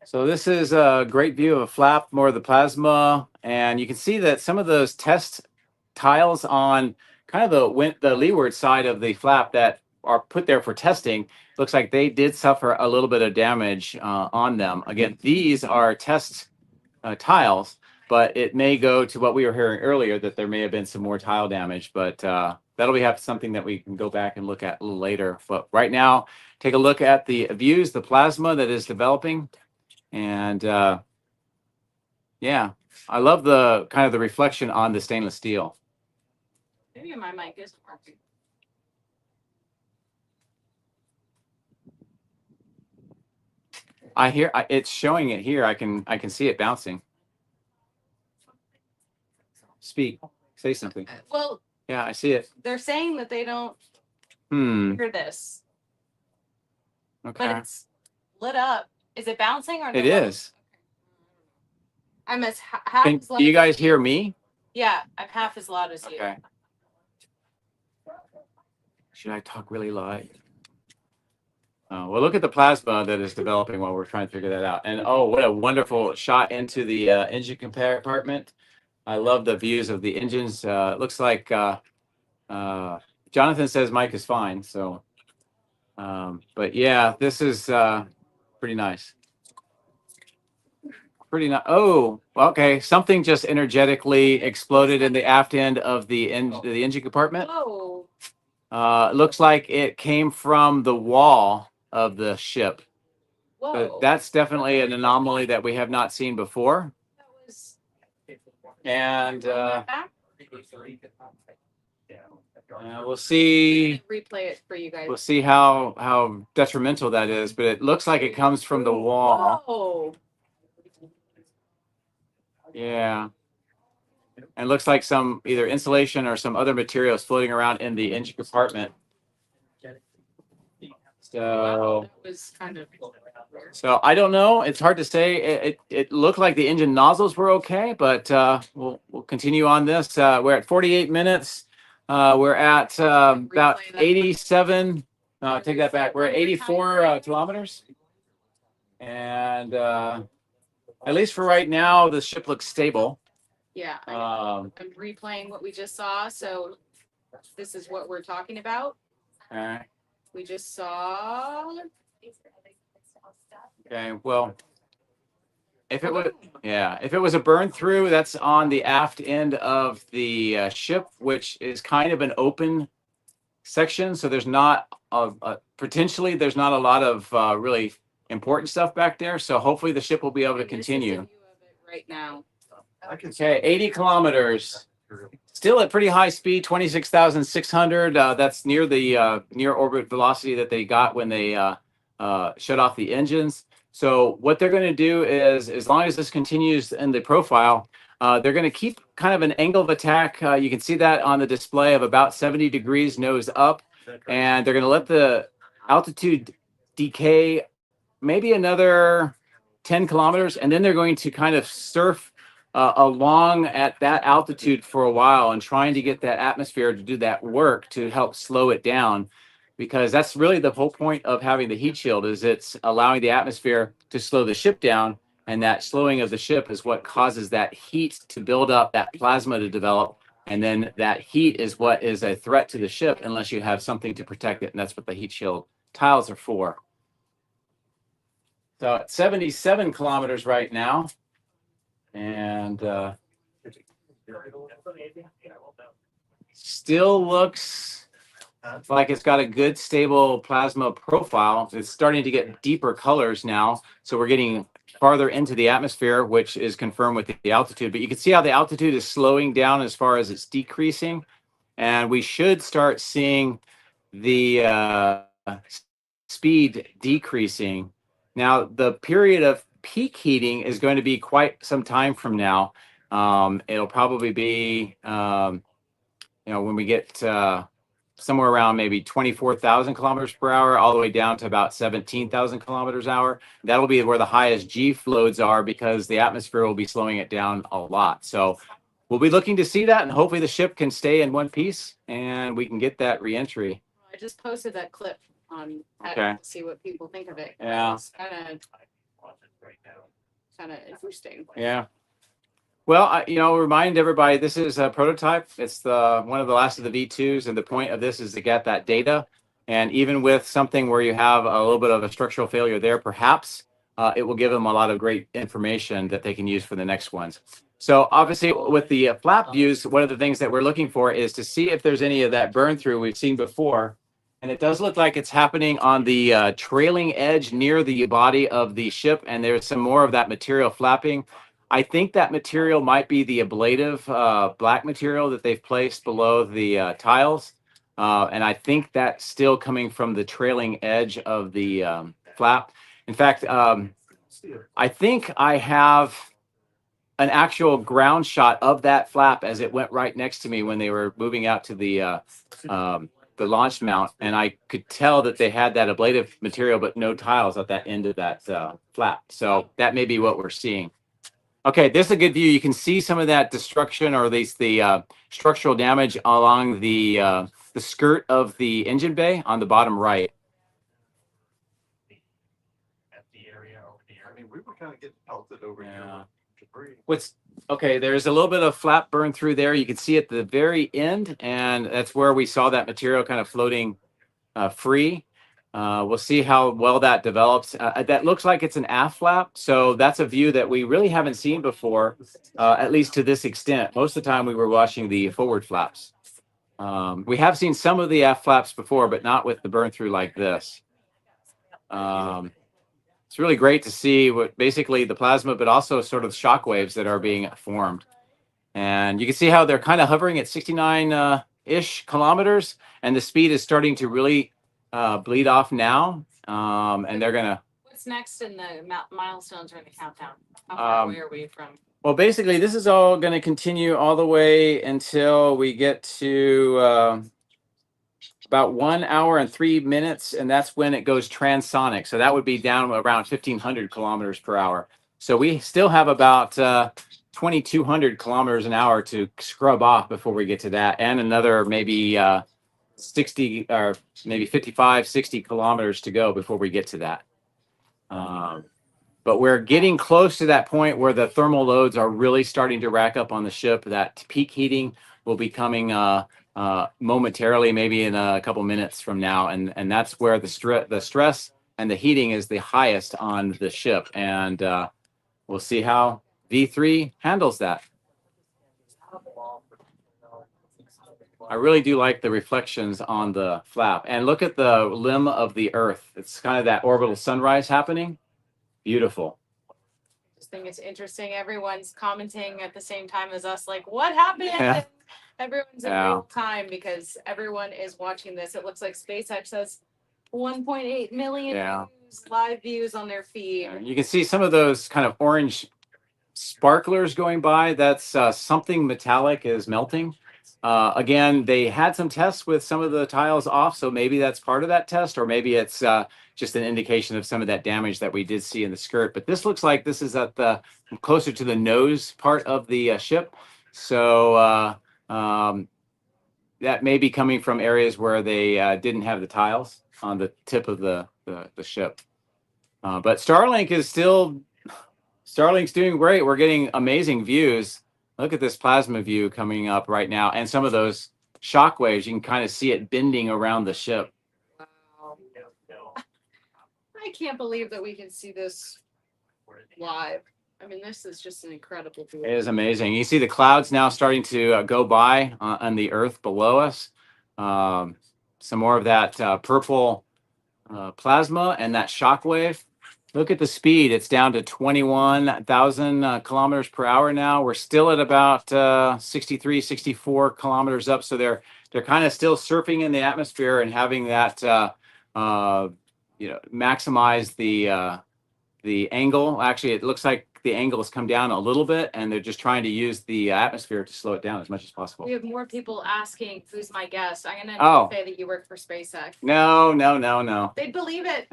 So this is a great view of a flap, more of the plasma, and you can see that some of those test tiles on kind of the leeward side of the flap that are put there for testing, looks like they did suffer a little bit of damage on them. Again, these are test tiles, but it may go to what we were hearing earlier, that there may have been some more tile damage, but that'll be something that we can go back and look at a little later. But right now, take a look at the views, the plasma that is developing. And yeah, I love the kind of the reflection on the stainless steel. Maybe my mic isn't working. It's showing it here. I can see it bouncing. Speak. Say something. Well, Yeah, I see it. they're saying that they don't hear this, but Okay. it's lit up. Is it bouncing or It the low? is. I'm as half Can as loud you as guys hear me? Yeah, I'm half as loud as you. Okay. Should I talk really loud? Well, look at the plasma that is developing while we're trying to figure that out. And oh, what a wonderful shot into the engine compartment. I love the views of the engines. It looks like Jonathan says Mike is fine. So, but yeah, this is pretty nice. Pretty nice. Oh, okay. Something just energetically exploded in the aft end of the engine compartment. Whoa. It looks like it came from the wall of the ship. Whoa. But that's definitely an anomaly that we have not seen before. That was And back. we'll see. Replay it for you guys. We'll see how detrimental that is. But it looks like it comes from the wall. Whoa. Yeah. And looks like some either insulation or some other materials floating around in the engine compartment. So, That was kind of so I don't know. It's hard to say. It looked like the engine nozzles were okay, but we'll continue on this. We're at 48 minutes. We're at about 87. Take that back. We're at 84 kilometers. And at least for right now, the ship looks stable. Yeah, I'm replaying what we just saw. So this is what we're talking about. All right. We just saw. Okay. Well, if it was a burn through, that's on the aft end of the ship, which is kind of an open section. So there's not potentially there's not a lot of really important stuff back there. So hopefully the ship will be able to continue. This is a view of it right now. Okay, 80 kilometers. Still at pretty high speed, 26,600. That's near the near orbit velocity that they got when they shut off the engines. So what they're going to do is, as long as this continues in the profile, they're going to keep kind of an angle of attack. You can see that on the display of about 70 degrees nose up. And they're going to let the altitude decay maybe another 10 kilometers. And then they're going to kind of surf along at that altitude for a while and trying to get that atmosphere to do that work to help slow it down, because that's really the whole point of having the heat shield, is it's allowing the atmosphere to slow the ship down, and that slowing of the ship is what causes that heat to build up, that plasma to develop, and then that heat is what is a threat to the ship unless you have something to protect it, and that's what the heat shield tiles are for. So at 77 kilometers right now. And still looks like it's got a good stable plasma profile. It's starting to get deeper colors now. So we're getting farther into the atmosphere, which is confirmed with the altitude. But you can see how the altitude is slowing down as far as it's decreasing. And we should start seeing the speed decreasing. Now, the period of peak heating is going to be quite some time from now. It'll probably be, when we get somewhere around maybe 24,000 kilometers per hour, all the way down to about 17,000 kilometers an hour. That'll be where the highest G loads are, because the atmosphere will be slowing it down a lot. So we'll be looking to see that, and hopefully the ship can stay in one piece and we can get that reentry. I just posted that clip on Okay. to see what people think of it. Yeah. It's kind of interesting. Yeah. Well, remind everybody, this is a prototype. It's one of the last of the V2s, and the point of this is to get that data. And even with something where you have a little bit of a structural failure there, perhaps it will give them a lot of great information that they can use for the next ones. So obviously with the flap views, one of the things that we're looking for is to see if there's any of that burn through we've seen before. And it does look like it's happening on the trailing edge near the body of the ship. And there's some more of that material flapping. I think that material might be the ablative black material that they've placed below the tiles. And I think that's still coming from the trailing edge of the flap. In fact, I think I have an actual ground shot of that flap as it went right next to me when they were moving out to the launch mount, and I could tell that they had that ablative material, but no tiles at that end of that flap. So that may be what we're seeing. Okay, this is a good view. You can see some of that destruction, or at least the structural damage along the skirt of the engine bay on the bottom right. At the area over here. I mean, we were kind of getting pelted over here. Debris. What's okay? There's a little bit of flap burn through there. You can see at the very end, and that's where we saw that material kind of floating free. We'll see how well that develops. That looks like it's an aft flap, so that's a view that we really haven't seen before, at least to this extent. Most of the time we were watching the forward flaps. We have seen some of the aft flaps before, but not with the burn through like this. It's really great to see what basically the plasma, but also sort of shock waves that are being formed. And you can see how they're kind of hovering at 69-ish kilometers, and the speed is starting to really bleed off now. And they're gonna. What's next in the milestones or the countdown? How far away are we from? Well, basically, this is all going to continue all the way until we get to about 1 hour and 3 minutes, and that's when it goes transonic. So that would be down around 1,500 kilometers per hour. So we still have about 2,200 kilometers an hour to scrub off before we get to that, and another maybe 60 or maybe 55, 60 kilometers to go before we get to that. But we're getting close to that point where the thermal loads are really starting to rack up on the ship. That peak heating will be coming momentarily, maybe in a couple minutes from now, and that's where the stress and the heating is the highest on the ship, and we'll see how V3 handles that. I really do like the reflections on the flap, and look at the limb of the Earth. It's kind of that orbital sunrise happening. Beautiful. I just think it's interesting. Everyone's commenting at the same time as us, like, what happened? Yeah. Everyone's in real time because everyone is watching this. It looks like SpaceX has 1.8 million views, live views on their feed. You can see some of those kind of orange sparklers going by. That's something metallic is melting. Again, they had some tests with some of the tiles off, so maybe that's part of that test, or maybe it's just an indication of some of that damage that we did see in the skirt. But this looks like this is at the closer to the nose part of the ship, so that may be coming from areas where they didn't have the tiles on the tip of the ship. But Starlink's doing great. We're getting amazing views. Look at this plasma view coming up right now, and some of those shock waves. You can kind of see it bending around the ship. Wow. I can't believe that we can see this live. I mean, this is just an incredible view. It is amazing. You see the clouds now starting to go by on the Earth below us. Some more of that purple plasma and that shock wave. Look at the speed. It's down to 21,000 kilometers per hour now. We're still at about 63, 64 kilometers up. So they're kind of still surfing in the atmosphere and having that maximize the angle. Actually, it looks like the angle has come down a little bit, and they're just trying to use the atmosphere to slow it down as much as possible. We have more people asking, who's my guest? I'm going to say that you work for SpaceX. No. They'd believe it.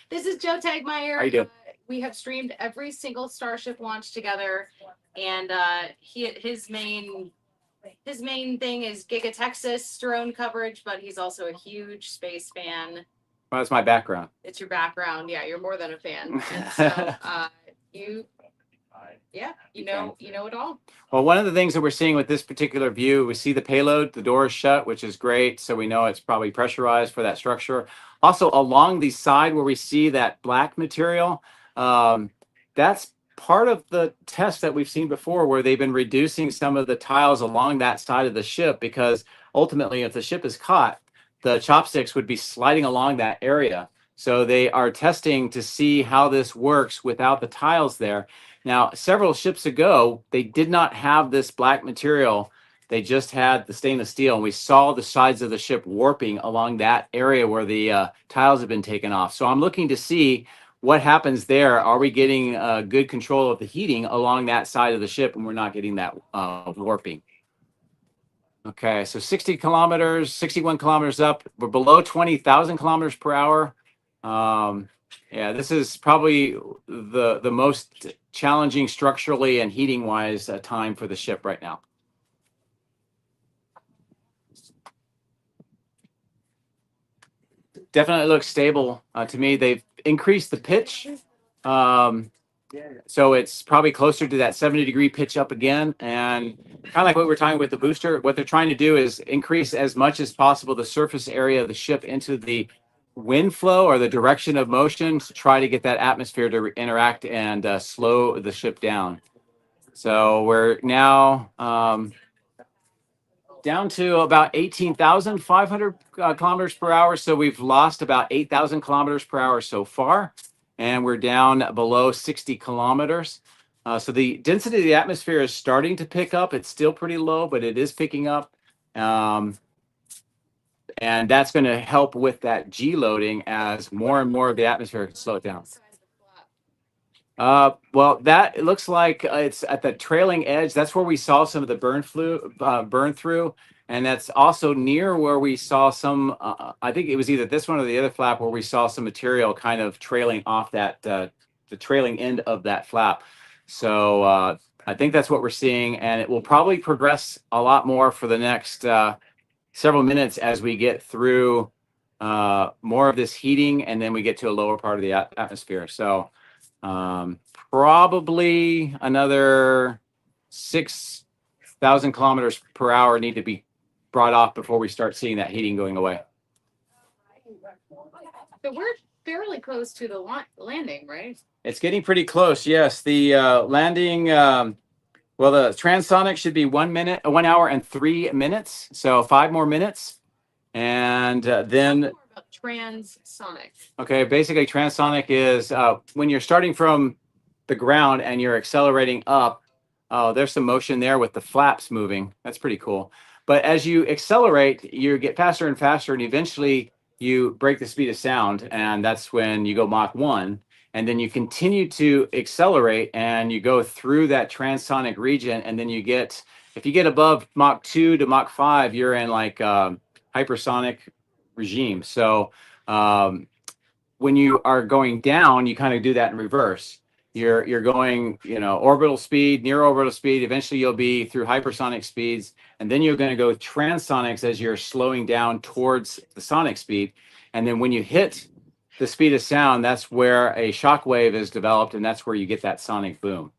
This is Joe Tagmeyer. How you doing? We have streamed every single Starship launch together, and his main thing is Giga Texas drone coverage, but he's also a huge space fan. Well, that's my background. It's your background. Yeah, you're more than a fan. And so, you know it all. Well, one of the things that we're seeing with this particular view, we see the payload, the door is shut, which is great. So we know it's probably pressurized for that structure. Also, along the side where we see that black material, that's part of the test that we've seen before, where they've been reducing some of the tiles along that side of the ship, because ultimately, if the ship is caught, the chopsticks would be sliding along that area. So they are testing to see how this works without the tiles there. Now, several ships ago, they did not have this black material. They just had the stainless steel, and we saw the sides of the ship warping along that area where the tiles have been taken off. So I'm looking to see what happens there? Are we getting good control of the heating along that side of the ship, and we're not getting that warping? Okay, so 60 kilometers, 61 kilometers up. We're below 20,000 kilometers per hour. Yeah, this is probably the most challenging structurally and heating wise time for the ship right now. Definitely looks stable to me. They've increased the pitch. So it's probably closer to that 70-degree pitch up again. And kind of like what we were talking with the booster, what they're trying to do is increase as much as possible the surface area of the ship into the wind flow or the direction of motion to try to get that atmosphere to interact and slow the ship down. So we're now down to about 18,500 kilometers per hour. So we've lost about 8,000 kilometers per hour so far. And we're down below 60 kilometers. So the density of the atmosphere is starting to pick up. It's still pretty low, but it is picking up. And that's going to help with that G loading as more and more of the atmosphere can slow it down. Well, that it looks like it's at the trailing edge. That's where we saw some of the burn through. And that's also near where we saw some, I think it was either this one or the other flap where we saw some material kind of trailing off that, the trailing end of that flap. So I think that's what we're seeing. And it will probably progress a lot more for the next several minutes as we get through more of this heating and then we get to a lower part of the atmosphere. So probably another 6,000 kilometers per hour need to be brought off before we start seeing that heating going away. So we're fairly close to the landing, right? It's getting pretty close. Yes, the landing. Well, the transonic should be 1 hour and 3 minutes. So 5 more minutes, and then. More about transonic. Okay, basically transonic is when you're starting from the ground and you're accelerating up. There's some motion there with the flaps moving. That's pretty cool. But as you accelerate, you get faster and faster, and eventually you break the speed of sound, and that's when you go Mach 1. And then you continue to accelerate, and you go through that transonic region, and then you get, if you get above Mach 2 to Mach 5, you're in like hypersonic regime. So when you are going down, you kind of do that in reverse. You're going, orbital speed, near orbital speed. Eventually, you'll be through hypersonic speeds, and then you're going to go transonics as you're slowing down towards the sonic speed. And then when you hit the speed of sound, that's where a shock wave is developed, and that's where you get that sonic boom.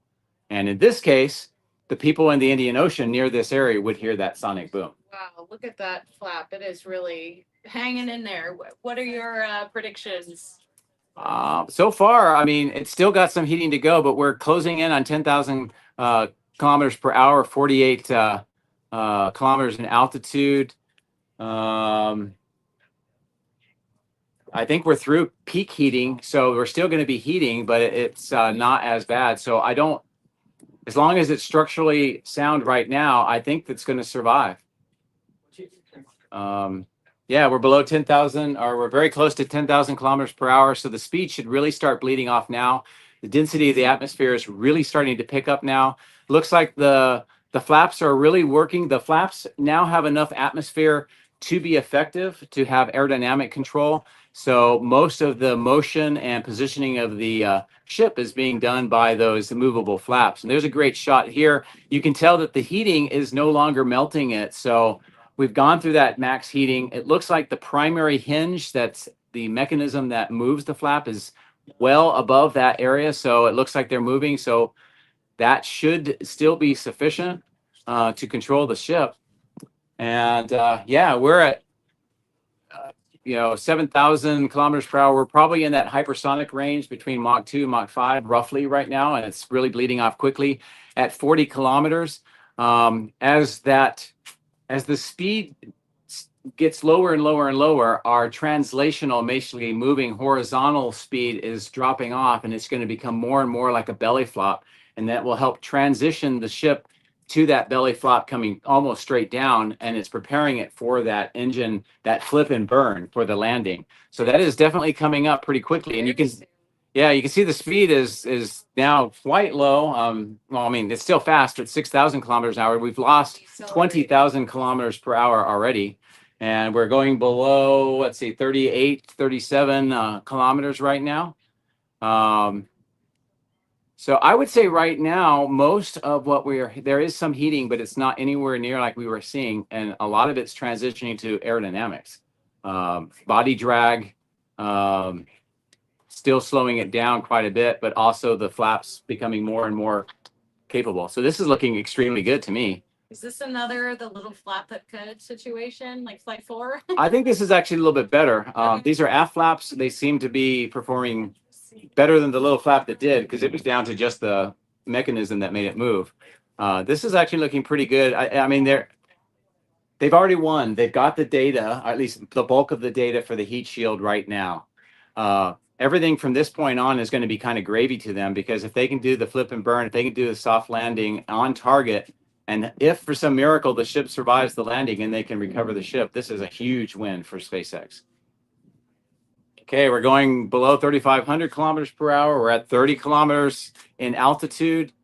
And in this case, the people in the Indian Ocean near this area would hear that sonic boom. Wow, look at that flap. It is really hanging in there. What are your predictions? So far, I mean, it's still got some heating to go, but we're closing in on 10,000 kilometers per hour, 48 kilometers in altitude. I think we're through peak heating, so we're still going to be heating, but it's not as bad. So as long as it's structurally sound right now, I think that's going to survive. Yeah, we're below 10,000, or we're very close to 10,000 kilometers per hour. So the speed should really start bleeding off now. The density of the atmosphere is really starting to pick up now. Looks like the flaps are really working. The flaps now have enough atmosphere to be effective, to have aerodynamic control. So most of the motion and positioning of the ship is being done by those movable flaps. And there's a great shot here. You can tell that the heating is no longer melting it. So we've gone through that max heating. It looks like the primary hinge, that's the mechanism that moves the flap, is well above that area. So it looks like they're moving. So that should still be sufficient to control the ship. And yeah, we're at 7,000 kilometers per hour. We're probably in that hypersonic range between Mach 2 and Mach 5 roughly right now. And it's really bleeding off quickly at 40 kilometers. As the speed gets lower and lower and lower, our translational, basically moving horizontal speed is dropping off, and it's going to become more and more like a belly flop. And that will help transition the ship to that belly flop coming almost straight down, and it's preparing it for that engine, that flip and burn for the landing. So that is definitely coming up pretty quickly. And you can, Yeah, you can see the speed is now quite low. Well, I mean, it's still fast at 6,000 kilometers an hour. We've lost 20,000 kilometers per hour already. And we're going below, let's see, 38, 37 kilometers right now. So I would say right now, most of what there is some heating, but it's not anywhere near like we were seeing. And a lot of it's transitioning to aerodynamics, body drag, still slowing it down quite a bit, but also the flaps becoming more and more capable. So this is looking extremely good to me. Is this the little flap that could situation, like Flight 4? I think this is actually a little bit better. These are aft flaps. They seem to be performing better than the little flap that did, because it was down to just the mechanism that made it move. This is actually looking pretty good. I mean, they've already won. They've got the data, at least the bulk of the data for the heat shield right now. Everything from this point on is going to be kind of gravy to them, because if they can do the flip and burn, if they can do the soft landing on target, and if for some miracle the ship survives the landing and they can recover the ship, this is a huge win for SpaceX. Okay, we're going below 3,500 kilometers per hour. We're at 30 kilometers in altitude,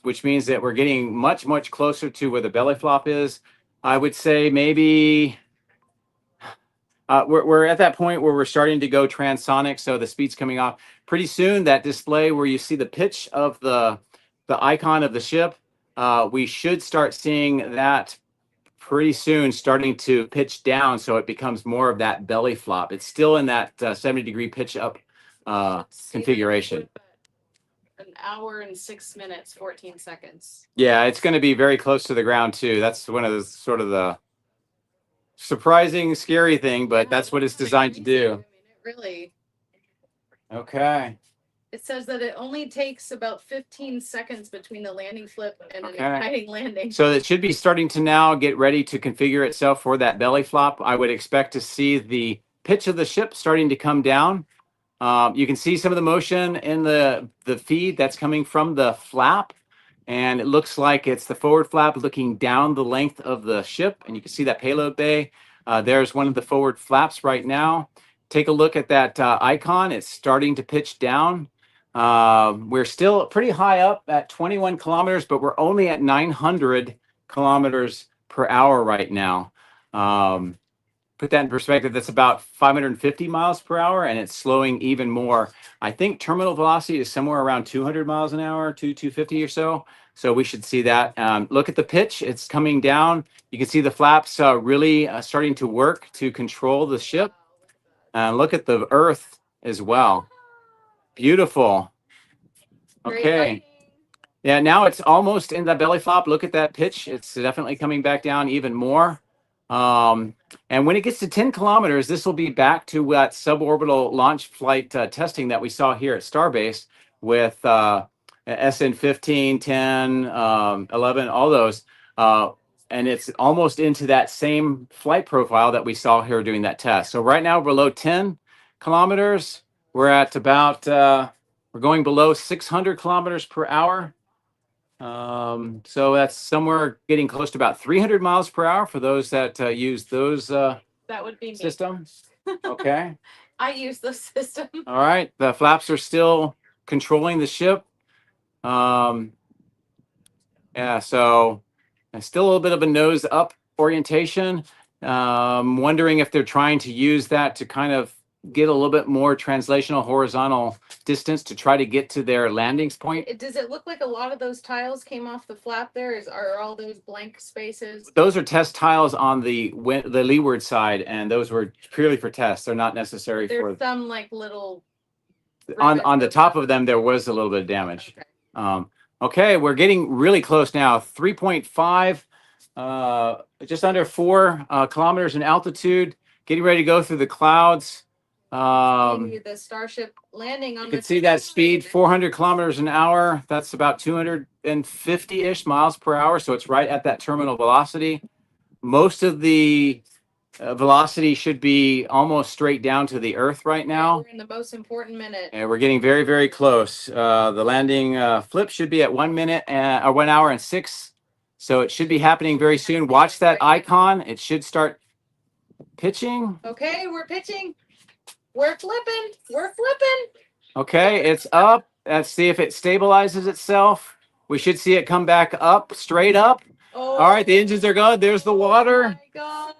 which means that we're getting much, much closer to where the belly flop is. I would say maybe we're at that point where we're starting to go transonic, so the speed's coming off. Pretty soon, that display where you see the pitch of the icon of the ship, we should start seeing that pretty soon starting to pitch down, so it becomes more of that belly flop. It's still in that 70-degree pitch up configuration. An hour and 6 minutes, 14 seconds. Yeah, it's going to be very close to the ground too. That's one of the sort of the surprising, scary thing, but that's what it's designed to do. I mean, it really. Okay. It says that it only takes about 15 seconds between the landing flip and an igniting landing. So it should be starting to now get ready to configure itself for that belly flop. I would expect to see the pitch of the ship starting to come down. You can see some of the motion in the feed that's coming from the flap. And it looks like it's the forward flap looking down the length of the ship. And you can see that payload bay. There's one of the forward flaps right now. Take a look at that icon. It's starting to pitch down. We're still pretty high up at 21 kilometers, but we're only at 900 kilometers per hour right now. Put that in perspective, that's about 550 miles per hour, and it's slowing even more. I think terminal velocity is somewhere around 200 miles an hour, 250 or so. So we should see that. Look at the pitch. It's coming down. You can see the flaps really starting to work to control the ship. Look at the Earth as well. Beautiful. Okay. Yeah, now it's almost in the belly flop. Look at that pitch. It's definitely coming back down even more. And when it gets to 10 kilometers, this will be back to that suborbital launch flight testing that we saw here at Starbase with SN 15, 10, 11, all those. And it's almost into that same flight profile that we saw here doing that test. So right now, below 10 kilometers, we're at about, we're going below 600 kilometers per hour. So that's somewhere getting close to about 300 miles per hour for those that use those that would be systems. Okay. I use the system. All right. The flaps are still controlling the ship. Yeah, so still a little bit of a nose up orientation. Wondering if they're trying to use that to kind of get a little bit more translational horizontal distance to try to get to their landing point. Does it look like a lot of those tiles came off the flap there? Are all those blank spaces? Those are test tiles on the leeward side, and those were purely for tests. They're not necessary There's for some like little on the top of them. There was a little bit of damage. Okay. Okay, we're getting really close now. 3.5, just under 4 kilometers in altitude. Getting ready to go through the clouds. Maybe the Starship landing on. You can see that speed, 400 kilometers an hour. That's about 250-ish miles per hour. So it's right at that terminal velocity. Most of the velocity should be almost straight down to the Earth right now. We're in the most important minute. And we're getting very, very close. The landing flip should be at 1 minute or 1 hour and 6. So it should be happening very soon. Watch that icon. It should start pitching. Okay, we're pitching. We're flipping. We're flipping. Okay, it's up. Let's see if it stabilizes itself. We should see it come back up, straight up. Oh, All right, the engines are good. There's the water. my gosh.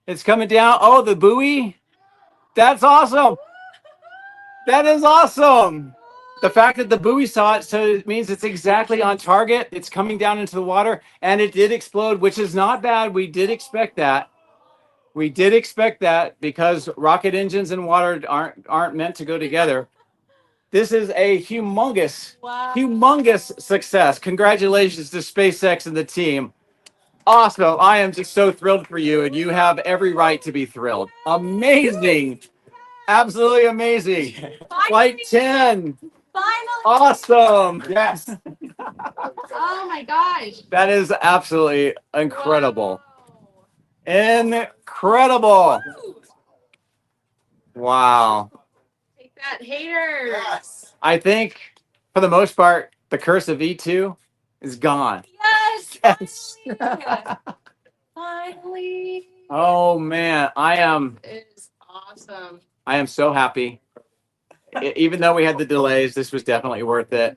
It's coming down. Oh, the buoy. That's awesome. That is awesome. The fact that the buoy saw it, so it means it's exactly on target. It's coming down into the water, and it did explode, which is not bad. We did expect that. We did expect that because rocket engines and water aren't meant to go together. This is a humongous, Wow. humongous success. Congratulations to SpaceX and the team. Awesome. I am just so thrilled for you, and you have every right to be thrilled. Amazing. Absolutely amazing. Flight 10. Finally. Awesome. Yes. Oh my gosh. That is absolutely incredible. Wow. Incredible. Woo. Wow. Take that, haters. Yes. I think for the most part, the curse of V2 is gone. Yes. Yes. Finally. Finally. Oh man, It is awesome. I am so happy. Even though we had the delays, this was definitely worth it.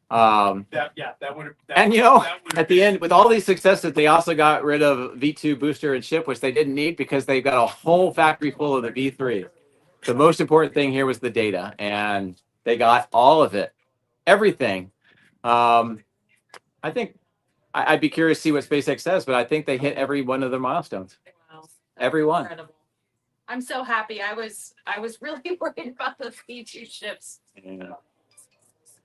That would have. And you know, at the end, with all these successes, they also got rid of V2 booster and ship, which they didn't need because they've got a whole factory full of the V3. The most important thing here was the data, and they got all of it, everything. I think I'd be curious to see what SpaceX says, but I think they hit every one of their milestones. Wow. That's Every one. incredible. I'm so happy. I was really worried about the V2 ships. Yeah.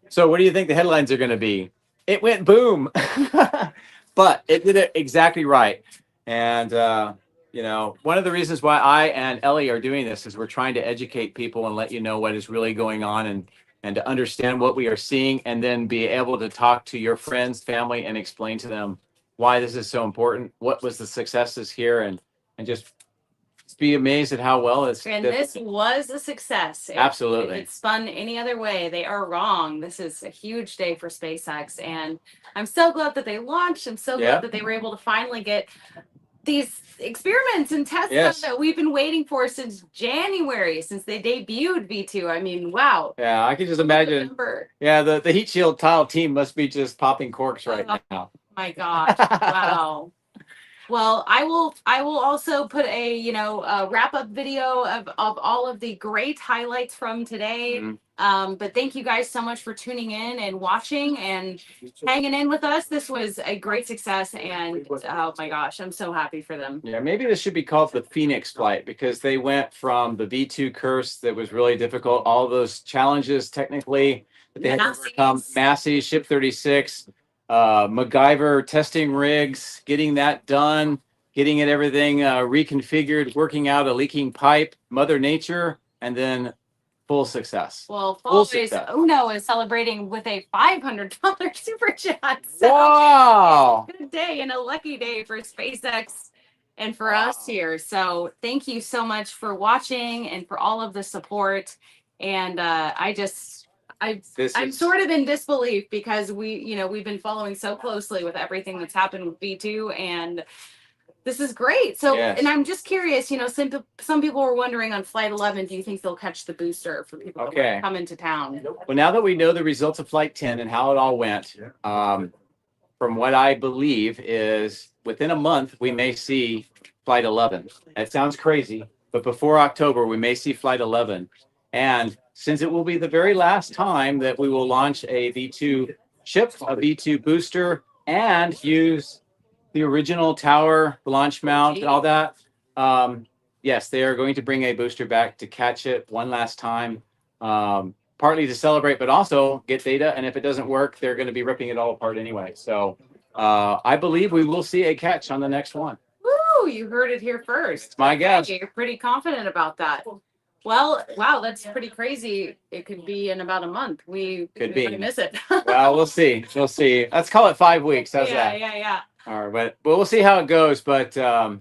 So what do you think the headlines are going to be? It went boom, but it did it exactly right. And, you know, one of the reasons why I and Ellie are doing this is we're trying to educate people and let you know what is really going on and to understand what we are seeing and then be able to talk to your friends, family, and explain to them why this is so important, what was the successes here, and just be amazed at how well it's. And this was a success. Absolutely. If it's spun any other way, they are wrong. This is a huge day for SpaceX. And I'm so glad that they launched. I'm so glad that they were able to finally get these experiments and tests done that we've been waiting for since January, since they debuted V2. I mean, wow. Yeah, I can just imagine. Yeah, the heat shield tile team must be just popping corks right now. My gosh. Wow. Well, I will also put a wrap up video of all of the great highlights from today. But thank you guys so much for tuning in and watching and hanging in with us. This was a great success, and oh my gosh, I'm so happy for them. Yeah, maybe this should be called the Phoenix flight because they went from the V2 curse that was really difficult, all those challenges technically that they had to overcome, Massey, Ship 36, MacGyver testing rigs, getting that done, getting it everything reconfigured, working out a leaking pipe, Mother Nature, and then full success. Well, always Uno is celebrating with a $500 super chat. So wow! Good day and a lucky day for SpaceX and for us here. So thank you so much for watching and for all of the support. And I'm sort of in disbelief because we've been following so closely with everything that's happened with V2, and this is great. So, and I'm just curious, some people were wondering on Flight 11, do you think they'll catch the booster for people that come into town? Well, now that we know the results of Flight 10 and how it all went, from what I believe is within a month, we may see Flight 11. That sounds crazy, but before October, we may see Flight 11. And since it will be the very last time that we will launch a V2 ship, a V2 booster, and use the original tower, launch mount, and all that, yes, they are going to bring a booster back to catch it one last time, partly to celebrate, but also get data. And if it doesn't work, they're going to be ripping it all apart anyway. So I believe we will see a catch on the next one. Woo! You heard it here first. It's my guess. You're pretty confident about that. Well, wow, that's pretty crazy. It could be in about a month. We might miss it. Well, we'll see. We'll see. Let's call it 5 weeks. How's that? Yeah. All right, but we'll see how it goes. But I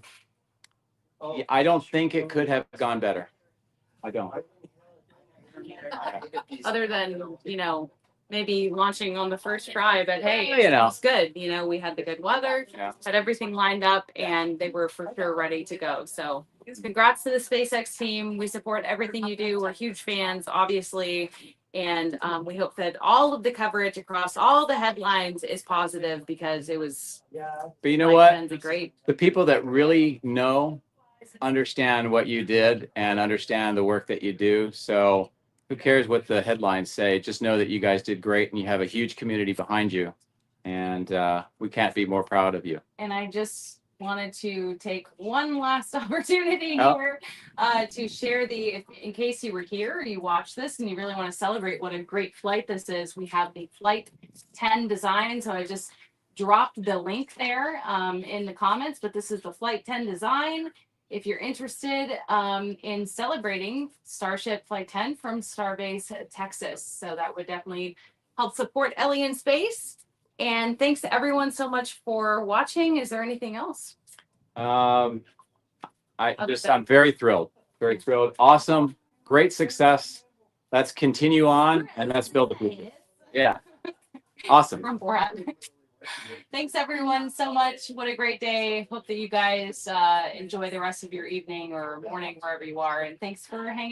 don't think it could have gone better. I don't. Other than, maybe launching on the first try, but hey, it's good. We had the good weather, had everything lined up, and they were for sure ready to go. So Congrats to the SpaceX team. We support everything you do. We're huge fans, obviously. And we hope that all of the coverage across all the headlines is positive because it was But you know like what? Ben's a great. The people that really know understand what you did and understand the work that you do. So who cares what the headlines say? Just know that you guys did great and you have a huge community behind you. And we can't be more proud of you. And I just wanted to take one last opportunity Oh. here to share in case you were here or you watched this and you really want to celebrate what a great flight this is, we have the Flight 10 design. So I just dropped the link there in the comments, but this is the Flight 10 design. If you're interested in celebrating Starship Flight 10 from Starbase, Texas. So that would definitely help support Ellie in space. And thanks to everyone so much for watching. Is there anything else? I'm very thrilled. Very thrilled. Awesome. Great success. Let's continue on and let's build the future. Yeah. Awesome. From Borat. Thanks everyone so much. What a great day. Hope that you guys enjoy the rest of your evening or morning wherever you are. And thanks for hanging